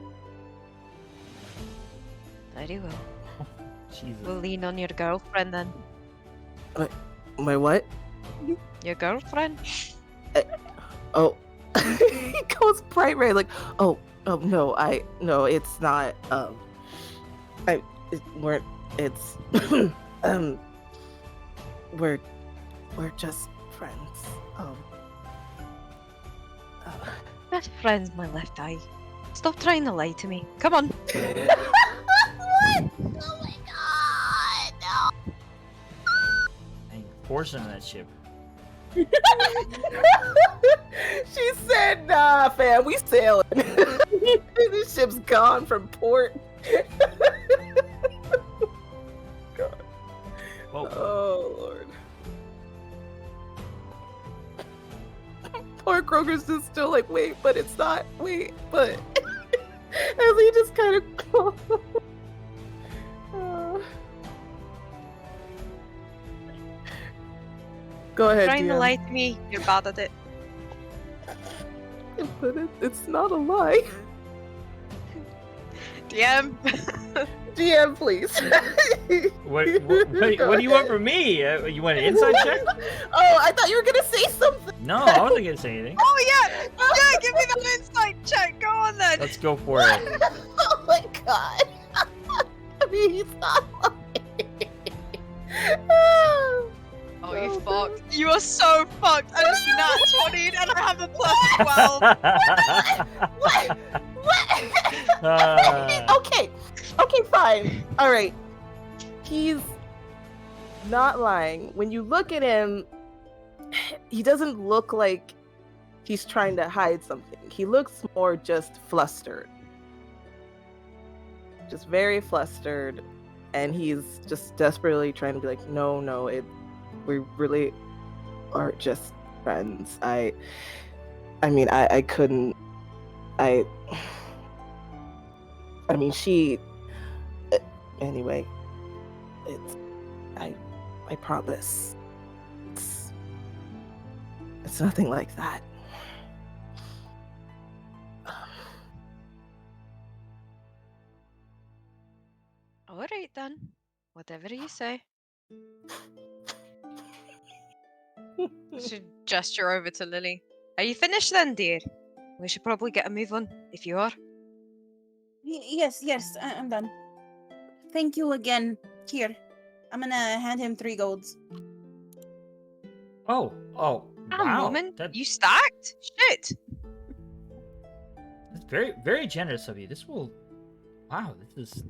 Very well. Jesus. We'll lean on your girlfriend then. My what? Your girlfriend? Oh. He goes bright red, like, oh no, it's not, we're just friends. Best friend's my left eye. Stop trying to lie to me. Come on. What? Oh my god, no. Dang, portion of that ship. She said, nah, fam, we sailing. This ship's gone from port. God. Whoa. Oh, Lord. Poor Kroger's just still like, wait, but it's not. Wait, but. As he just kind of. Go ahead, Trying to DM. lie to me. You're bad at it. But it's not a lie. DM. DM, please. What do you want from me? You want an inside check? Oh, I thought you were gonna say something. No, I wasn't gonna say anything. Oh yeah! Yeah, give me that insight check. Go on then. Let's go for it. Oh my god. I mean, he's not lying. Oh, you fucked. You are so fucked. I just nat 20 and I have a +12. What? Okay, fine. All right. He's not lying. When you look at him, he doesn't look like he's trying to hide something. He looks more just flustered. Just very flustered. And he's just desperately trying to be like, no, we really are just friends. I mean, I couldn't. I mean, she. Anyway, I promise. It's nothing like that. All right then. Whatever you say. Should gesture over to Lily. Are you finished then, dear? We should probably get a move on, if you are. Yes, I'm done. Thank you again. Here, I'm gonna hand him 3 golds. Oh, A wow. moment? That, You stacked? Shit! that's very, very generous of you. This will. Wow, this is.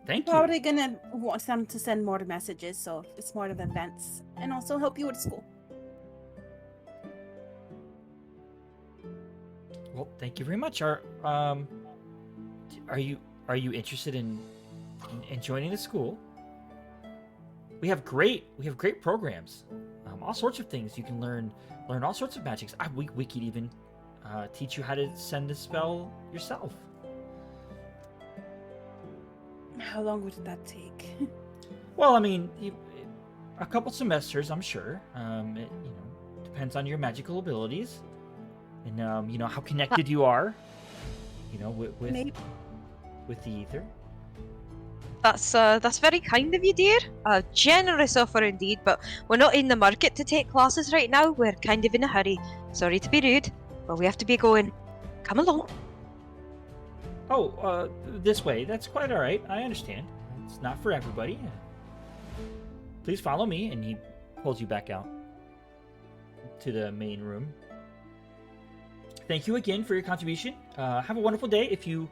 Thank you. Probably gonna want them to send more messages, so it's more of events, and also help you with school. Well, thank you very much. Are you interested in joining the school? We have great programs. All sorts of things you can learn all sorts of magics. We could even teach you how to send a spell yourself. How long would that take? Well, I mean, a couple semesters, I'm sure. It, depends on your magical abilities, and how connected you are. With Maybe. with the ether. That's very kind of you, dear. A generous offer indeed, but we're not in the market to take classes right now. We're kind of in a hurry. Sorry to be rude, but we have to be going. Come along. Oh, this way. That's quite all right. I understand. It's not for everybody. Please follow me, and he pulls you back out to the main room. Thank you again for your contribution. Have a wonderful day. If you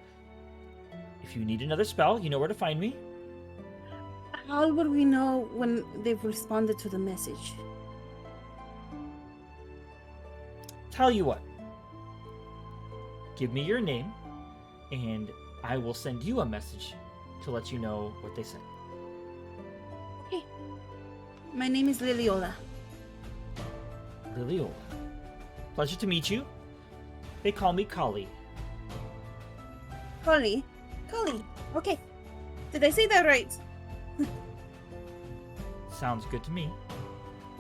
need another spell, you know where to find me. How would we know when they've responded to the message? Tell you what. Give me your name, and I will send you a message to let you know what they said. Okay. My name is Liliola. Liliola. Pleasure to meet you. They call me Kali. Collie. Okay. Did I say that right? Sounds good to me.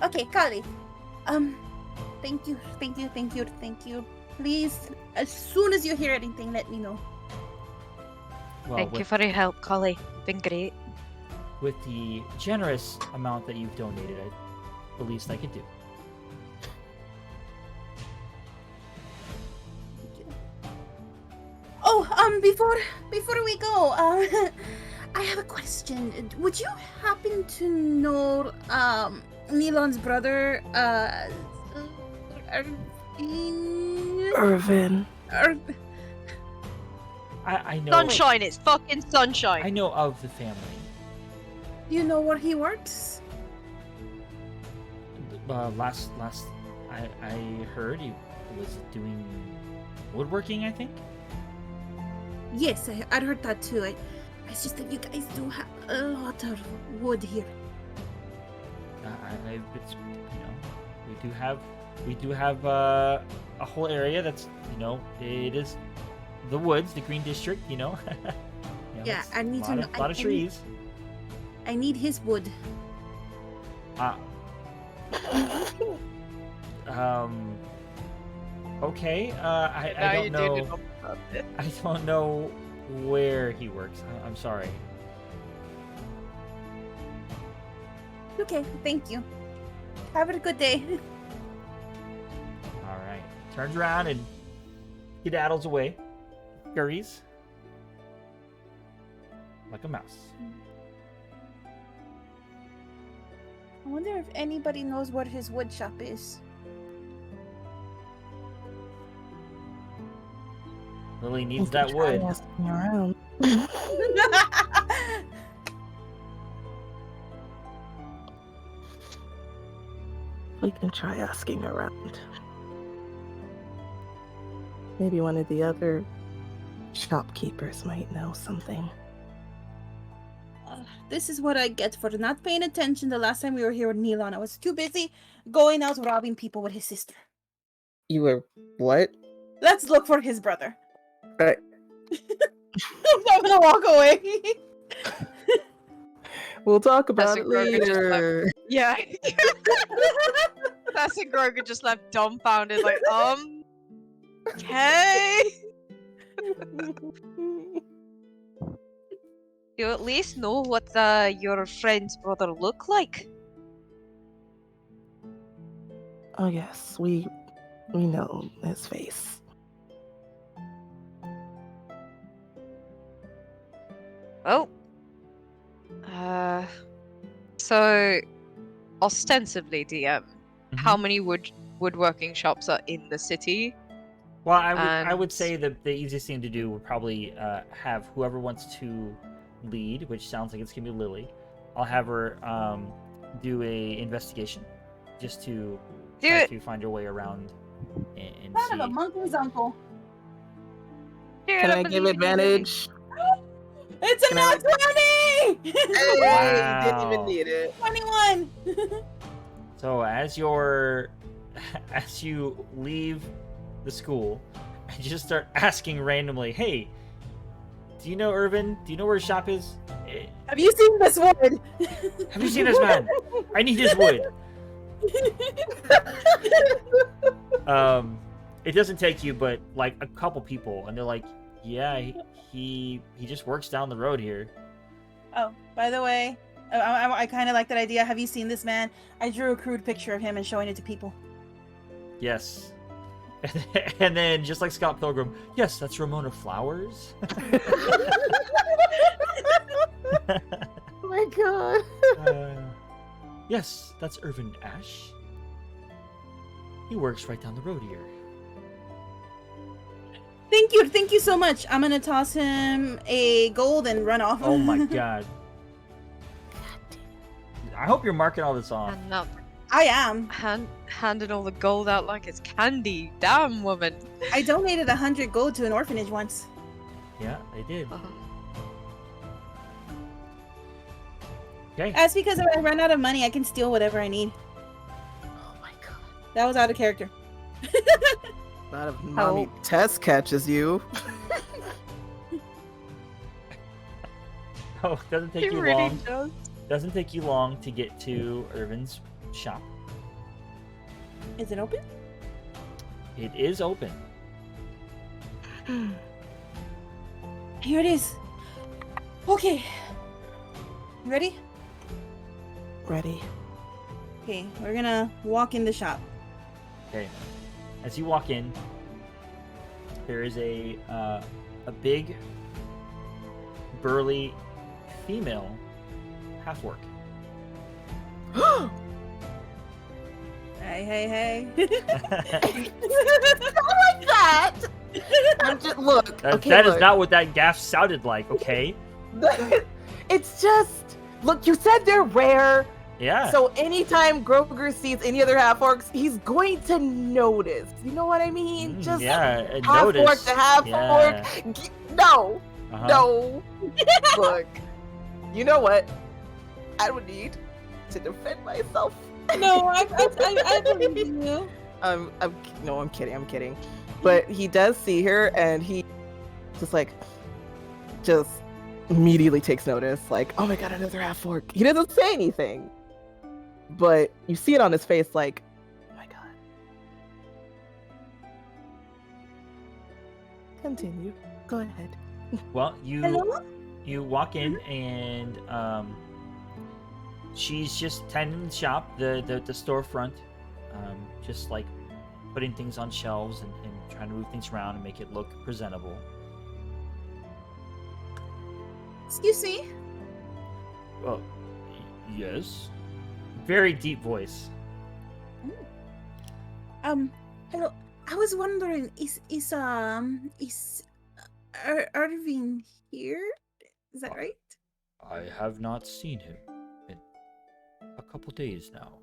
Okay, Collie. Thank you. Please, as soon as you hear anything, let me know. Well, Thank you for your help, Collie. You've been great. with the generous amount that you've donated, the least I could do. Oh, before we go, I have a question. Would you happen to know, Milan's brother, Irvin. I know. Sunshine, it's fucking sunshine. I know of the family. Do you know where he works? Last I heard he was doing woodworking, I think. Yes, I'd heard that too. It's just that you guys do have a lot of wood here. It's we do have a whole area that's it is the woods, the green district. Yeah, it's I need a to lot know. of, lot of trees. I need his wood. Okay. I don't know. I don't know where he works. I'm sorry. Okay, thank you. Have a good day. All right. Turns around and skedaddles away. Scurries like a mouse. I wonder if anybody knows where his wood shop is. Lily needs that wood. Asking around. We can try asking around. Maybe one of the other shopkeepers might know something. This is what I get for not paying attention the last time we were here with Neilon. I was too busy going out robbing people with his sister. You were what? Let's look for his brother. Uh, I'm gonna walk away. We'll talk about That's it a Grogu just later. Yeah. That's a Grogu just left dumbfounded, like, okay. You at least know what your friend's brother look like. Oh yes, we know his face. Well, so ostensibly, DM, how many woodworking shops are in the city? Well, I would And- say that the easiest thing to do would probably have whoever wants to lead, which sounds like it's gonna be Lily. I'll have her do a investigation, just to Do try it. to find your way around and Son see. of a monkey's uncle. Can I give advantage? It's a Can I, nat 20! Hey, didn't even Wow. need it. 21! So as you leave the school, and you just start asking randomly, "Hey, do you know Irvin? Do you know where his shop is? Have you seen this wood? Have you seen this man? I need his wood." It doesn't take you but like a couple people, and they're like, "Yeah, he just works down the road here." Oh, by the way, I kind of like that idea. Have you seen this man? I drew a crude picture of him and showing it to people. Yes. And then, just like Scott Pilgrim, yes, that's Ramona Flowers. Oh my god. Yes, that's Irvin Ash. He works right down the road here. Thank you so much. I'm gonna toss him a gold and run off. Oh my god. I hope you're marking all this off. And now I am. handing all the gold out like it's candy. Damn, woman. I donated 100 gold to an orphanage once. Yeah, they did. Uh-huh. Okay. That's because if I run out of money, I can steal whatever I need. Oh my god. That was out of character. Not if mommy Tess catches you. Oh, it doesn't take It you really long. does. Doesn't take you long to get to Irvin's shop. Is it open? It is open. Here it is. Okay. You ready? Ready. Okay, we're gonna walk in the shop. Okay. As you walk in, there is a big, burly female half-orc. Hey. Like that. I'm just look. Okay, that is look. not what that gaff sounded like, okay? It's just look. You said they're rare, Yeah. so anytime Grover sees any other half orcs, he's going to notice. You know what I mean? Just yeah, half orc notice. to half Yeah. orc. No, Uh-huh. no. Look, you know what? I would need to defend myself. No, I believe in you. I'm kidding. But he does see her, and he just immediately takes notice. Like, oh my god, another half orc. He doesn't say anything, but you see it on his face. Like, oh my god. Continue. Go ahead. Well, you Hello? you walk in and she's just tending the shop, the storefront, just like putting things on shelves and trying to move things around and make it look presentable. Excuse me. Well, yes. Very deep voice. Hello. I was wondering, is Irving here? Is that right? I have not seen him in a couple days now.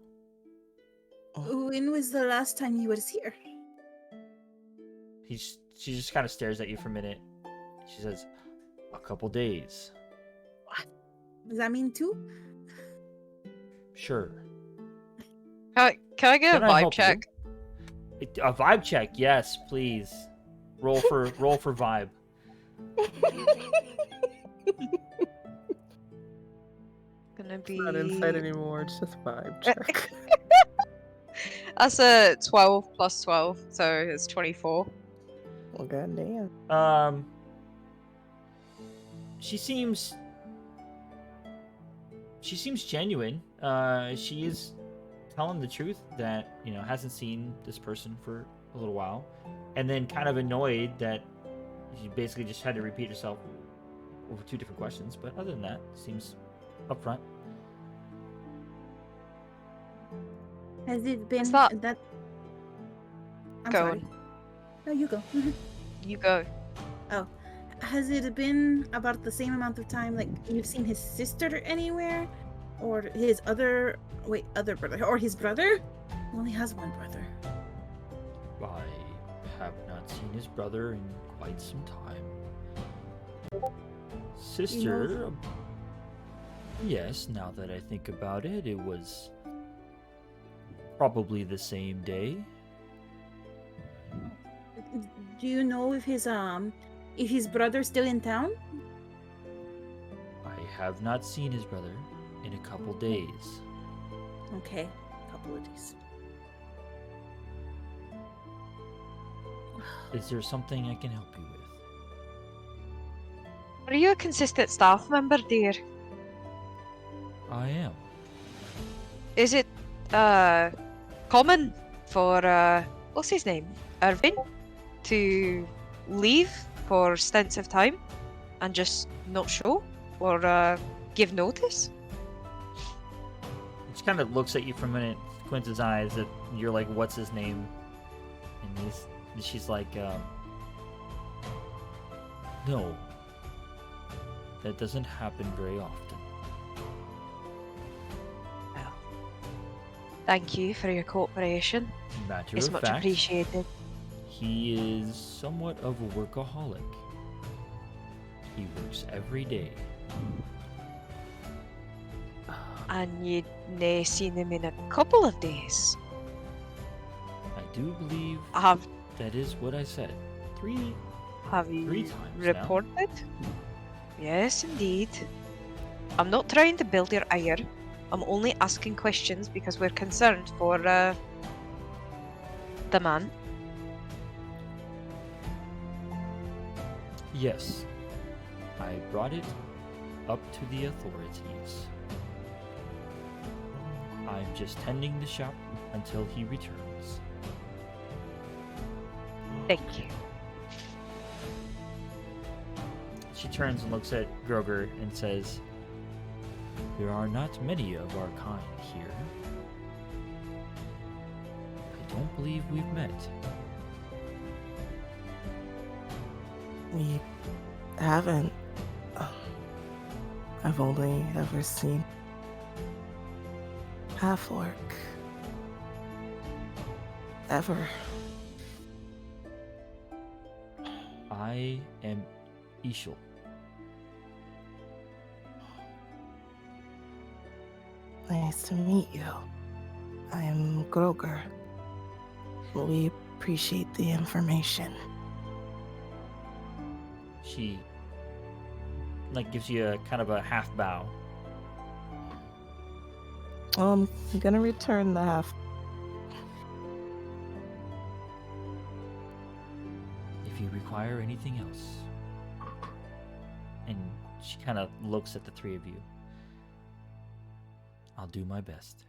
When was the last time he was here? She just kind of stares at you for a minute. She says, "A couple days." Does that mean 2? Sure. Can I get Can a I vibe help you? check? A vibe check, yes, please. Roll for vibe. Gonna be. It's not insight anymore. It's just vibe check. That's a 12 plus 12, so it's 24. Well, goddamn. She seems genuine. She is telling the truth that, hasn't seen this person for a little while, and then kind of annoyed that you basically just had to repeat yourself over 2 different questions. But other than that, seems upfront. Has it been Is that- I'm Go sorry. on. No, you go. You go. Has it been about the same amount of time, like, you've seen his sister anywhere? Or his other brother? Or his brother? He only has one brother. I have not seen his brother in quite some time. Sister, yes, now that I think about it, it was probably the same day. Do you know if his brother's still in town? I have not seen his brother in a couple days. Okay, couple of days. Is there something I can help you with? Are you a consistent staff member, dear? I am. Is it common for what's his name? Irvin to leave for stints of time and just not show or give notice? She kind of looks at you for a minute, squints his eyes, that you're like, what's his name? And she's like, no. That doesn't happen very often. Well, thank you for your cooperation. Matter It's of much fact, appreciated. he is somewhat of a workaholic. He works every day. And you'd nae seen him in a couple of days. I do believe Have that is what I said. Three you times now. reported? Yes, indeed. I'm not trying to build your ire. I'm only asking questions because we're concerned for the man. Yes. I brought it up to the authorities. I'm just tending the shop until he returns. Thank you. She turns and looks at Groger and says, "There are not many of our kind here. I don't believe we've met." We haven't. I've only ever seen half orc. Ever. I am Ishul. Nice to meet you. I am Groger. We appreciate the information. She gives you a kind of a half bow. I'm gonna return the half. If you require anything else. And she kind of looks at the three of you. I'll do my best.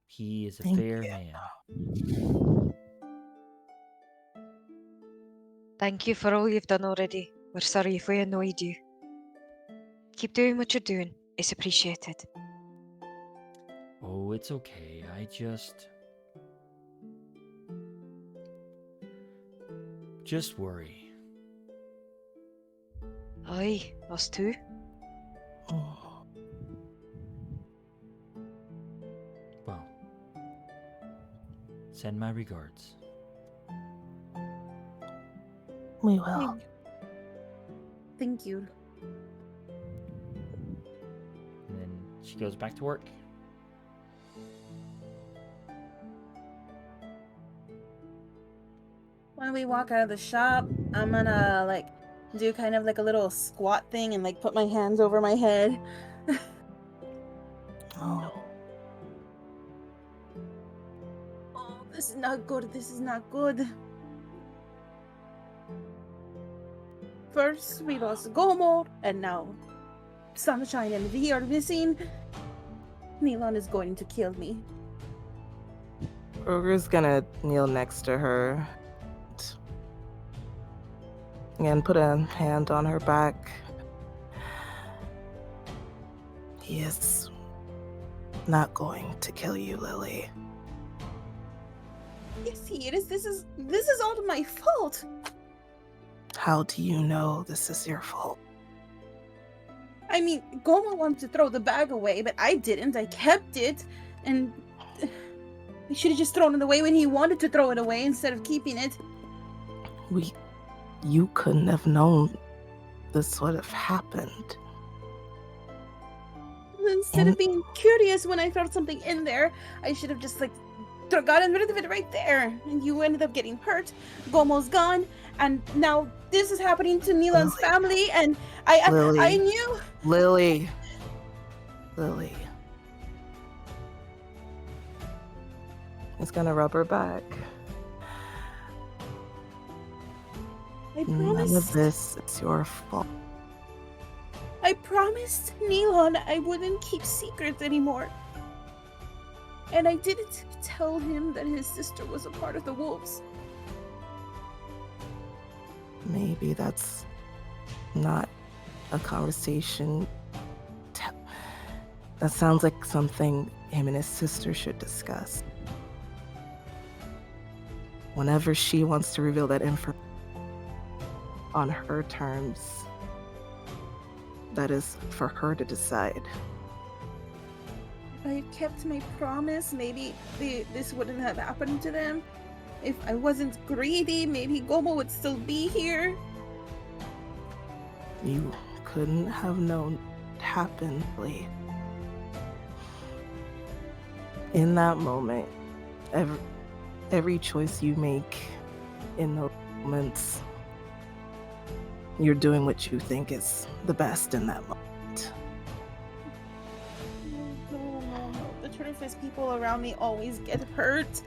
He is a Thank fair you. man. Thank you for all you've done already. We're sorry if we annoyed you. Keep doing what you're doing. It's appreciated. Oh, it's okay. I just worry. Aye, us too. Oh, Well, Send my regards. We will. Thank you. And then she goes back to work. When we walk out of the shop, I'm gonna like do kind of like a little squat thing and like put my hands over my head. Oh, Oh, this is not good. This is not good. First, we lost Gomo, and now Sunshine and V are missing. Neilon is going to kill me. Kroger's gonna kneel next to her and put a hand on her back. He is not going to kill you, Lily. Yes, he is. This is all my fault. How do you know this is your fault? I mean, Gomo wanted to throw the bag away, but I didn't. I kept it, and I should have just thrown it away when he wanted to throw it away instead of keeping it. You couldn't have known this would have happened. Instead of being curious when I found something in there, I should have just like gotten rid of it right there. And you ended up getting hurt. Gomo's gone, and now this is happening to Neilon's Lily. family. And I Lily. knew. Lily. He's gonna rub her back. I None of promised. this is your fault. I promised Neilon I wouldn't keep secrets anymore. And I didn't tell him that his sister was a part of the wolves. Maybe that's not a conversation. That sounds like something him and his sister should discuss. Whenever she wants to reveal that information on her terms, that is for her to decide. If I had kept my promise, maybe this wouldn't have happened to them. If I wasn't greedy, maybe Gomo would still be here. You couldn't have known it happened, Lee. In that moment, every choice you make in those moments, you're doing what you think is the best in that moment. No. The truth is, people around me always get hurt.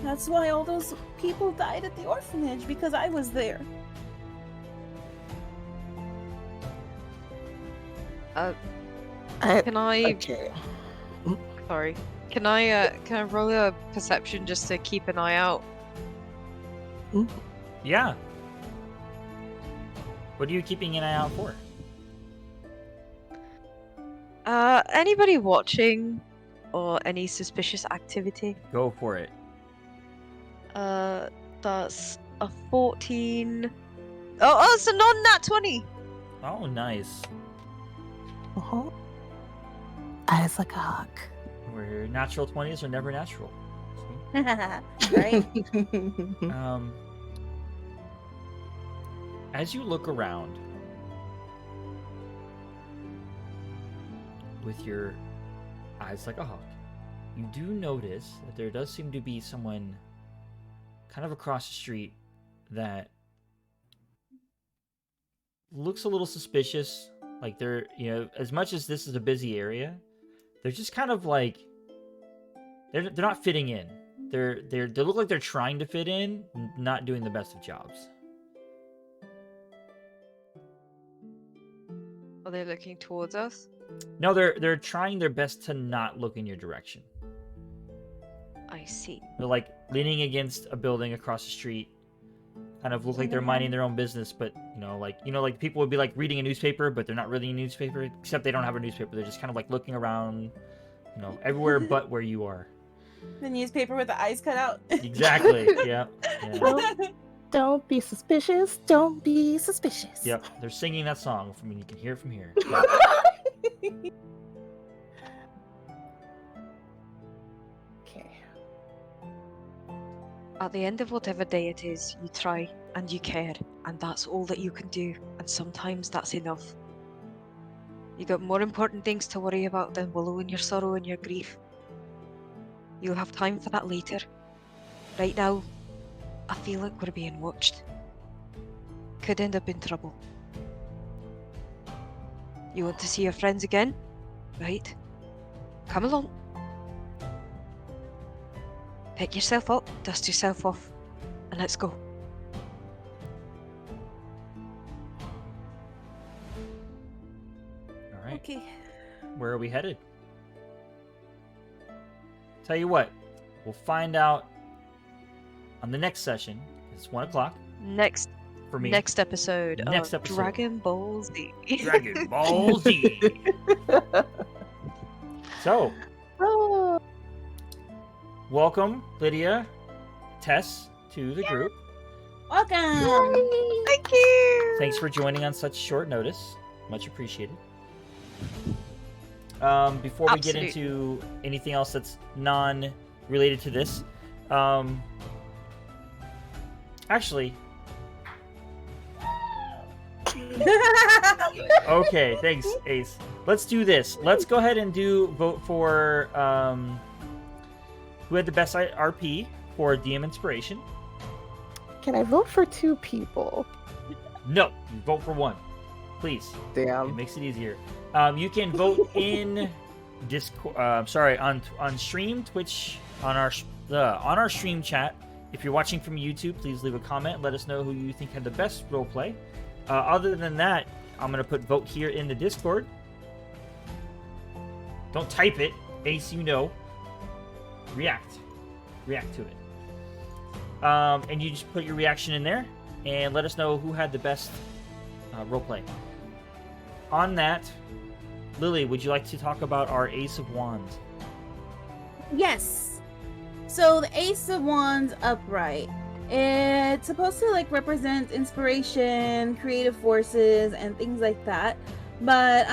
That's why all those people died at the orphanage, because I was there. Can I? Okay. Sorry. Can I roll a perception just to keep an eye out? Yeah. What are you keeping an eye out for? Anybody watching or any suspicious activity? Go for it. That's a 14. Oh, it's a non-nat 20. Oh, nice. Uh-huh. Eyes like a hawk. Where natural 20s are never natural. See? Right? As you look around with your eyes like a hawk, you do notice that there does seem to be someone kind of across the street that looks a little suspicious. Like they're, as much as this is a busy area, they're just kind of like they're not fitting in. They look like they're trying to fit in, not doing the best of jobs. Are they looking towards us? No, they're trying their best to not look in your direction. I see. They're like leaning against a building across the street, kind of look like they're minding their own business, but like people would be like reading a newspaper, but they're not reading a newspaper, except they don't have a newspaper. They're just kind of like looking around, everywhere but where you are. The newspaper with the eyes cut out. Exactly. Yeah. Don't be suspicious. Don't be suspicious. Yep. They're singing that song. I mean, you can hear it from here. Okay. At the end of whatever day it is, you try and you care, and that's all that you can do, and sometimes that's enough. You got more important things to worry about than wallow in your sorrow and your grief. You'll have time for that later. Right now, I feel like we're being watched. Could end up in trouble. You want to see your friends again? Right. Come along. Pick yourself up, dust yourself off, and let's go. All right. Okay. Where are we headed? Tell you what, we'll find out on the next session. It's 1 o'clock Next for me. Next episode Next of episode. Dragon Ball Z. Dragon Ball Z. So, Oh, welcome, Lydia, Tess, to the group. Welcome. Thank you. Thanks for joining on such short notice. Much appreciated. Before we get Absolute. into anything else that's non-related to this, actually, okay, thanks, Ace. Let's do this. Let's go ahead and vote for who had the best RP for DM Inspiration. can I vote for 2 people? No, you vote for 1, please. It Damn. makes it easier. You can vote in Discord. Sorry, on stream, Twitch, on our stream chat. If you're watching from YouTube, please leave a comment. Let us know who you think had the best roleplay. Other than that, I'm gonna put vote here in the Discord. Don't type it, Ace. You know. React to it. And you just put your reaction in there, and let us know who had the best roleplay. On that, Lily, would you like to talk about our Ace of Wands? Yes. So the Ace of Wands upright. It's supposed to like represent inspiration, creative forces, and things like that. But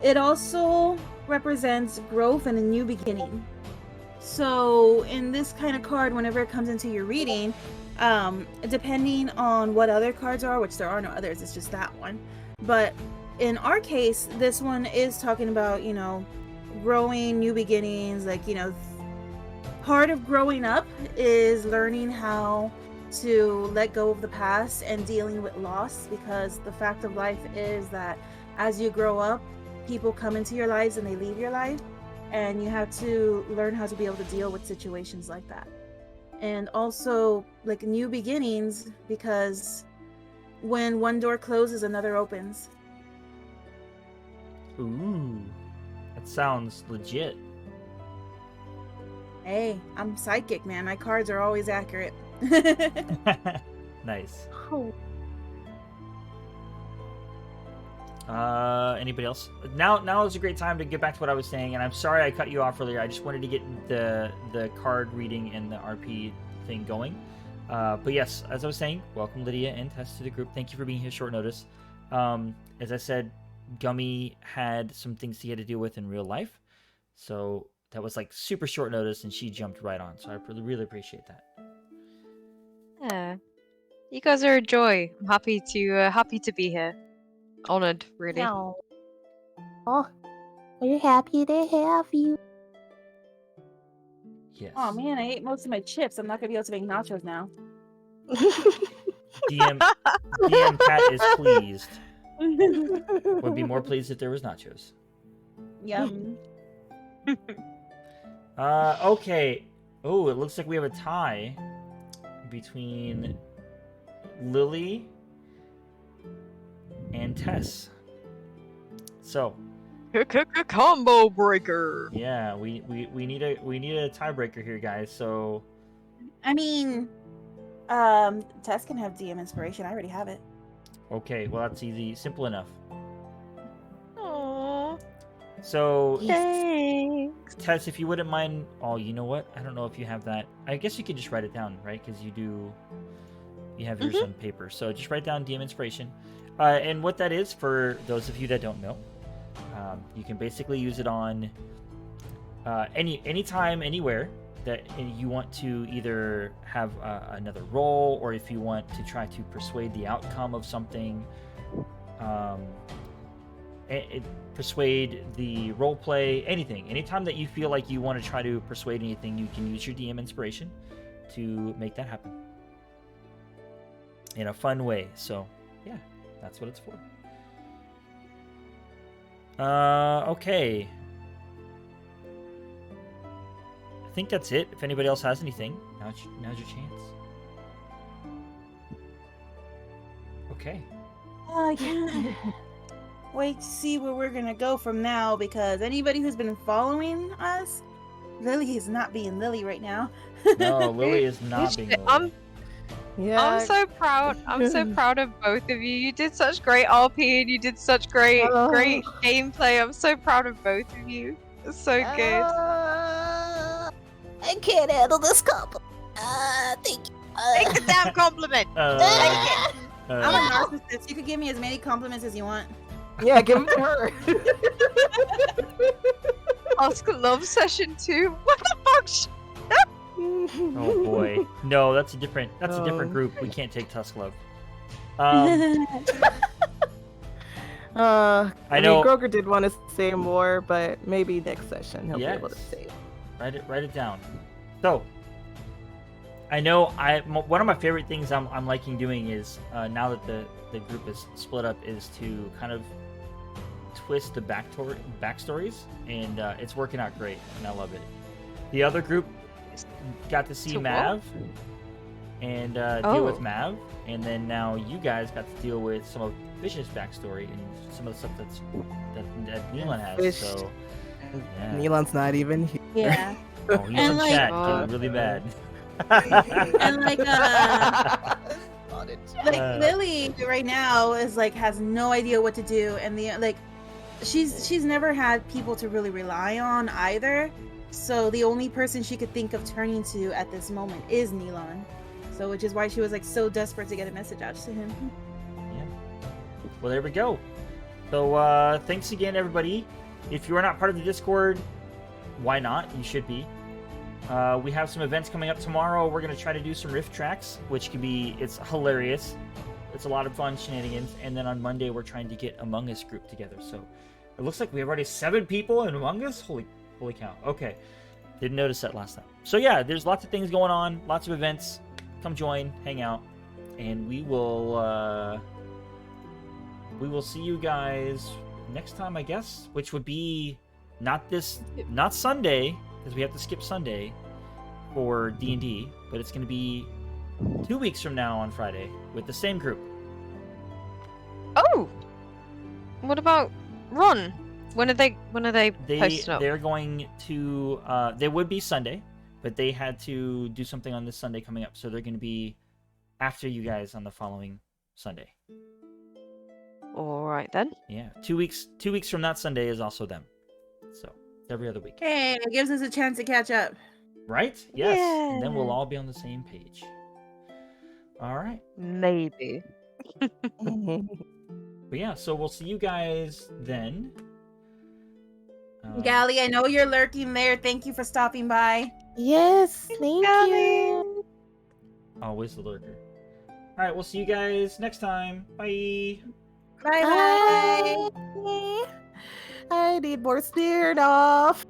it also represents growth and a new beginning. So in this kind of card, whenever it comes into your reading, depending on what other cards are, which there are no others, it's just that one. But in our case, this one is talking about, you know, growing, new beginnings, like, you know, part of growing up is learning how to let go of the past and dealing with loss, because the fact of life is that as you grow up, people come into your lives and they leave your life, and you have to learn how to be able to deal with situations like that. And also like new beginnings, because when one door closes, another opens. Ooh, that sounds legit. Hey, I'm psychic, man. My cards are always accurate. Nice. Oh, Anybody else? Now is a great time to get back to what I was saying, and I'm sorry I cut you off earlier. I just wanted to get the card reading and the RP thing going. But yes, as I was saying, welcome Lydia and Tess to the group. Thank you for being here short notice. As I said, Gummy had some things he had to deal with in real life, so that was like super short notice, and she jumped right on. So I really appreciate that. Yeah. You guys are a joy. I'm happy to be here. Honored, really. no. Oh, we're happy to have you. Yes. Oh man, I ate most of my chips. I'm not gonna be able to make nachos now. DM Cat is pleased. Would be more pleased if there was nachos. Yum. Okay. Oh, it looks like we have a tie between Lily and Tess. So, Combo breaker. yeah, we need a tiebreaker here, guys. So, I mean, Tess can have DM inspiration. I already have it. okay, well that's easy, simple enough. Aww. So, Thanks. Tess, if you wouldn't mind, oh, you know what? I don't know if you have that. I guess you could just write it down, right? Because you have yours on paper. So just write down DM inspiration. And what that is, for those of you that don't know, you can basically use it on anytime, anywhere that you want to either have another role, or if you want to try to persuade the outcome of something, persuade the role play, anything. Anytime that you feel like you want to try to persuade anything, you can use your DM inspiration to make that happen in a fun way. So yeah, that's what it's for. Okay. I think that's it. If anybody else has anything, now's your chance. Okay. Yeah. Wait to see where we're gonna go from now, because anybody who's been following us, Lily is not being Lily right now. No, Lily is not being Lily. Yeah. I'm so proud. I'm so proud of both of you. You did such great RP and you did such great gameplay. I'm so proud of both of you. It's so good. I can't handle this couple. Thank you. Take a damn compliment. I'm a narcissist. You could give me as many compliments as you want. Yeah, give them to her. Oscar love session 2. What the fuck? Oh boy. No, that's a different group. We can't take Tusk Love. I know mean, Groger did want to say more, but maybe next session he'll be able to say it. Write it down. So, I know one of my favorite things I'm liking doing is now that the group is split up is to kind of twist the backstories, and it's working out great, and I love it. The other group got to see Mav and deal with Mav, and then now you guys got to deal with some of Fish's backstory and some of the stuff that Neelan has. Fish. So yeah. Neelan's not even here. Yeah. Oh, he's And in like- chat getting really bad. And Lily right now is like has no idea what to do, and she's never had people to really rely on either. So the only person she could think of turning to at this moment is Neelan. So which is why she was like so desperate to get a message out to him. Yeah. Well, there we go. So thanks again, everybody. If you are not part of the Discord, why not? You should be. We have some events coming up tomorrow. We're going to try to do some riff tracks, which can be, it's hilarious. It's a lot of fun shenanigans. And then on Monday, we're trying to get Among Us group together. So it looks like we have already 7 people in Among Us. Holy cow. Okay. Didn't notice that last time. So yeah, there's lots of things going on, lots of events. Come join, hang out, and we will see you guys next time, I guess, which would be not Sunday, because we have to skip Sunday for D&D, but it's going to be 2 weeks from now on Friday with the same group. Oh, what about Ron? When are they posting up? They're going to. They would be Sunday, but they had to do something on this Sunday coming up, so they're going to be after you guys on the following Sunday. All right then. Yeah, 2 weeks. 2 weeks from that Sunday is also them. So every other week. Hey, it gives us a chance to catch up. Right? Yes. Yeah. And then we'll all be on the same page. All right. Maybe. But yeah, so we'll see you guys then. Gally, I know you're lurking there. Thank you for stopping by. Yes, thank you. Always the lurker. All right, we'll see you guys next time. Bye. Bye bye. Bye. I need more Smirnoff.